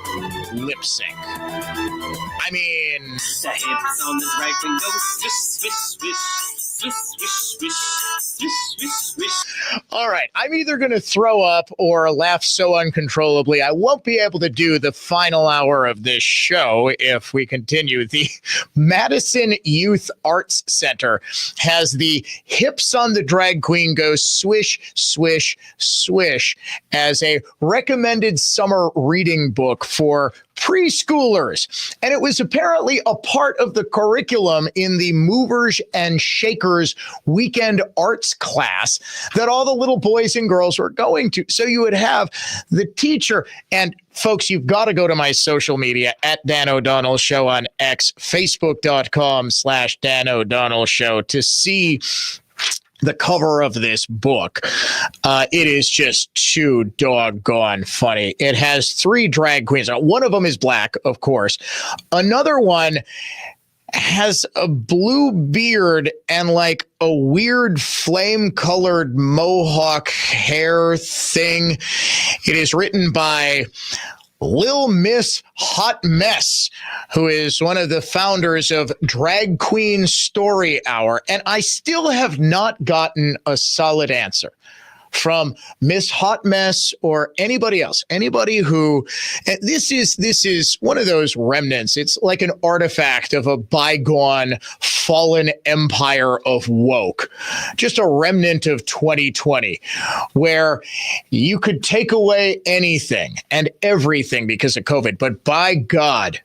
lip sync. I mean... The hips on the drag queen go swish, swish, swish. Swish, swish, swish, swish, swish, swish. All right, I'm either going to throw up or laugh so uncontrollably I won't be able to do the final hour of this show if we continue. The Madison Youth Arts Center has the Hips on the Drag Queen Go Swish, Swish, Swish as a recommended summer reading book for preschoolers. And it was apparently a part of the curriculum in the Movers and Shakers weekend arts class that all the little boys and girls were going to. So you would have the teacher, and folks, you've got to go to my social media at Dan O'Donnell Show on X, facebook.com/Dan O'Donnell Show to see the cover of this book. It is just too doggone funny. It has 3 drag queens. One of them is black, of course. Another one has a blue beard and like a weird flame-colored mohawk hair thing. It is written by Lil Miss Hot Mess, who is one of the founders of Drag Queen Story Hour. And I still have not gotten a solid answer. from Miss Hot Mess or anybody else, anybody who, this is one of those remnants. It's like an artifact of a bygone fallen empire of woke, just a remnant of 2020, where you could take away anything and everything because of COVID. But by God,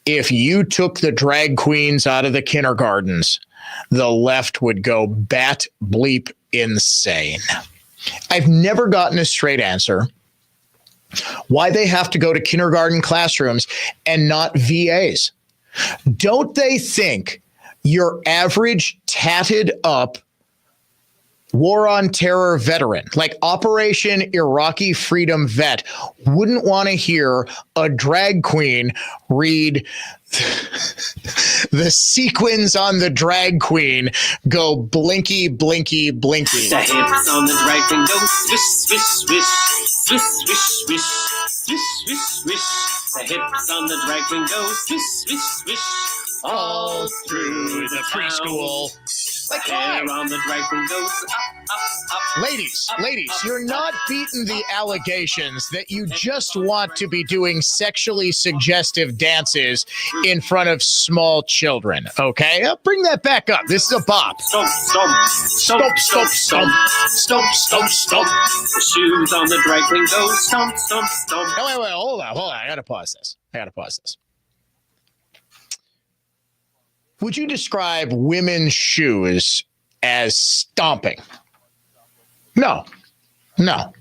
if you took the drag queens out of the kindergartens, the left would go bat bleep insane. I've never gotten a straight answer why they have to go to kindergarten classrooms and not VAs. Don't they think your average tatted up war on terror veteran, like Operation Iraqi Freedom vet, wouldn't want to hear a drag queen read the sequins on the drag queen go blinky, blinky, blinky? The hips on the drag queen go swish, swish, swish, swish, swish, swish, swish, swish, swish. The hips on the drag queen go swish, swish, swish, all through the preschool. Like, hair on the drag queen goes up. Ladies, you're not beating the allegations that you just want to be doing sexually suggestive dances in front of small children, okay? Bring that back up. This is a bop. Stomp, stomp, stomp, stomp, stomp, stomp, stomp, stomp. The shoes on the drag queen go stomp, stomp, stomp. Oh, wait, hold on. I gotta pause this. Would you describe women's shoes as stomping? No, not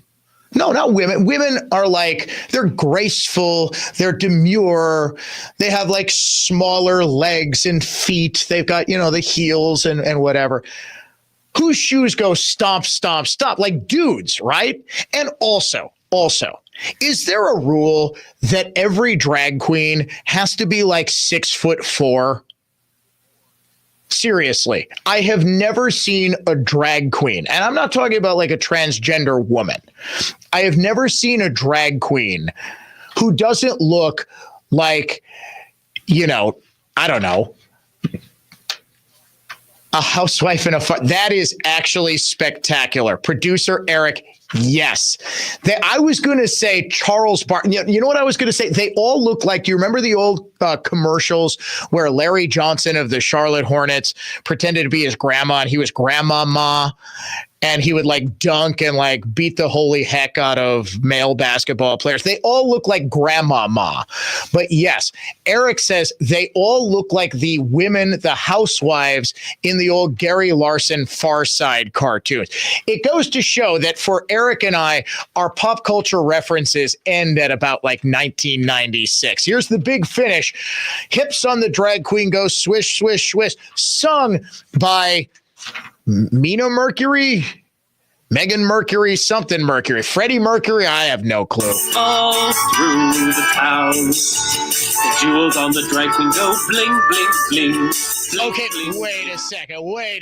women. Women are like, they're graceful, they're demure, they have like smaller legs and feet. They've got, the heels and whatever. Whose shoes go stomp, stomp, stomp? Like dudes, right? And also, is there a rule that every drag queen has to be like 6'4"? Seriously, I have never seen a drag queen, and I'm not talking about like a transgender woman. I have never seen a drag queen who doesn't look like, I don't know, a housewife in a that is actually spectacular. Producer Eric, yes. I was going to say Charles Barton. You know what I was going to say? They all look like, do you remember the old commercials where Larry Johnson of the Charlotte Hornets pretended to be his grandma and he was Grandmama? And he would like dunk and like beat the holy heck out of male basketball players. They all look like Grandmama. But yes, Eric says they all look like the women, the housewives in the old Gary Larson Far Side cartoons. It goes to show that for Eric and I, our pop culture references end at about like 1996. Here's the big finish. Hips on the drag queen go swish, swish, swish. Sung by Mina Mercury, Megan Mercury, something Mercury, Freddie Mercury, I have no clue. All through the town, the jewels on the drag queen go bling, bling, bling. Okay, wait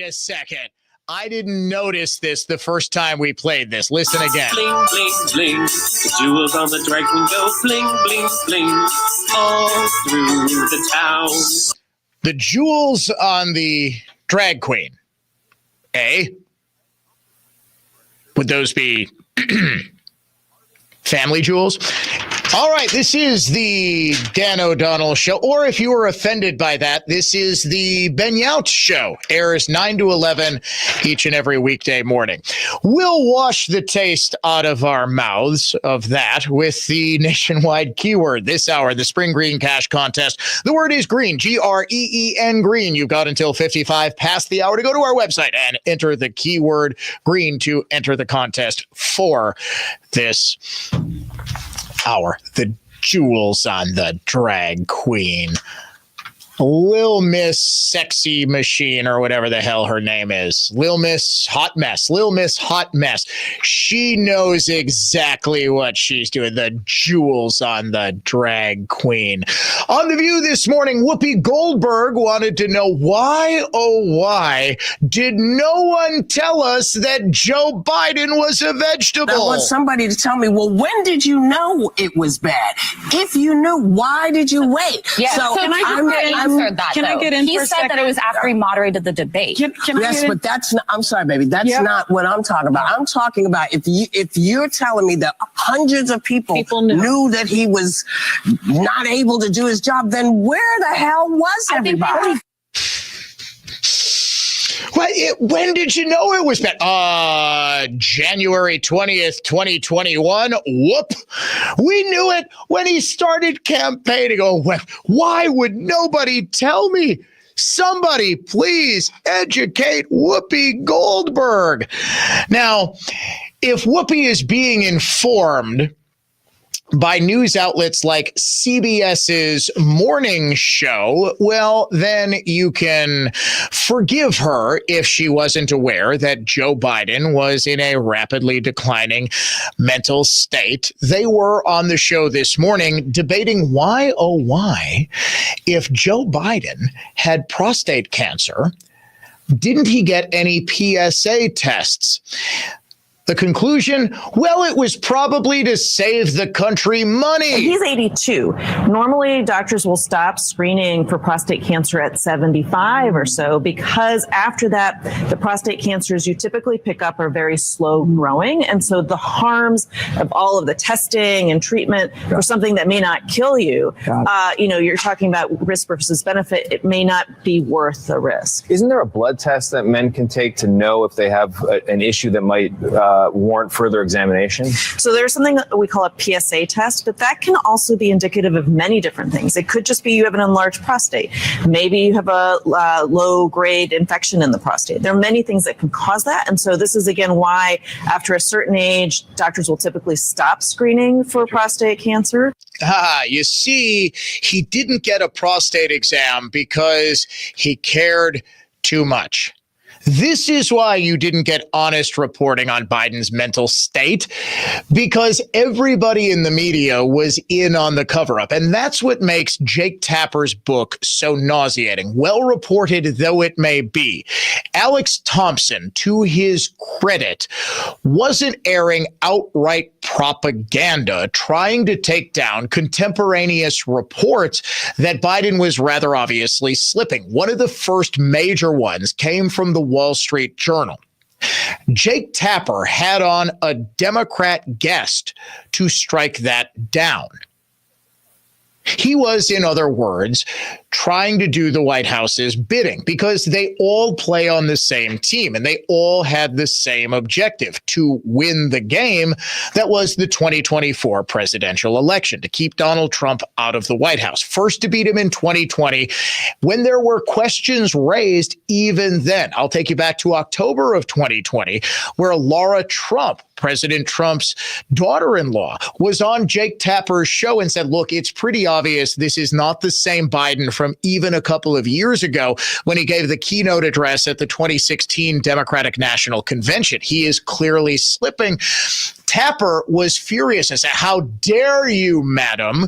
a second. I didn't notice this the first time we played this. Listen again. Bling, bling, bling. The jewels on the drag queen go bling, bling, bling. All through the town. The jewels on the drag queen. Would those be family jewels? All right, this is the Dan O'Donnell Show, or if you were offended by that, this is the Ben Yount Show. Airs 9 to 11 each and every weekday morning. We'll wash the taste out of our mouths of that with the nationwide keyword this hour, the Spring Green Cash Contest. The word is green, Green, green. You've got until 55 past the hour to go to our website and enter the keyword green to enter the contest for this hour. The jewels on the drag queen. Lil Miss Sexy Machine, or whatever the hell her name is. Lil Miss Hot Mess. She knows exactly what she's doing. The jewels on the drag queen. On The View this morning, Whoopi Goldberg wanted to know why did no one tell us that Joe Biden was a vegetable? I want somebody to tell me, well, when did you know it was bad? If you knew, why did you wait? Yeah, so can I answered that. Can I though. get in He for a said that second? it was after he moderated the debate. Can I Yes, get in? but that's not, I'm sorry, baby. That's not what I'm talking about. I'm talking about if you're telling me that hundreds of people knew that he was not able to do his job, then where the hell was everybody? When did you know it was bad? January 20th, 2021. Whoop. We knew it when he started campaigning. Oh, why would nobody tell me? Somebody please educate Whoopi Goldberg. Now, if Whoopi is being informed by news outlets like CBS's morning show, well, then you can forgive her if she wasn't aware that Joe Biden was in a rapidly declining mental state. They were on the show this morning debating why, oh, why, if Joe Biden had prostate cancer, didn't he get any PSA tests? The conclusion, well, it was probably to save the country money. He's 82. Normally, doctors will stop screening for prostate cancer at 75 or so, because after that, the prostate cancers you typically pick up are very slow growing. And so the harms of all of the testing and treatment for something that may not kill you, you're talking about risk versus benefit. It may not be worth the risk. Isn't there a blood test that men can take to know if they have an issue that might warrant further examination? So there's something that we call a PSA test, but that can also be indicative of many different things. It could just be you have an enlarged prostate. Maybe you have a low-grade infection in the prostate. There are many things that can cause that. And so this is, again, why after a certain age, doctors will typically stop screening for prostate cancer. You see, he didn't get a prostate exam because he cared too much. This is why you didn't get honest reporting on Biden's mental state, because everybody in the media was in on the cover-up. And that's what makes Jake Tapper's book so nauseating, well-reported though it may be. Alex Thompson, to his credit, wasn't airing outright propaganda, trying to take down contemporaneous reports that Biden was rather obviously slipping. One of the first major ones came from the Wall Street Journal. Jake Tapper had on a Democrat guest to strike that down. He was, in other words, trying to do the White House's bidding because they all play on the same team and they all had the same objective: to win the game that was the 2024 presidential election, to keep Donald Trump out of the White House. First to beat him in 2020 when there were questions raised even then. I'll take you back to October of 2020, where Laura Trump, President Trump's daughter-in-law, was on Jake Tapper's show and said, look, it's pretty obvious this is not the same Biden from even a couple of years ago when he gave the keynote address at the 2016 Democratic National Convention. He is clearly slipping. Tapper was furious and said, how dare you, madam?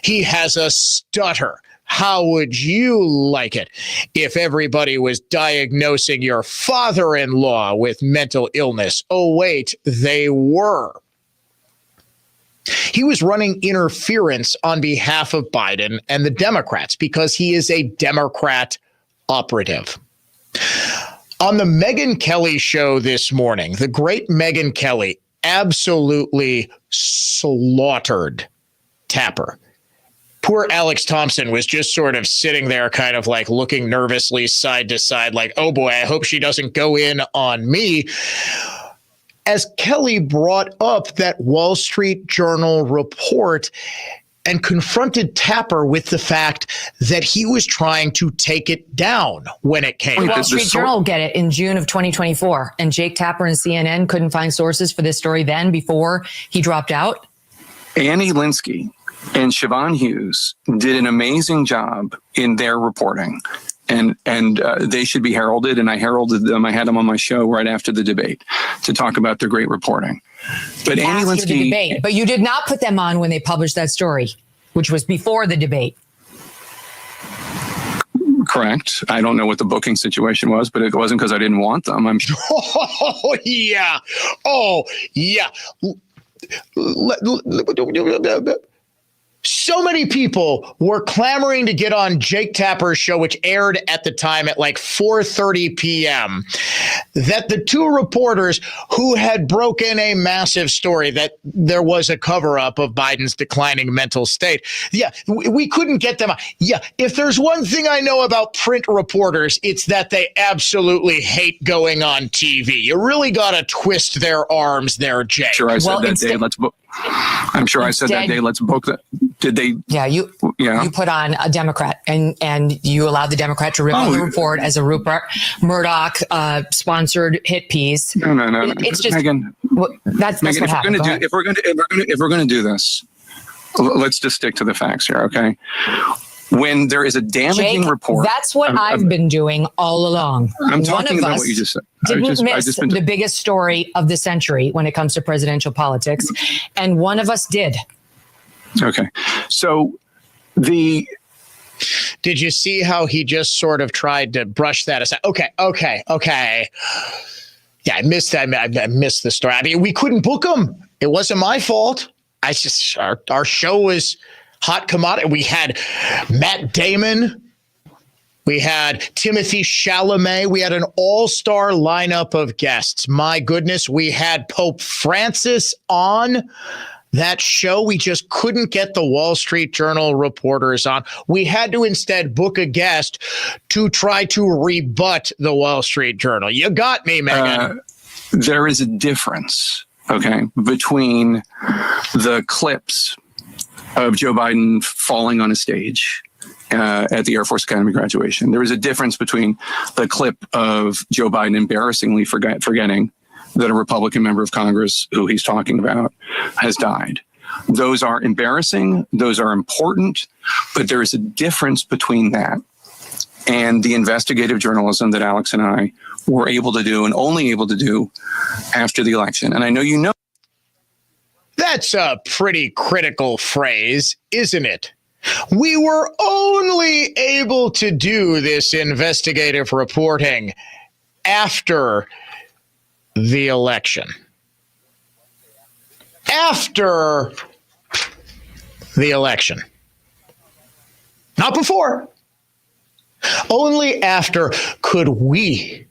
He has a stutter. How would you like it if everybody was diagnosing your father-in-law with mental illness? Oh, wait, they were. He was running interference on behalf of Biden and the Democrats because he is a Democrat operative. On the Megyn Kelly show this morning, the great Megyn Kelly absolutely slaughtered Tapper. Poor Alex Thompson was just sort of sitting there kind of like looking nervously side to side like, oh boy, I hope she doesn't go in on me. As Kelly brought up that Wall Street Journal report and confronted Tapper with the fact that he was trying to take it down when it came. The Wall Street Journal get it in June of 2024, and Jake Tapper and CNN couldn't find sources for this story then before he dropped out? Annie Linsky and Siobhan Hughes did an amazing job in their reporting. And they should be heralded, and I heralded them. I had them on my show right after the debate to talk about their great reporting. But Annie Linsky, the debate, but you did not put them on when they published that story, which was before the debate. Correct. I don't know what the booking situation was, but it wasn't because I didn't want them. I'm sure. Oh yeah. Oh yeah. So many people were clamoring to get on Jake Tapper's show, which aired at the time at like 4:30 p.m., that the two reporters who had broken a massive story that there was a cover-up of Biden's declining mental state. Yeah, we couldn't get them. Yeah, if there's one thing I know about print reporters, it's that they absolutely hate going on TV. You really got to twist their arms there, Jake. Sure, I said that day, let's book. I'm sure I said that day, let's book that. Did they? Yeah, you put on a Democrat and you allowed the Democrat to rip on the report as a Rupert Murdoch sponsored hit piece. No. It's just Megan, that's Megan, what happened. if we're going to do this, let's just stick to the facts here, okay? When there is a damaging Jake, report, that's what I've been doing all along. I'm talking about what you just said. Didn't miss the biggest story of the century when it comes to presidential politics, and one of us did. Okay, so did you see how he just sort of tried to brush that aside? Okay. Yeah, I missed that. I missed the story. I mean, we couldn't book him. It wasn't my fault. Our show was hot commodity. We had Matt Damon. We had Timothy Chalamet. We had an all-star lineup of guests. My goodness, we had Pope Francis on that show. We just couldn't get the Wall Street Journal reporters on. We had to instead book a guest to try to rebut the Wall Street Journal. You got me, Megan. There is a difference, okay, between the clips of Joe Biden falling on a stage at the Air Force Academy graduation. There is a difference between the clip of Joe Biden embarrassingly forgetting that a Republican member of Congress who he's talking about has died. Those are embarrassing. Those are important. But there is a difference between that and the investigative journalism that Alex and I were able to do and only able to do after the election. And I know you know. That's a pretty critical phrase, isn't it? We were only able to do this investigative reporting after the election. After the election. Not before. Only after could we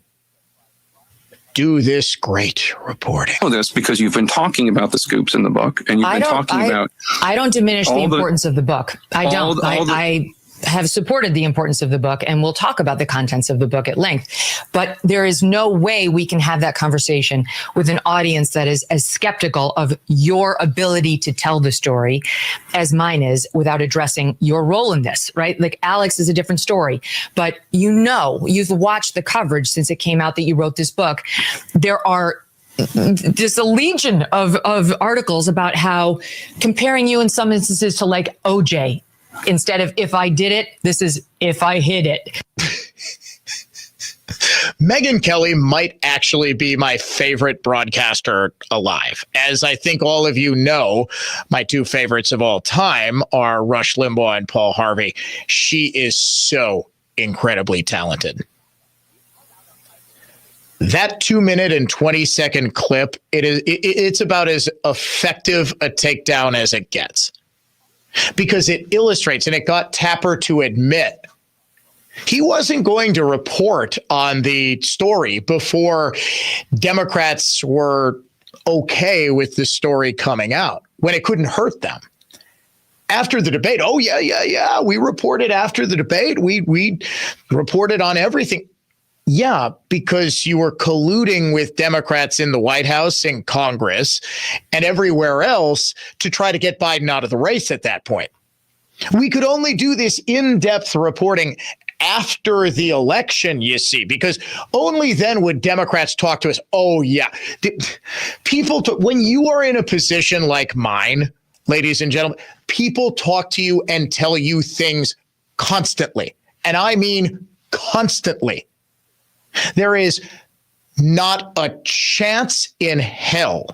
do this great reporting. I know this because you've been talking about the scoops in the book, and you've been talking about. I don't diminish the importance of the book. I don't. I have supported the importance of the book, and we'll talk about the contents of the book at length. But there is no way we can have that conversation with an audience that is as skeptical of your ability to tell the story as mine is without addressing your role in this, right? Like Alex is a different story, but you've watched the coverage since it came out that you wrote this book. There are just a legion of articles about how comparing you in some instances to like OJ. Instead of if I did it, this is if I hid it. Megyn Kelly might actually be my favorite broadcaster alive. As I think all of you know, my two favorites of all time are Rush Limbaugh and Paul Harvey. She is so incredibly talented. That 2-minute and 20-second clip, it's about as effective a takedown as it gets. Because it illustrates, and it got Tapper to admit, he wasn't going to report on the story before Democrats were okay with the story coming out, when it couldn't hurt them. After the debate, we reported after the debate. We reported on everything. Yeah, because you were colluding with Democrats in the White House and Congress and everywhere else to try to get Biden out of the race at that point. We could only do this in-depth reporting after the election, you see, because only then would Democrats talk to us. Oh, yeah. When you are in a position like mine, ladies and gentlemen, people talk to you and tell you things constantly. And I mean constantly. There is not a chance in hell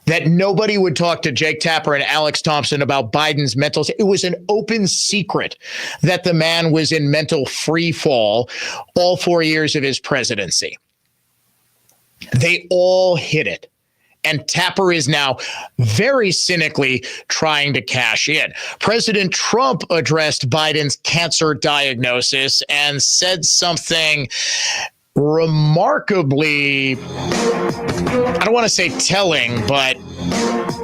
that nobody would talk to Jake Tapper and Alex Thompson about Biden's mental state. It was an open secret that the man was in mental free fall all 4 years of his presidency. They all hid it. And Tapper is now very cynically trying to cash in. President Trump addressed Biden's cancer diagnosis and said something remarkably, I don't want to say telling, but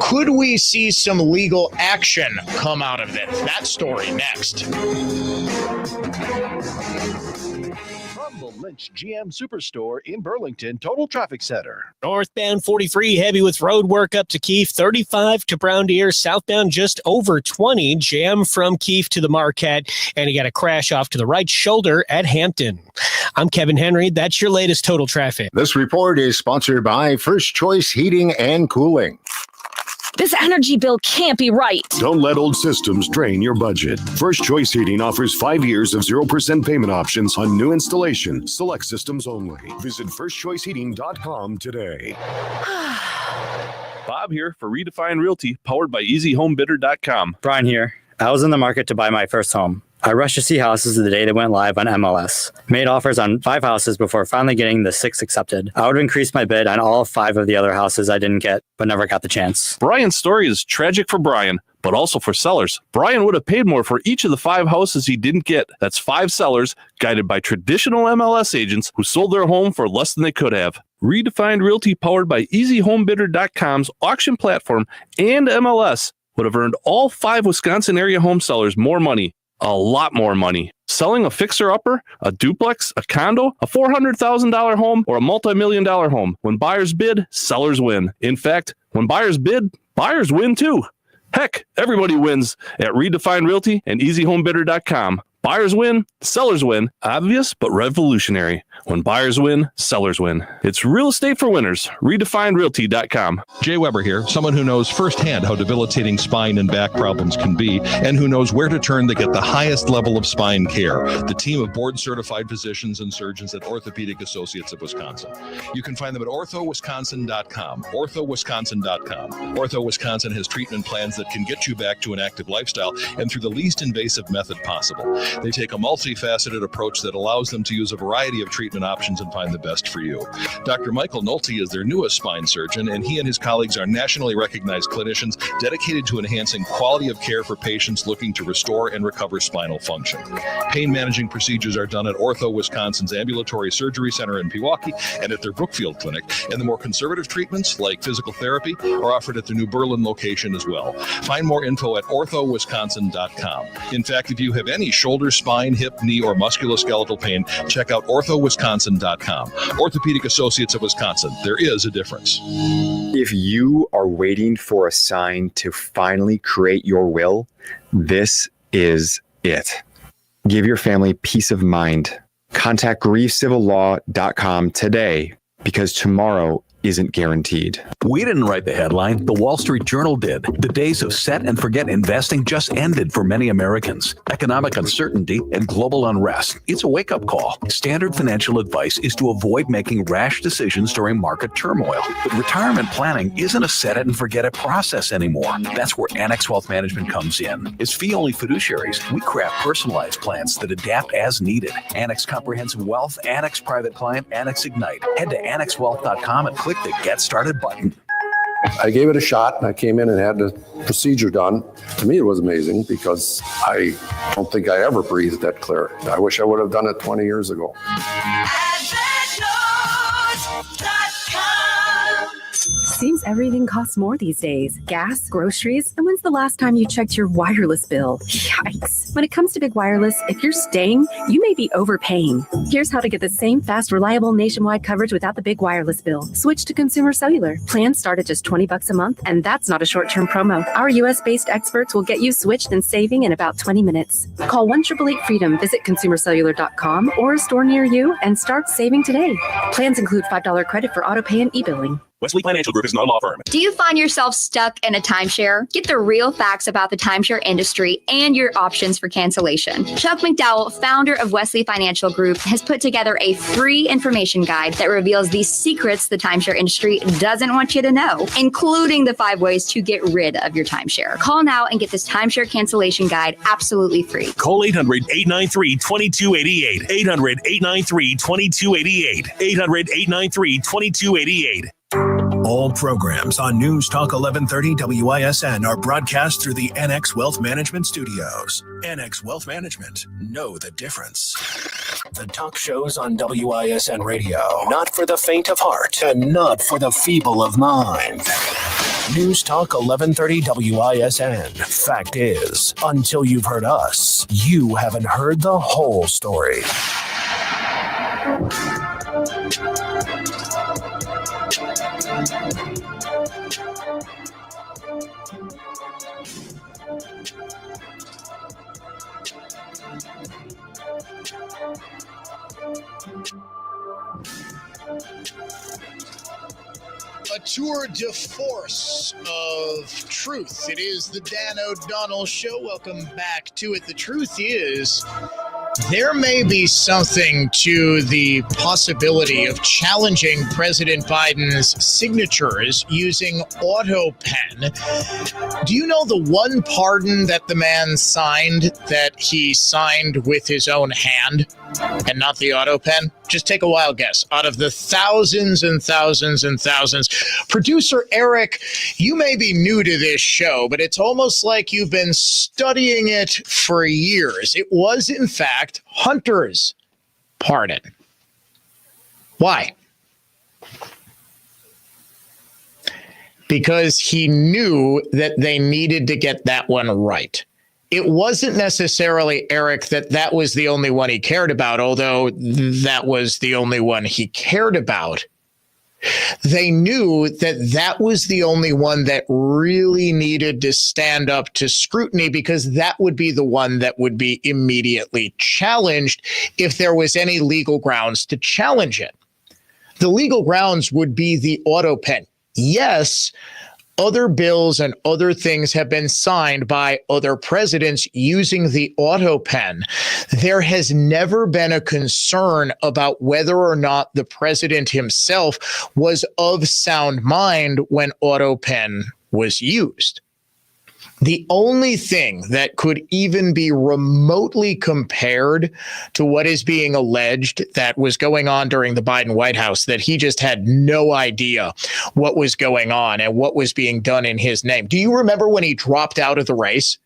could we see some legal action come out of it? That story next. From the Lynch GM Superstore in Burlington Total Traffic Center. Northbound 43 heavy with road work up to Keefe, 35 to Brown Deer, southbound just over 20, jam from Keefe to the Marquette, and you got a crash off to the right shoulder at Hampton. I'm Kevin Henry. That's your latest Total Traffic. This report is sponsored by First Choice Heating and Cooling. This energy bill can't be right. Don't let old systems drain your budget. First Choice Heating offers 5 years of 0% payment options on new installation. Select systems only. Visit firstchoiceheating.com today. Bob here for Redefine Realty, powered by EasyHomeBidder.com. Brian here. I was in the market to buy my first home. I rushed to see houses the day they went live on MLS. Made offers on 5 houses before finally getting the 6th accepted. I would have increased my bid on all 5 of the other houses I didn't get, but never got the chance. Brian's story is tragic for Brian, but also for sellers. Brian would have paid more for each of the 5 houses he didn't get. That's 5 sellers guided by traditional MLS agents who sold their home for less than they could have. Redefined Realty, powered by EasyHomeBidder.com's auction platform and MLS, would have earned all 5 Wisconsin area home sellers more money. A lot more money. Selling a fixer-upper, a duplex, a condo, a $400,000 home, or a multi-million-dollar home. When buyers bid, sellers win. In fact, when buyers bid, buyers win too. Heck, everybody wins at Redefined Realty and EasyHomeBidder.com. Buyers win, sellers win. Obvious, but revolutionary. When buyers win, sellers win. It's real estate for winners. RedefinedRealty.com. Jay Weber here, someone who knows firsthand how debilitating spine and back problems can be, and who knows where to turn to get the highest level of spine care. The team of board-certified physicians and surgeons at Orthopedic Associates of Wisconsin. You can find them at orthowisconsin.com. Orthowisconsin.com. Ortho Wisconsin has treatment plans that can get you back to an active lifestyle and through the least invasive method possible. They take a multifaceted approach that allows them to use a variety of treatment options and find the best for you. Dr. Michael Nolte is their newest spine surgeon, and he and his colleagues are nationally recognized clinicians dedicated to enhancing quality of care for patients looking to restore and recover spinal function. Pain managing procedures are done at Ortho Wisconsin's Ambulatory Surgery Center in Pewaukee and at their Brookfield Clinic, and the more conservative treatments, like physical therapy, are offered at their New Berlin location as well. Find more info at orthowisconsin.com. In fact, if you have any shoulder, spine, hip, knee, or musculoskeletal pain, check out orthowisconsin.com. Orthopedic Associates of Wisconsin. There is a difference. If you are waiting for a sign to finally create your will, this is it. Give your family peace of mind. Contact griefcivillaw.com today, because tomorrow isn't guaranteed. We didn't write the headline. The Wall Street Journal did. The days of set and forget investing just ended for many Americans. Economic uncertainty and global unrest. It's a wake-up call. Standard financial advice is to avoid making rash decisions during market turmoil. But retirement planning isn't a set it and forget it process anymore. That's where Annex Wealth Management comes in. As fee-only fiduciaries, we craft personalized plans that adapt as needed. Annex Comprehensive Wealth, Annex Private Client, Annex Ignite. Head to annexwealth.com and click the Get Started button. I gave it a shot, and I came in and had the procedure done. To me, it was amazing because I don't think I ever breathed that clear. I wish I would have done it 20 years ago. Seems everything costs more these days. Gas, groceries, and when's the last time you checked your wireless bill? Yikes. When it comes to big wireless, if you're staying, you may be overpaying. Here's how to get the same fast, reliable nationwide coverage without the big wireless bill. Switch to Consumer Cellular. Plans start at just $20 a month, and that's not a short-term promo. Our U.S.-based experts will get you switched and saving in about 20 minutes. Call 1-888-FREEDOM, visit consumercellular.com or a store near you, and start saving today. Plans include $5 credit for autopay and e-billing. Wesley Financial Group is not a law firm. Do you find yourself stuck in a timeshare? Get the real facts about the timeshare industry and your options for cancellation. Chuck McDowell, founder of Wesley Financial Group, has put together a free information guide that reveals the secrets the timeshare industry doesn't want you to know, including the 5 ways to get rid of your timeshare. Call now and get this timeshare cancellation guide absolutely free. Call 800-893-2288. 800-893-2288. 800-893-2288. All programs on News Talk 1130 WISN are broadcast through the NX Wealth Management Studios. NX Wealth Management. Know the difference. The talk shows on WISN Radio. Not for the faint of heart and not for the feeble of mind. News Talk 1130 WISN. Fact is, until you've heard us, you haven't heard the whole story. A tour de force of truth. It is the Dan O'Donnell Show. Welcome back to it. The truth is, there may be something to the possibility of challenging President Biden's signatures using autopen. Do you know the one pardon that the man signed that he signed with his own hand and not the autopen? Just take a wild guess. Out of the thousands and thousands and thousands. Producer Eric, you may be new to this show, but it's almost like you've been studying it for years. It was, in fact, Hunter's pardon. Why? Because he knew that they needed to get that one right. It wasn't necessarily, Eric, that was the only one he cared about, although that was the only one he cared about. They knew that was the only one that really needed to stand up to scrutiny, because that would be the one that would be immediately challenged if there was any legal grounds to challenge it. The legal grounds would be the autopen. Yes, other bills and other things have been signed by other presidents using the autopen. There has never been a concern about whether or not the president himself was of sound mind when autopen was used. The only thing that could even be remotely compared to what is being alleged that was going on during the Biden White House, that he just had no idea what was going on and what was being done in his name. Do you remember when he dropped out of the race?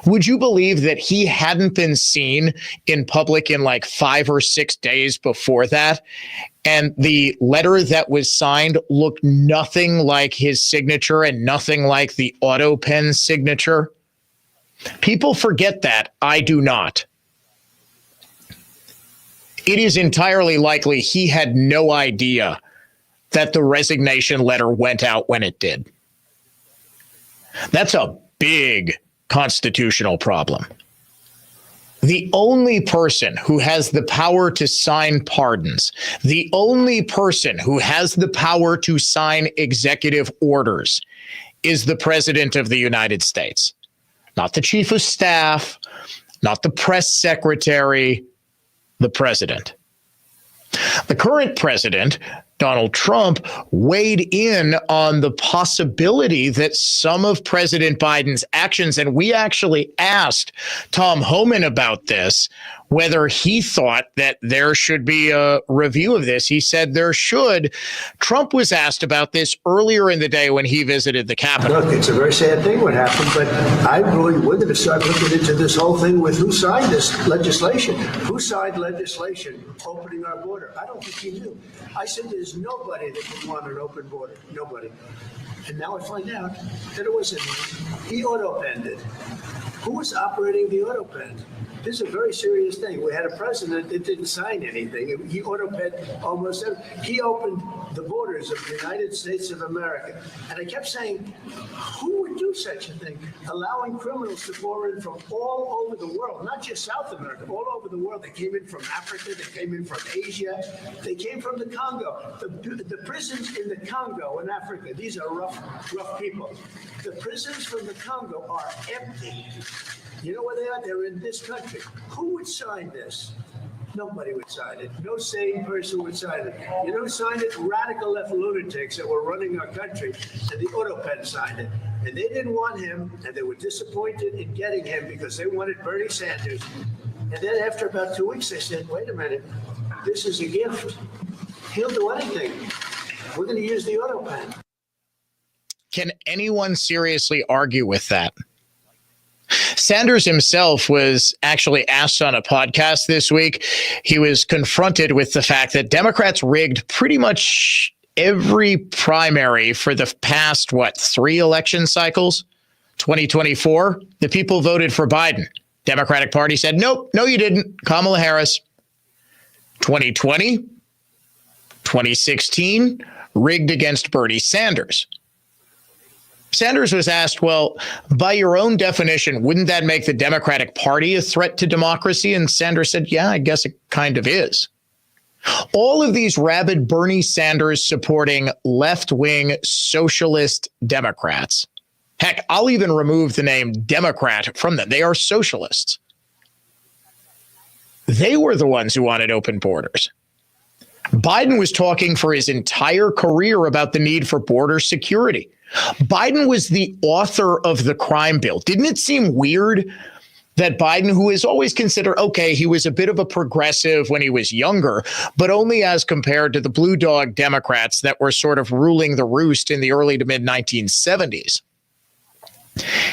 Would you believe that he hadn't been seen in public in like 5 or 6 days before that? And the letter that was signed looked nothing like his signature and nothing like the autopen signature. People forget that. I do not. It is entirely likely he had no idea that the resignation letter went out when it did. That's a big constitutional problem. The only person who has the power to sign pardons, the only person who has the power to sign executive orders is the President of the United States. Not the Chief of Staff, not the press secretary, the President. The current president, Donald Trump, weighed in on the possibility that some of President Biden's actions, and we actually asked Tom Homan about this, whether he thought that there should be a review of this. He said there should. Trump was asked about this earlier in the day when he visited the Capitol. Look, it's a very sad thing what happened, but I really we're going to start looking into this whole thing with who signed this legislation. Who signed legislation opening our border? I don't think he knew. I said there's nobody that would want an open border. Nobody. And now I find out that it wasn't him. He auto-penned it. Who was operating the auto-pen? This is a very serious thing. We had a president that didn't sign anything. He auto-penned almost everything. He opened the borders of the United States of America. And I kept saying, who would do such a thing? Allowing criminals to pour in from all over the world, not just South America, all over the world. They came in from Africa. They came in from Asia. They came from the Congo. The prisons in the Congo in Africa, these are rough people. The prisons from the Congo are empty. You know where they are? They're in this country. Who would sign this? Nobody would sign it. No sane person would sign it. You know who signed it? Radical left lunatics that were running our country, and the autopen signed it. And they didn't want him, and they were disappointed in getting him because they wanted Bernie Sanders. And then after about 2 weeks, they said, wait a minute, this is a gift. He'll do anything. We're going to use the autopen. Can anyone seriously argue with that? Sanders himself was actually asked on a podcast this week. He was confronted with the fact that Democrats rigged pretty much every primary for the past, 3 election cycles? 2024, the people voted for Biden. Democratic Party said, nope, no, you didn't. Kamala Harris. 2020, 2016, rigged against Bernie Sanders. Sanders was asked, well, by your own definition, wouldn't that make the Democratic Party a threat to democracy? And Sanders said, yeah, I guess it kind of is. All of these rabid Bernie Sanders supporting left-wing socialist Democrats. Heck, I'll even remove the name Democrat from them. They are socialists. They were the ones who wanted open borders. Biden was talking for his entire career about the need for border security. Biden was the author of the crime bill. Didn't it seem weird that Biden, who is always considered, okay, he was a bit of a progressive when he was younger, but only as compared to the blue dog Democrats that were sort of ruling the roost in the early to mid 1970s.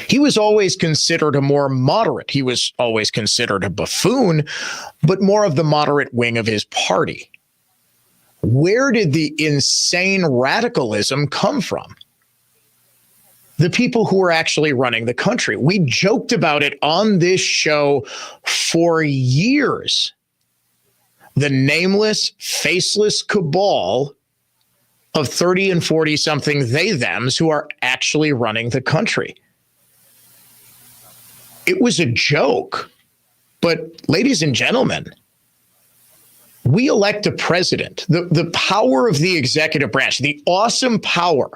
He was always considered a more moderate. He was always considered a buffoon, but more of the moderate wing of his party. Where did the insane radicalism come from? The people who are actually running the country. We joked about it on this show for years. The nameless, faceless cabal of 30 and 40-something they-thems who are actually running the country. It was a joke. But ladies and gentlemen, we elect a president. The power of the executive branch, the awesome power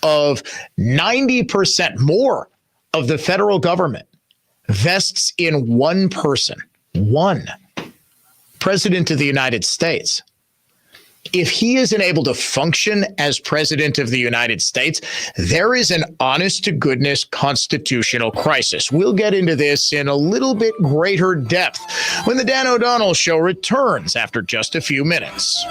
of 90% more of the federal government vests in one person, one president of the United States. If he isn't able to function as president of the United States, there is an honest to goodness constitutional crisis. We'll get into this in a little bit greater depth when the Dan O'Donnell Show returns after just a few minutes.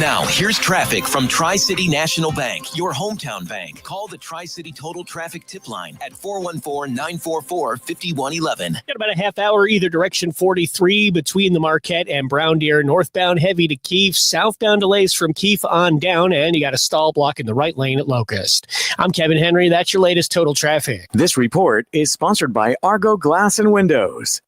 Now, here's traffic from Tri-City National Bank, your hometown bank. Call the Tri-City Total Traffic Tip Line at 414-944-5111. Got about a half hour either direction, 43 between the Marquette and Brown Deer. Northbound heavy to Keefe, southbound delays from Keefe on down, and you got a stall block in the right lane at Locust. I'm Kevin Henry. That's your latest total traffic. This report is sponsored by Argo Glass and Windows.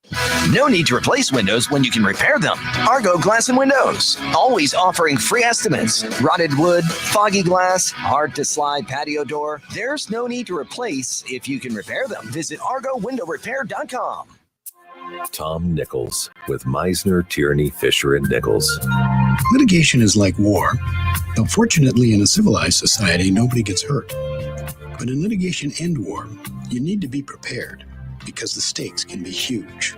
No need to replace windows when you can repair them. Argo Glass and Windows, always offering free estimates. Rotted wood, foggy glass, hard to slide patio door. There's no need to replace if you can repair them. Visit ArgoWindowRepair.com. Tom Nichols with Meisner, Tierney, Fisher, and Nichols. Litigation is like war. Though fortunately in a civilized society, nobody gets hurt. But in litigation and war, you need to be prepared, because the stakes can be huge.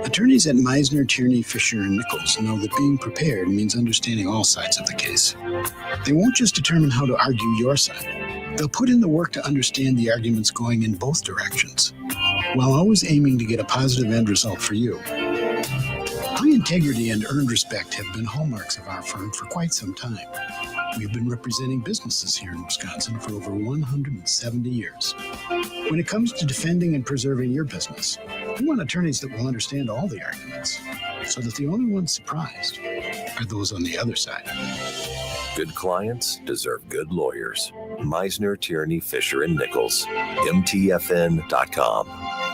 Attorneys at Meisner, Tierney, Fisher, and Nichols know that being prepared means understanding all sides of the case. They won't just determine how to argue your side. They'll put in the work to understand the arguments going in both directions, while always aiming to get a positive end result for you. High integrity and earned respect have been hallmarks of our firm for quite some time. We've been representing businesses here in Wisconsin for over 170 years. When it comes to defending and preserving your business, we want attorneys that will understand all the arguments, so that the only ones surprised are those on the other side. Good clients deserve good lawyers. Meisner, Tierney, Fisher, and Nichols. MTFN.com.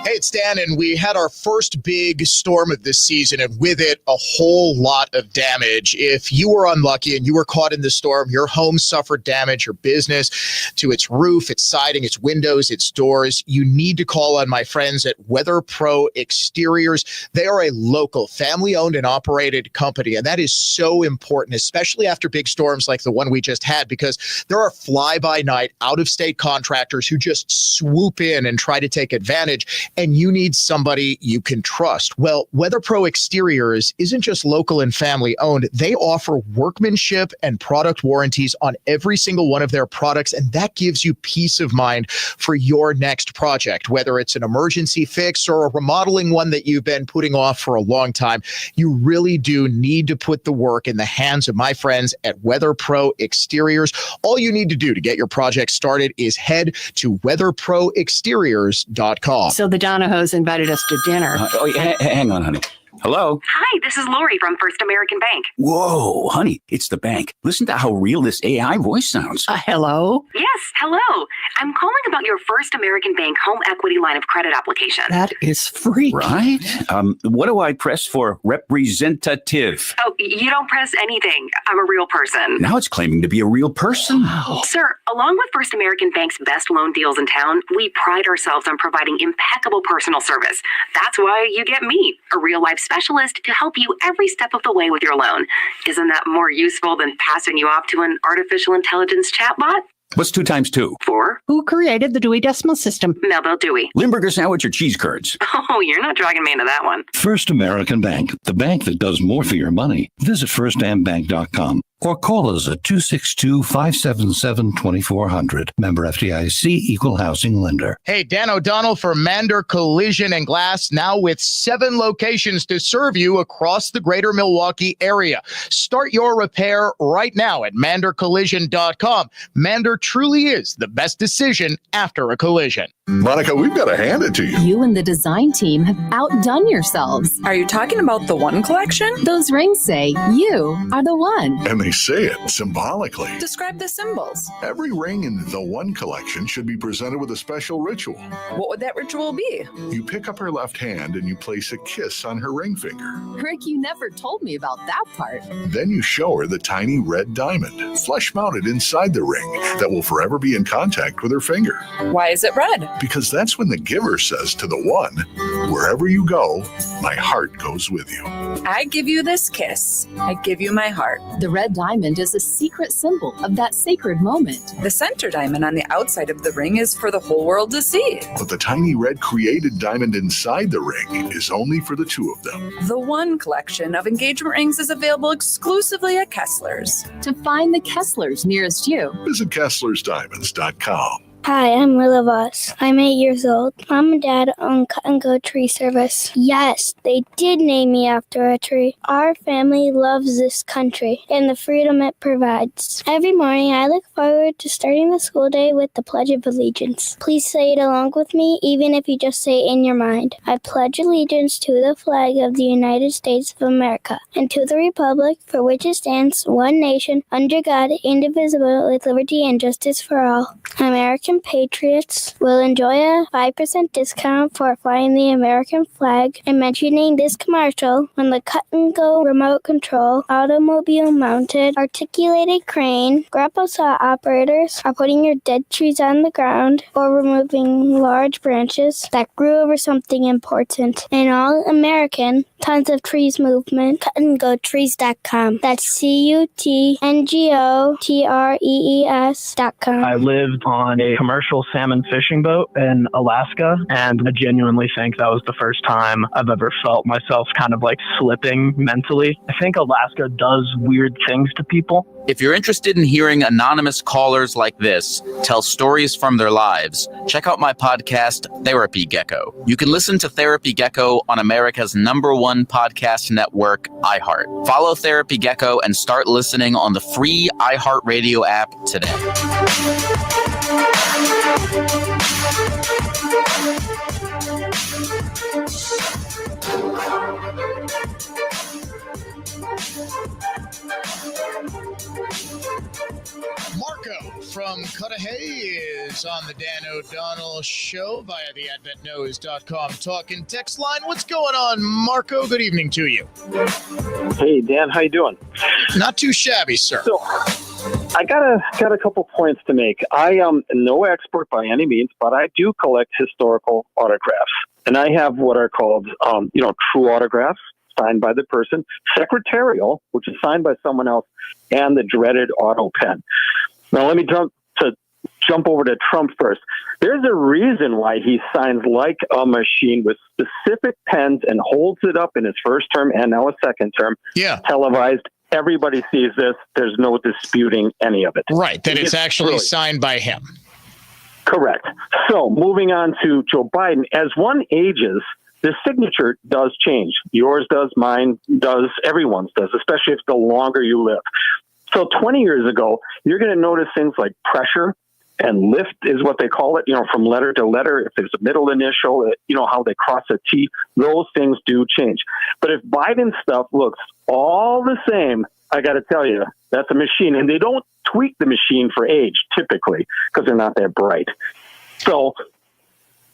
Hey, it's Dan, and we had our first big storm of this season, and with it, a whole lot of damage. If you were unlucky and you were caught in the storm, your home suffered damage, your business, to its roof, its siding, its windows, its doors, you need to call on my friends at Weather Pro Exteriors. They are a local, family-owned and operated company, and that is so important, especially after big storms like the one we just had, because there are fly-by-night, out-of-state contractors who just swoop in and try to take advantage. and you need somebody you can trust. Well, Weather Pro Exteriors isn't just local and family owned. They offer workmanship and product warranties on every single one of their products, and that gives you peace of mind for your next project, whether it's an emergency fix or a remodeling one that you've been putting off for a long time. You really do need to put the work in the hands of my friends at Weather Pro Exteriors. All you need to do to get your project started is head to weatherproexteriors.com. So the Donahos invited us to dinner. Hang on, honey. Hello? Hi, this is Lori from First American Bank. Whoa, honey, it's the bank. Listen to how real this AI voice sounds. Hello? Yes, hello. I'm calling about your First American Bank home equity line of credit application. That is free. Right? What do I press for representative? Oh, you don't press anything. I'm a real person. Now it's claiming to be a real person. Sir, along with First American Bank's best loan deals in town, we pride ourselves on providing impeccable personal service. That's why you get me, a real-life specialist, to help you every step of the way with your loan. Isn't that more useful than passing you off to an artificial intelligence chatbot? What's 2 times 2? 4. Who created the Dewey Decimal System? Melville Dewey. Limburger sandwich or cheese curds? Oh, you're not dragging me into that one. First American Bank, the bank that does more for your money. Visit firstandbank.com or call us at 262-577-2400. Member FDIC, Equal Housing Lender. Hey, Dan O'Donnell for Mander Collision and Glass, now with 7 locations to serve you across the greater Milwaukee area. Start your repair right now at mandercollision.com. Mander truly is the best decision after a collision. Monica, we've got to hand it to you. You and the design team have outdone yourselves. Are you talking about the One collection? Those rings say you are the one. And they say it symbolically. Describe the symbols. Every ring in the One collection should be presented with a special ritual. What would that ritual be? You pick up her left hand and you place a kiss on her ring finger. Rick, you never told me about that part. Then you show her the tiny red diamond, flush mounted inside the ring, that will forever be in contact with her finger. Why is it red? Because that's when the giver says to the one, wherever you go, my heart goes with you. I give you this kiss. I give you my heart. The red diamond is a secret symbol of that sacred moment. The center diamond on the outside of the ring is for the whole world to see. But the tiny red created diamond inside the ring is only for the 2 of them. The One collection of engagement rings is available exclusively at Kessler's. To find the Kesslers nearest you, visit KesslersDiamonds.com. Hi, I'm Willa Voss. I'm 8 years old. Mom and Dad own Cut and Go Tree Service. Yes, they did name me after a tree. Our family loves this country and the freedom it provides. Every morning, I look forward to starting the school day with the Pledge of Allegiance. Please say it along with me, even if you just say it in your mind. I pledge allegiance to the flag of the United States of America and to the republic for which it stands, one nation, under God, indivisible, with liberty and justice for all. American patriots will enjoy a 5% discount for flying the American flag and mentioning this commercial when the Cut and Go remote control, automobile mounted, articulated crane, grapple saw operators are putting your dead trees on the ground or removing large branches that grew over something important. An all-American Tons of Trees movement, cutandgotrees.com. That's CUTNGOTREES.com. I lived on a commercial salmon fishing boat in Alaska, and I genuinely think that was the first time I've ever felt myself kind of like slipping mentally. I think Alaska does weird things to people. If you're interested in hearing anonymous callers like this tell stories from their lives, check out my podcast, Therapy Gecko. You can listen to Therapy Gecko on America's #1 podcast network, iHeart. Follow Therapy Gecko and start listening on the free iHeartRadio app today. Marco from Cudahy is on the Dan O'Donnell Show via the AdventNews.com talk and text line. What's going on, Marco? Good evening to you. Hey, Dan. How you doing? Not too shabby, sir. So, I got a couple points to make. I am no expert by any means, but I do collect historical autographs, and I have what are called, true autographs signed by the person, secretarial, which is signed by someone else, and the dreaded autopen. Now, let me jump to jump over to Trump first. There's a reason why he signs like a machine with specific pens and holds it up in his first term and now a second term. Yeah. Televised. Everybody sees this. There's no disputing any of it. Right. That it's actually brilliant. Signed by him. Correct. So moving on to Joe Biden, as one ages, the signature does change. Yours does, mine does, everyone's does, especially if the longer you live. So 20 years ago, you're going to notice things like pressure and lift is what they call it, from letter to letter. If there's a middle initial, how they cross a T, those things do change. But if Biden's stuff looks all the same, I got to tell you, that's a machine. And they don't tweak the machine for age, typically, because they're not that bright. So,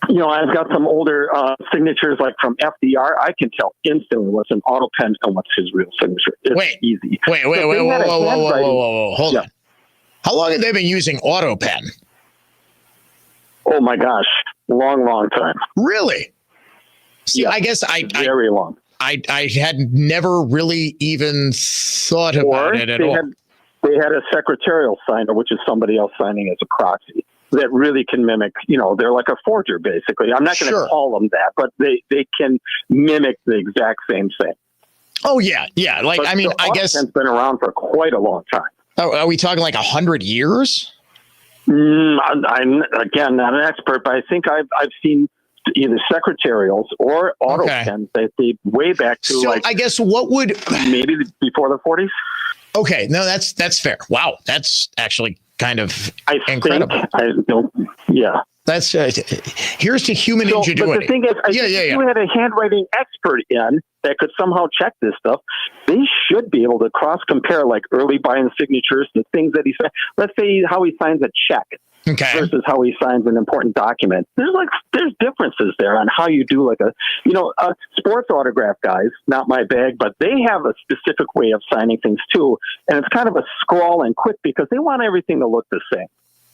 I've got some older signatures, like from FDR. I can tell instantly what's an auto pen and what's his real signature. It's easy. Whoa. Hold on. How long have they been using auto pen? Oh, my gosh. Long time. Really? See, yeah, I guess very long. I had never really even thought about it at all. They had a secretarial signer, which is somebody else signing as a proxy, that really can mimic, they're like a forger, basically. I'm not going to call them that, but they can mimic the exact same thing. Oh, yeah. Yeah. Like, But I guess it's been around for quite a long time. Oh, are we talking like 100 years? I'm again, not an expert, but I think I've seen either secretarials or auto pens that they way back to so I guess what would maybe before the 40s. Okay, no, that's fair. Wow, that's actually kind of incredible. Yeah. That's here's to human ingenuity. But the thing is, if you had a handwriting expert in that could somehow check this stuff, they should be able to cross-compare like early Biden signatures, the things that he said. Let's say how he signs a check versus how he signs an important document. There's differences there on how you do like sports autograph guys, not my bag, but they have a specific way of signing things too. And it's kind of a scrawl and quick because they want everything to look the same.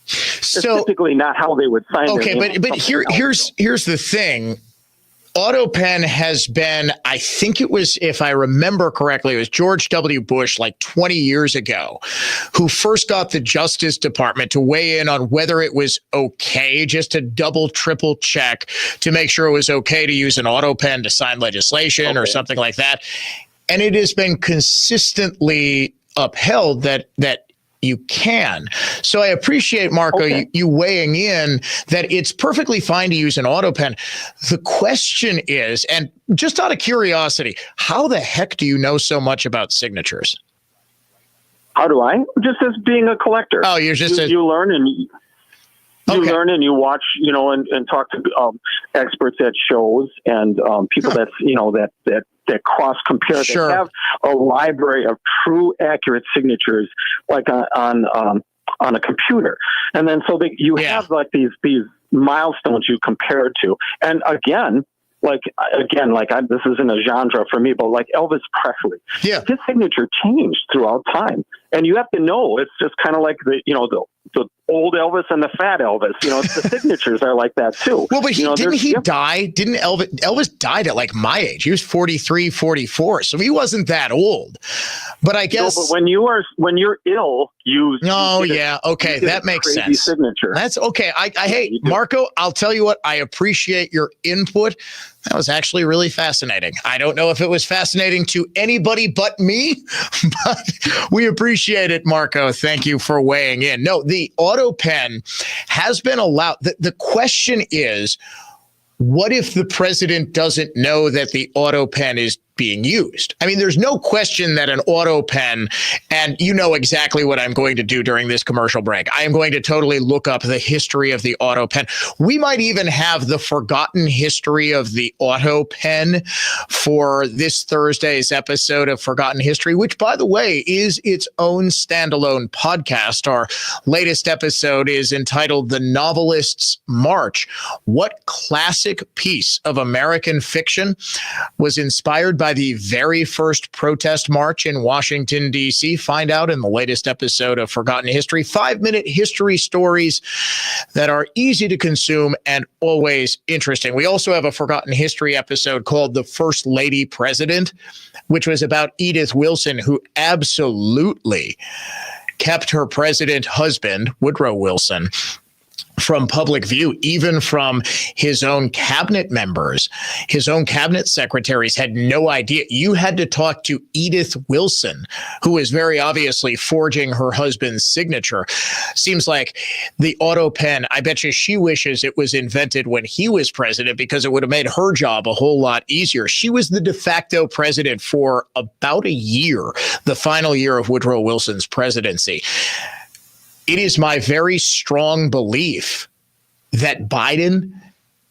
So typically not how they would sign. Okay, but here's the thing. AutoPen has been, I think it was, if I remember correctly, it was George W. Bush like 20 years ago who first got the Justice Department to weigh in on whether it was okay, just to double, triple check to make sure it was okay to use an AutoPen to sign legislation or something like that. And it has been consistently upheld that you can. So I appreciate, Marco, you weighing in that it's perfectly fine to use an auto pen. The question is, and just out of curiosity, how the heck do you know so much about signatures? How do I? Just as being a collector. Oh, you're just you learn and you learn and you watch, and talk to experts at shows and people that cross compare. Sure. They have a library of true, accurate signatures, like on a computer, and then so you have like these milestones you compare to, and again, this isn't a genre for me, but like Elvis Presley, his signature changed throughout time, and you have to know it's just kind of like the old Elvis and the fat Elvis. The signatures are like that too. Well, but didn't he die? Didn't Elvis died at like my age? He was 43, 44, so he wasn't that old. But I guess but when you're ill, that makes sense. Signature. That's okay. Hey, Marco, I'll tell you what, I appreciate your input. That was actually really fascinating. I don't know if it was fascinating to anybody but me, but we appreciate it, Marco. Thank you for weighing in. No, the auto pen has been allowed. The question is, what if the president doesn't know that the auto pen is being used? I mean, there's no question that an auto pen, and you know exactly what I'm going to do during this commercial break. I am going to totally look up the history of the auto pen. We might even have the forgotten history of the auto pen for this Thursday's episode of Forgotten History, which, by the way, is its own standalone podcast. Our latest episode is entitled The Novelist's March. What classic piece of American fiction was inspired by the very first protest march in Washington, D.C.? Find out in the latest episode of Forgotten History. 5-minute history stories that are easy to consume and always interesting. We also have a Forgotten History episode called The First Lady President, which was about Edith Wilson, who absolutely kept her president husband, Woodrow Wilson, from public view, even from his own cabinet members. His own cabinet secretaries had no idea. You had to talk to Edith Wilson, who is very obviously forging her husband's signature. Seems like the autopen, I bet you she wishes it was invented when he was president, because it would have made her job a whole lot easier. She was the de facto president for about a year, the final year of Woodrow Wilson's presidency. It is my very strong belief that Biden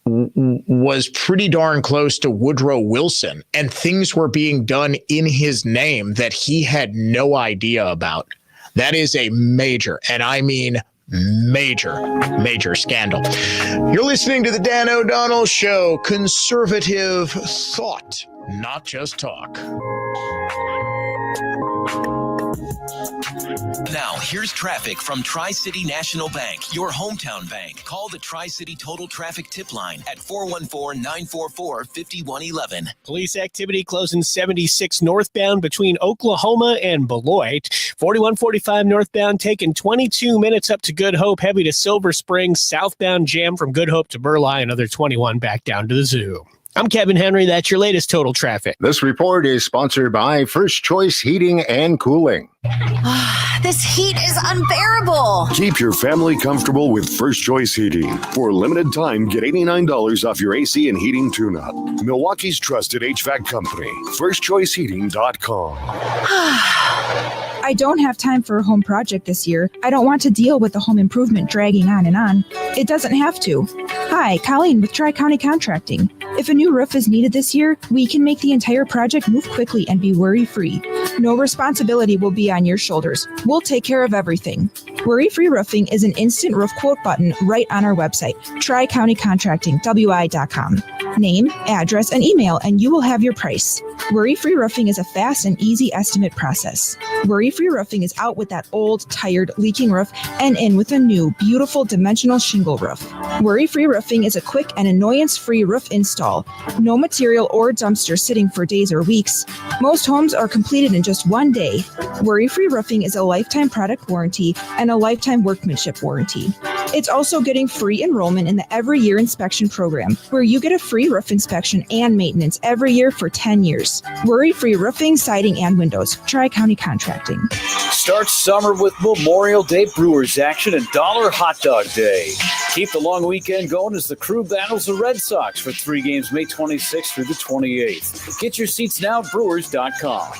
was pretty darn close to Woodrow Wilson, and things were being done in his name that he had no idea about. That is a major, and I mean major scandal. You're listening to the Dan O'Donnell Show, conservative thought, not just talk. Now, here's traffic from Tri-City National Bank, your hometown bank. Call the Tri-City Total Traffic Tip Line at 414-944-5111. Police activity closing 76 northbound between Oklahoma and Beloit. 4145 northbound taking 22 minutes up to Good Hope. Heavy to Silver Springs. Southbound jam from Good Hope to Burleigh. Another 21 back down to the zoo. I'm Kevin Henry. That's your latest total traffic. This report is sponsored by First Choice Heating and Cooling. This heat is unbearable. Keep your family comfortable with First Choice Heating. For a limited time, get $89 off your AC and heating tune-up. Milwaukee's trusted HVAC company, firstchoiceheating.com. I don't have time for a home project this year. I don't want to deal with the home improvement dragging on and on. It doesn't have to. Hi, Colleen with Tri-County Contracting. If a new roof is needed this year, we can make the entire project move quickly and be worry-free. No responsibility will be on your shoulders. We'll take care of everything. Worry-free roofing is an instant roof quote button right on our website, tricountycontractingwi.com. Name, address, and email, and you will have your price. Worry-free roofing is a fast and easy estimate process. Worry-free roofing is out with that old, tired, leaking roof and in with a new, beautiful, dimensional shingle roof. Worry-free roofing is a quick and annoyance-free roof install. No material or dumpster sitting for days or weeks. Most homes are completed in just one day. Worry-free roofing is a lifetime product warranty and a lifetime workmanship warranty. It's also getting free enrollment in the Every Year Inspection Program, where you get a free roof inspection and maintenance every year for 10 years. Worry-free roofing, siding, and windows. Tri-County Contracting. Start summer with Memorial Day Brewers action and $1 Hot Dog Day. Keep the long weekend going as the Crew battles the Red Sox for 3 games May 26th through the 28th. Get your seats now at brewers.com.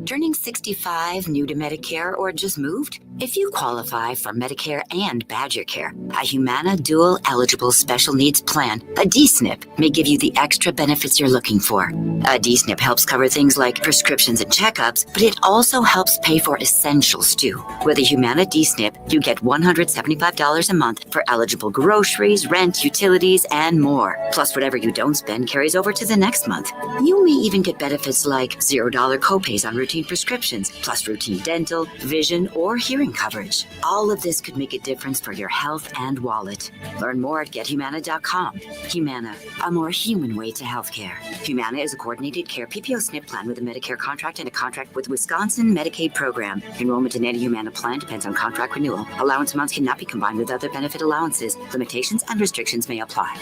Turning 65, new to Medicare, or just moved? If you qualify for Medicare and Badger Care, a Humana Dual Eligible Special Needs Plan, a D-SNP, may give you the extra benefits you're looking for. A D-SNP helps cover things like prescriptions and checkups, but it also helps pay for essentials too. With a Humana D-SNP, you get $175 a month for eligible groceries, rent, utilities, and more. Plus, whatever you don't spend carries over to the next month. You may even get benefits like $0 copays on routine prescriptions, plus routine dental, vision, or hearing coverage. All of this could make a difference for your health and wallet. Learn more at gethumana.com. Humana, a more human way to healthcare. Humana is a coordinated care PPO SNP plan with a Medicare contract and a contract with Wisconsin Medicaid program. Enrollment in any Humana plan depends on contract renewal. Allowance amounts cannot be combined with other benefit allowances. Limitations and restrictions may apply.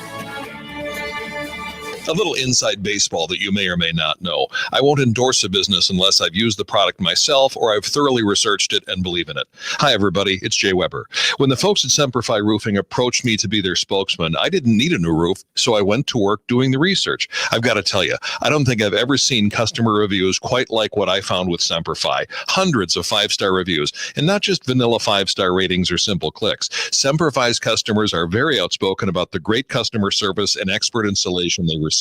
A little inside baseball that you may or may not know. I won't endorse a business unless I've used the product myself or I've thoroughly researched it and believe in it. Hi, everybody. It's Jay Weber. When the folks at Semperfi Roofing approached me to be their spokesman, I didn't need a new roof, so I went to work doing the research. I've got to tell you, I don't think I've ever seen customer reviews quite like what I found with Semperfi. Hundreds of 5-star reviews, and not just vanilla 5-star ratings or simple clicks. Semperfi's customers are very outspoken about the great customer service and expert installation they received.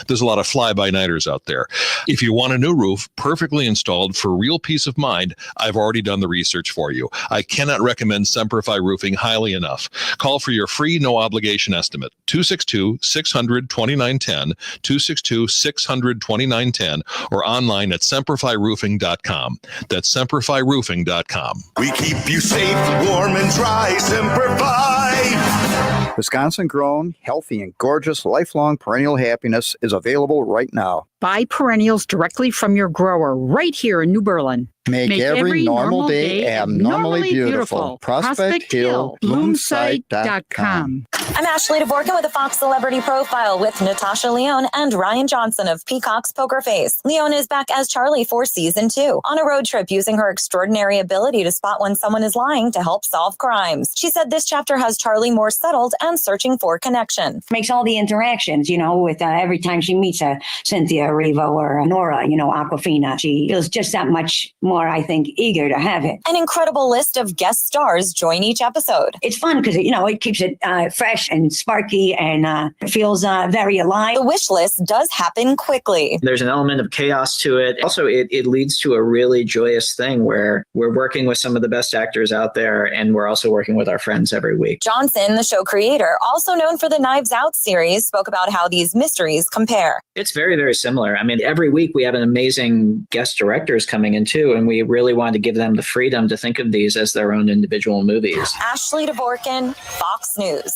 There's a lot of fly-by-nighters out there. If you want a new roof perfectly installed for real peace of mind, I've already done the research for you. I cannot recommend Semperfi Roofing highly enough. Call for your free no-obligation estimate, 262-600-2910, 262-600-2910, or online at semperfiroofing.com. That's semperfiroofing.com. We keep you safe, warm, and dry. Semperfi! Wisconsin-grown, healthy, and gorgeous lifelong perennial happiness is available right now. Buy perennials directly from your grower right here in New Berlin. Make every normal day abnormally beautiful. Prospect Hill, bloomsite.com. I'm Ashley DeVorkin with a Fox Celebrity Profile with Natasha Lyonne and Ryan Johnson of Peacock's Poker Face. Lyonne is back as Charlie for season 2 on a road trip using her extraordinary ability to spot when someone is lying to help solve crimes. She said this chapter has Charlie more settled and searching for connection. Makes all the interactions, with every time she meets a Cynthia Erivo or a Nora, Aquafina, she feels just that much more, I think, eager to have it. An incredible list of guest stars join each episode. It's fun because, it keeps it fresh and sparky and it feels very alive. The wish list does happen quickly. There's an element of chaos to it. Also, it leads to a really joyous thing where we're working with some of the best actors out there, and we're also working with our friends every week. Johnson, the show creator, also known for the Knives Out series, spoke about how these mysteries compare. It's very, very similar. I mean, every week we have an amazing guest directors coming in too, and we really wanted to give them the freedom to think of these as their own individual movies. Ashley DeVorkin, Fox News.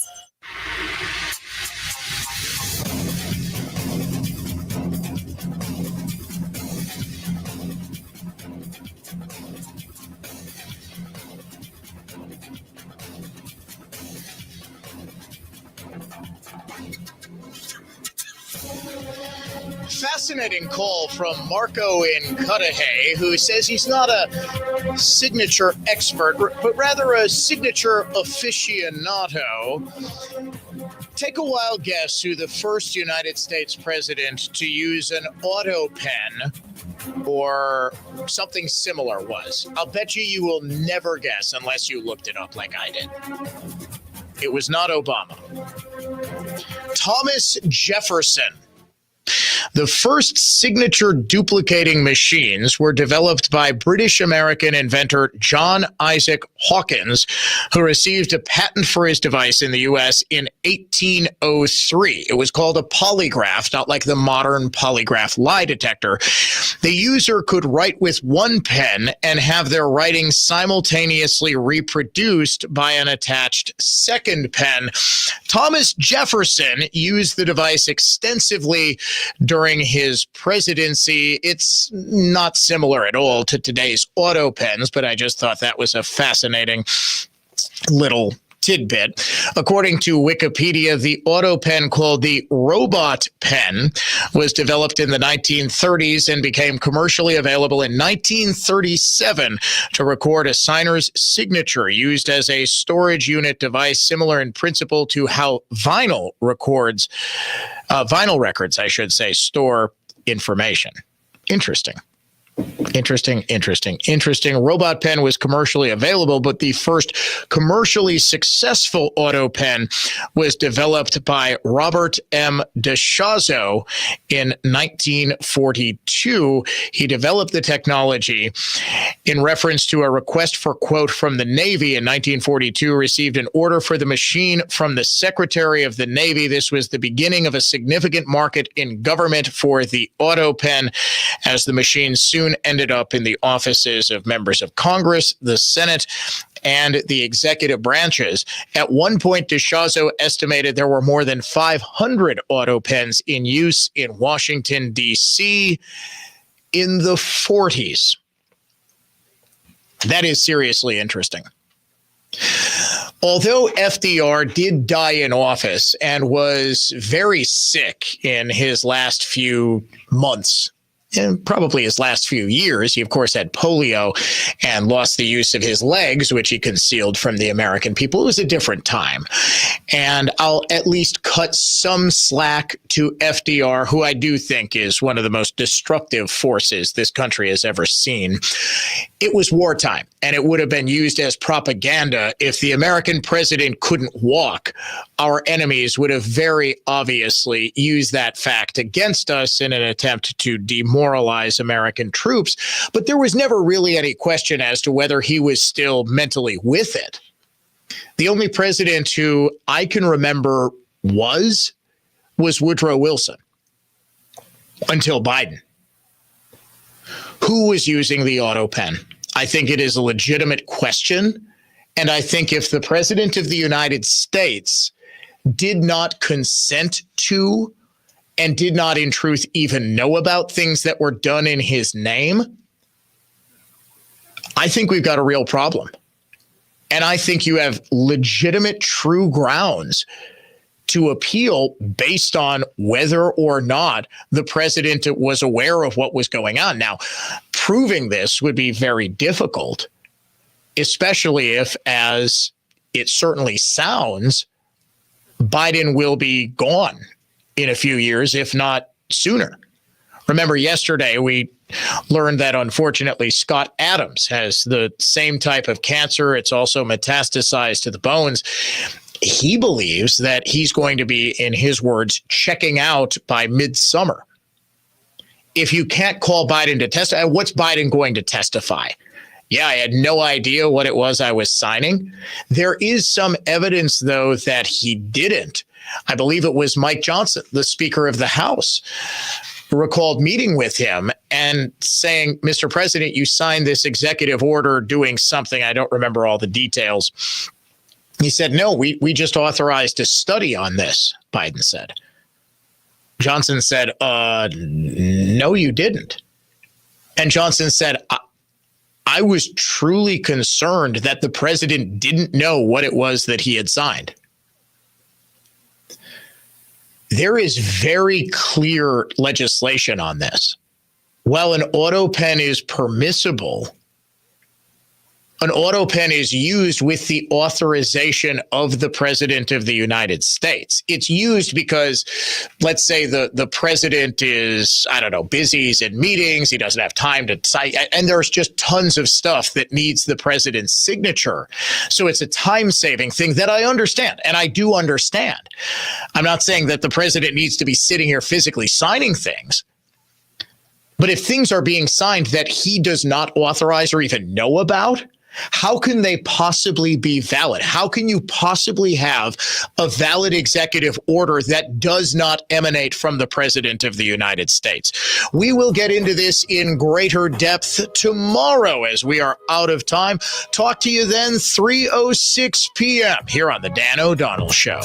Fascinating call from Marco in Cudahy, who says he's not a signature expert, but rather a signature aficionado. Take a wild guess who the first United States president to use an autopen or something similar was. I'll bet you will never guess unless you looked it up like I did. It was not Obama. Thomas Jefferson. The first signature duplicating machines were developed by British-American inventor John Isaac Hawkins, who received a patent for his device in the U.S. in 1803. It was called a polygraph, not like the modern polygraph lie detector. The user could write with one pen and have their writing simultaneously reproduced by an attached second pen. Thomas Jefferson used the device extensively during his presidency. It's not similar at all to today's auto pens, but I just thought that was a fascinating little tidbit. According to Wikipedia, the auto pen called the robot pen was developed in the 1930s and became commercially available in 1937 to record a signer's signature, used as a storage unit device similar in principle to how vinyl records, records, I should say, store information. Interesting. Robot pen was commercially available, but the first commercially successful auto pen was developed by Robert M. DeShazo in 1942. He developed the technology in reference to a request for quote from the Navy in 1942, received an order for the machine from the Secretary of the Navy. This was the beginning of a significant market in government for the auto pen, as the machine soon ended up in the offices of members of Congress, the Senate, and the executive branches. At one point, DeShazo estimated there were more than 500 auto pens in use in Washington, D.C. in the 40s. That is seriously interesting. Although FDR did die in office and was very sick in his last few months, and probably his last few years, he, of course, had polio and lost the use of his legs, which he concealed from the American people. It was a different time. And I'll at least cut some slack to FDR, who I do think is one of the most destructive forces this country has ever seen. It was wartime, and it would have been used as propaganda. If the American president couldn't walk, our enemies would have very obviously used that fact against us in an attempt to demoralize American troops. But there was never really any question as to whether he was still mentally with it. The only president who I can remember was Woodrow Wilson until Biden. Who was using the auto pen? I think it is a legitimate question. And I think if the president of the United States did not consent to and did not in truth even know about things that were done in his name, I think we've got a real problem. And I think you have legitimate, true grounds to appeal based on whether or not the president was aware of what was going on. Now, proving this would be very difficult, especially if, as it certainly sounds, Biden will be gone in a few years, if not sooner. Remember, yesterday we learned that, unfortunately, Scott Adams has the same type of cancer. It's also metastasized to the bones. He believes that he's going to be, in his words, checking out by midsummer. If you can't call Biden to testify, what's Biden going to testify? Yeah, I had no idea what it was I was signing. There is some evidence, though, that he didn't. I believe it was Mike Johnson, the Speaker of the House, recalled meeting with him and saying, Mr. President, you signed this executive order doing something. I don't remember all the details. He said, no, we just authorized a study on this, Biden said. Johnson said, no, you didn't. And Johnson said, I was truly concerned that the president didn't know what it was that he had signed. There is very clear legislation on this. While an autopen is permissible, an autopen is used with the authorization of the president of the United States. It's used because, let's say the president is, I don't know, busy, he's in meetings, he doesn't have time to cite, and there's just tons of stuff that needs the president's signature. So it's a time-saving thing that I understand, and I do understand. I'm not saying that the president needs to be sitting here physically signing things. But if things are being signed that he does not authorize or even know about, how can they possibly be valid? How can you possibly have a valid executive order that does not emanate from the president of the United States? We will get into this in greater depth tomorrow as we are out of time. Talk to you then, 3:06 p.m. here on the Dan O'Donnell Show.